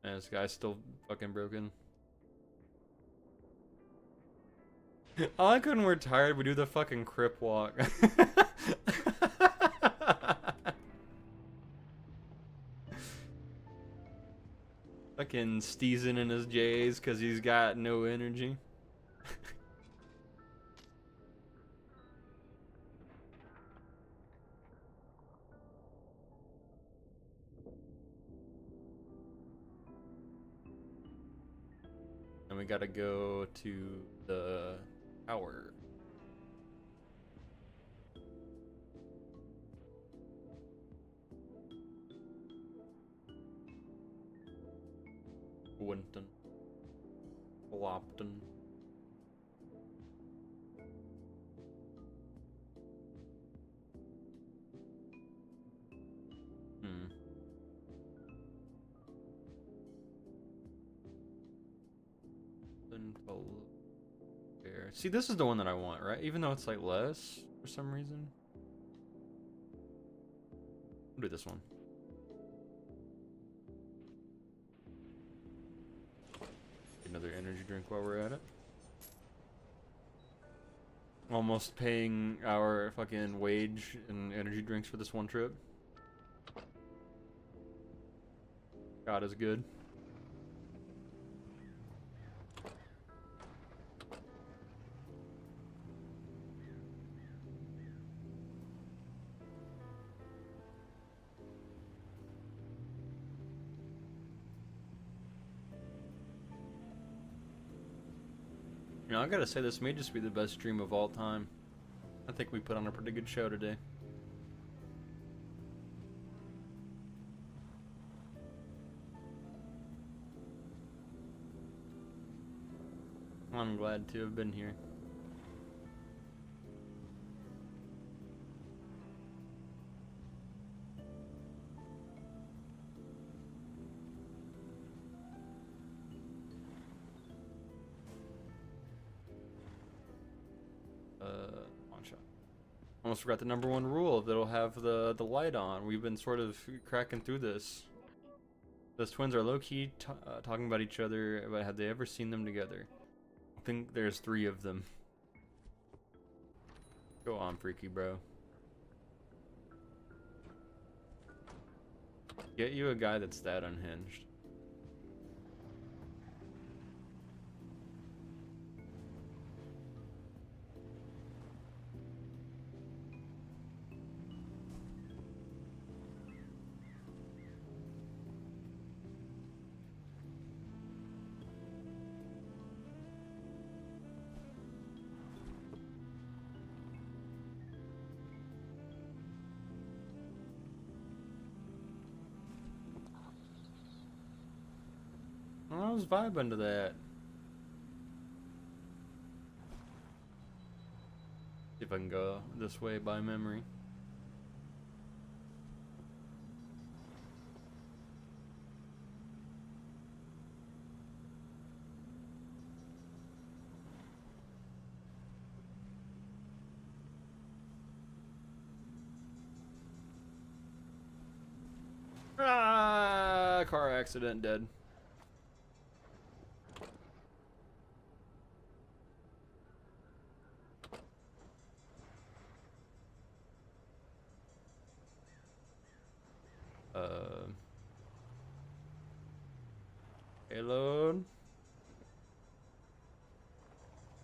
And this guy's still fucking broken. I like when we're tired, we do the fucking crip walk. Fucking steezing in his J's because he's got no energy. And we gotta go to the tower. Winton. Lopton. See, this is the one that I want, right? Even though it's like less for some reason. I'll do this one. Another energy drink while we're at it. Almost paying our fucking wage and energy drinks for this one trip. God is good. You know, I gotta say, this may just be the best stream of all time. I think we put on a pretty good show today. I'm glad to have been here. One shot. Almost forgot the #1 rule that'll have the light on. We've been sort of cracking through this. Those twins are low-key talking about each other, but have they ever seen them together? I think there's 3 of them. Go on, freaky bro. Get you a guy that's that unhinged. I was vibing to that. See if I can go this way by memory. Ah, car accident, dead. Payload.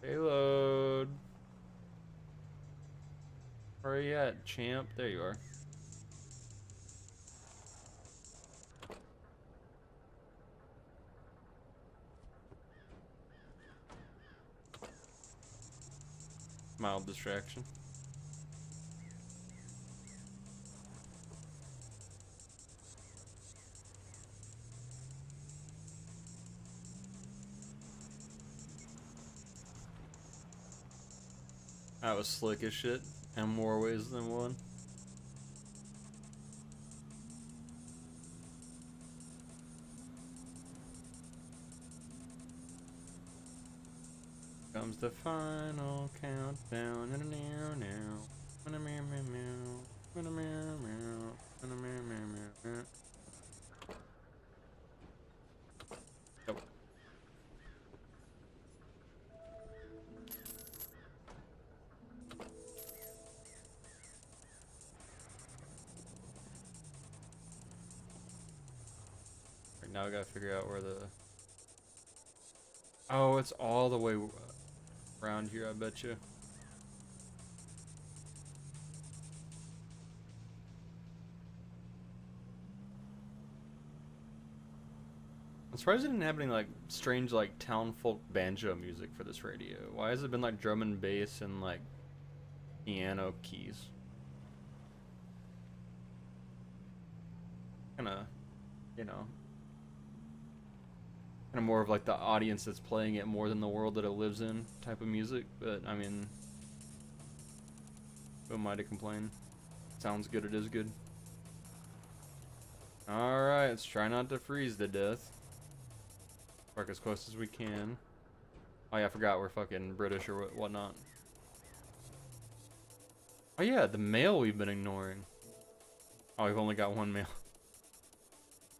Payload. Where are you at, champ? There you are. Mild distraction. That was slick as shit, in more ways than one. Comes the final countdown. Nope. Right, now we gotta figure out where the... Oh, it's all the way around here, I bet you. I'm surprised it didn't have any like strange like town folk banjo music for this radio. Why has it been like drum and bass and like piano keys? Kinda, you know, kinda more of like the audience that's playing it more than the world that it lives in type of music. But I mean, who am I to complain? Sounds good, it is good. Alright, let's try not to freeze to death. Park as close as we can. Oh yeah, I forgot we're fucking British or whatnot. Oh yeah, the mail we've been ignoring. Oh, we've only got one mail.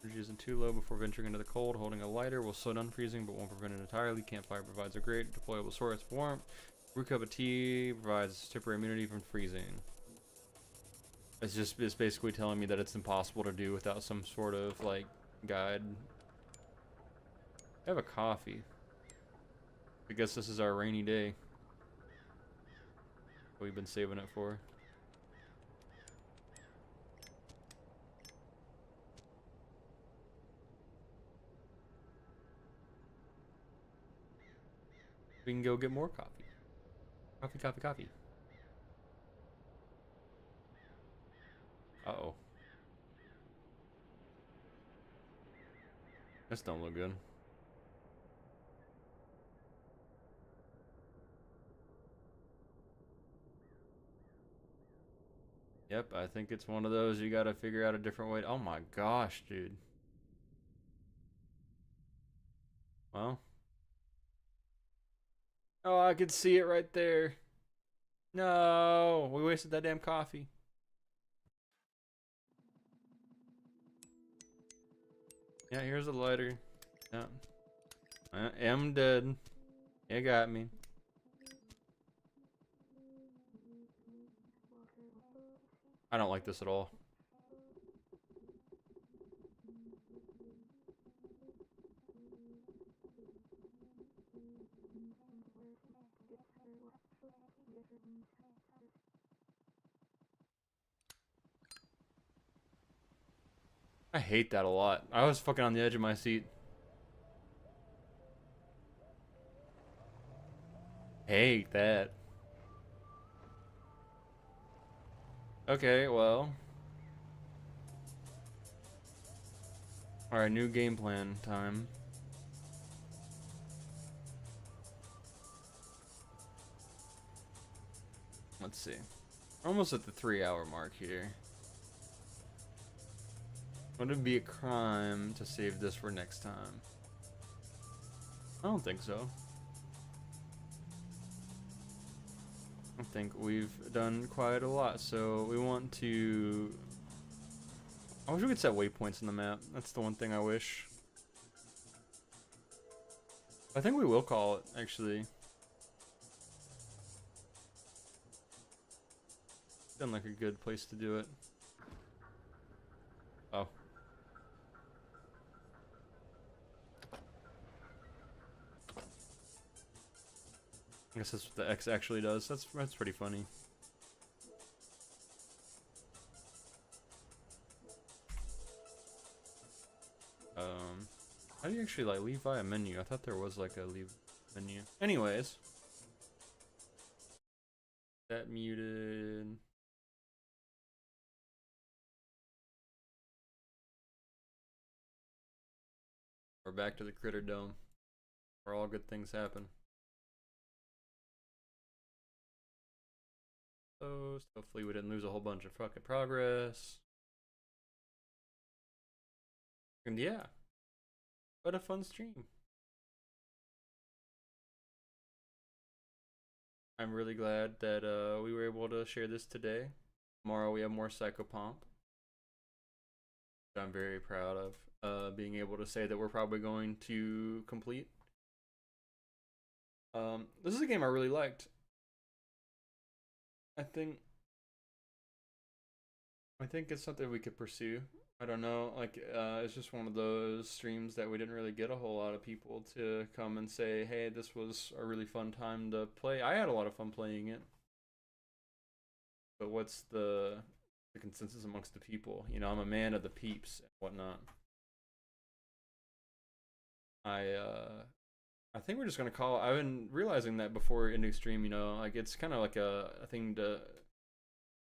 Energy isn't too low before venturing into the cold. Holding a lighter will slow down freezing, but won't prevent it entirely. Campfire provides a great deployable source of warmth. Brew cup of tea provides temporary immunity from freezing. It's basically telling me that it's impossible to do without some sort of like guide. I have a coffee. I guess this is our rainy day. What we've been saving it for. We can go get more coffee. Coffee, coffee, coffee. Uh-oh. This don't look good. Yep, I think it's one of those you gotta figure out a different way. Oh my gosh, dude. Well. Oh, I could see it right there. No, we wasted that damn coffee. Yeah, here's a lighter. Yeah. I am dead. You got me. I don't like this at all. I hate that a lot. I was fucking on the edge of my seat. Hate that. Okay, well. Alright, new game plan time. Let's see. We're almost at the 3-hour mark here. Would it be a crime to save this for next time? I don't think so. I think we've done quite a lot, so we want to... I wish we could set waypoints on the map. That's the one thing I wish. I think we will call it, actually. Been like a good place to do it. Oh. I guess that's what the X actually does. That's pretty funny. How do you actually like leave via menu? I thought there was like a leave menu. Anyways. That muted. We're back to the Critter Dome, where all good things happen. Post. Hopefully we didn't lose a whole bunch of fucking progress. And yeah, what a fun stream. I'm really glad that we were able to share this today. Tomorrow we have more Psychopomp. I'm very proud of being able to say that we're probably going to complete. This is a game I really liked. I think it's something we could pursue. I don't know, like it's just one of those streams that we didn't really get a whole lot of people to come and say, "Hey, this was a really fun time to play." I had a lot of fun playing it. But what's the consensus amongst the people? You know, I'm a man of the peeps and whatnot. I think we're just gonna call. I've been realizing that before ending stream. You know, like it's kind of like a thing to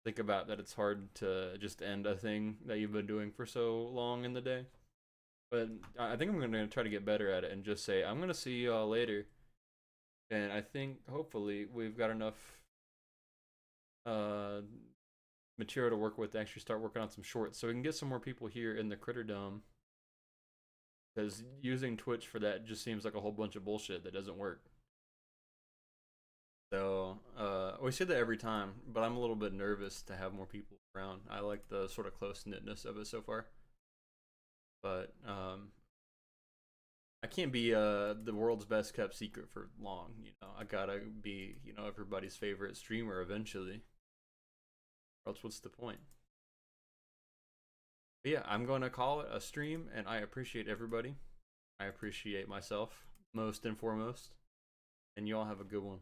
think about, that it's hard to just end a thing that you've been doing for so long in the day. But I think I'm gonna try to get better at it and just say I'm gonna see y'all later. And I think hopefully we've got enough uh material to work with to actually start working on some shorts, so we can get some more people here in the Critter Dome. Because using Twitch for that just seems like a whole bunch of bullshit that doesn't work. So we say that every time, but I'm a little bit nervous to have more people around. I like the sort of close knitness of it so far, but I can't be the world's best kept secret for long. You know, I gotta be, you know, everybody's favorite streamer eventually. Or else what's the point? But yeah, I'm going to call it a stream, and I appreciate everybody. I appreciate myself most and foremost, and you all have a good one.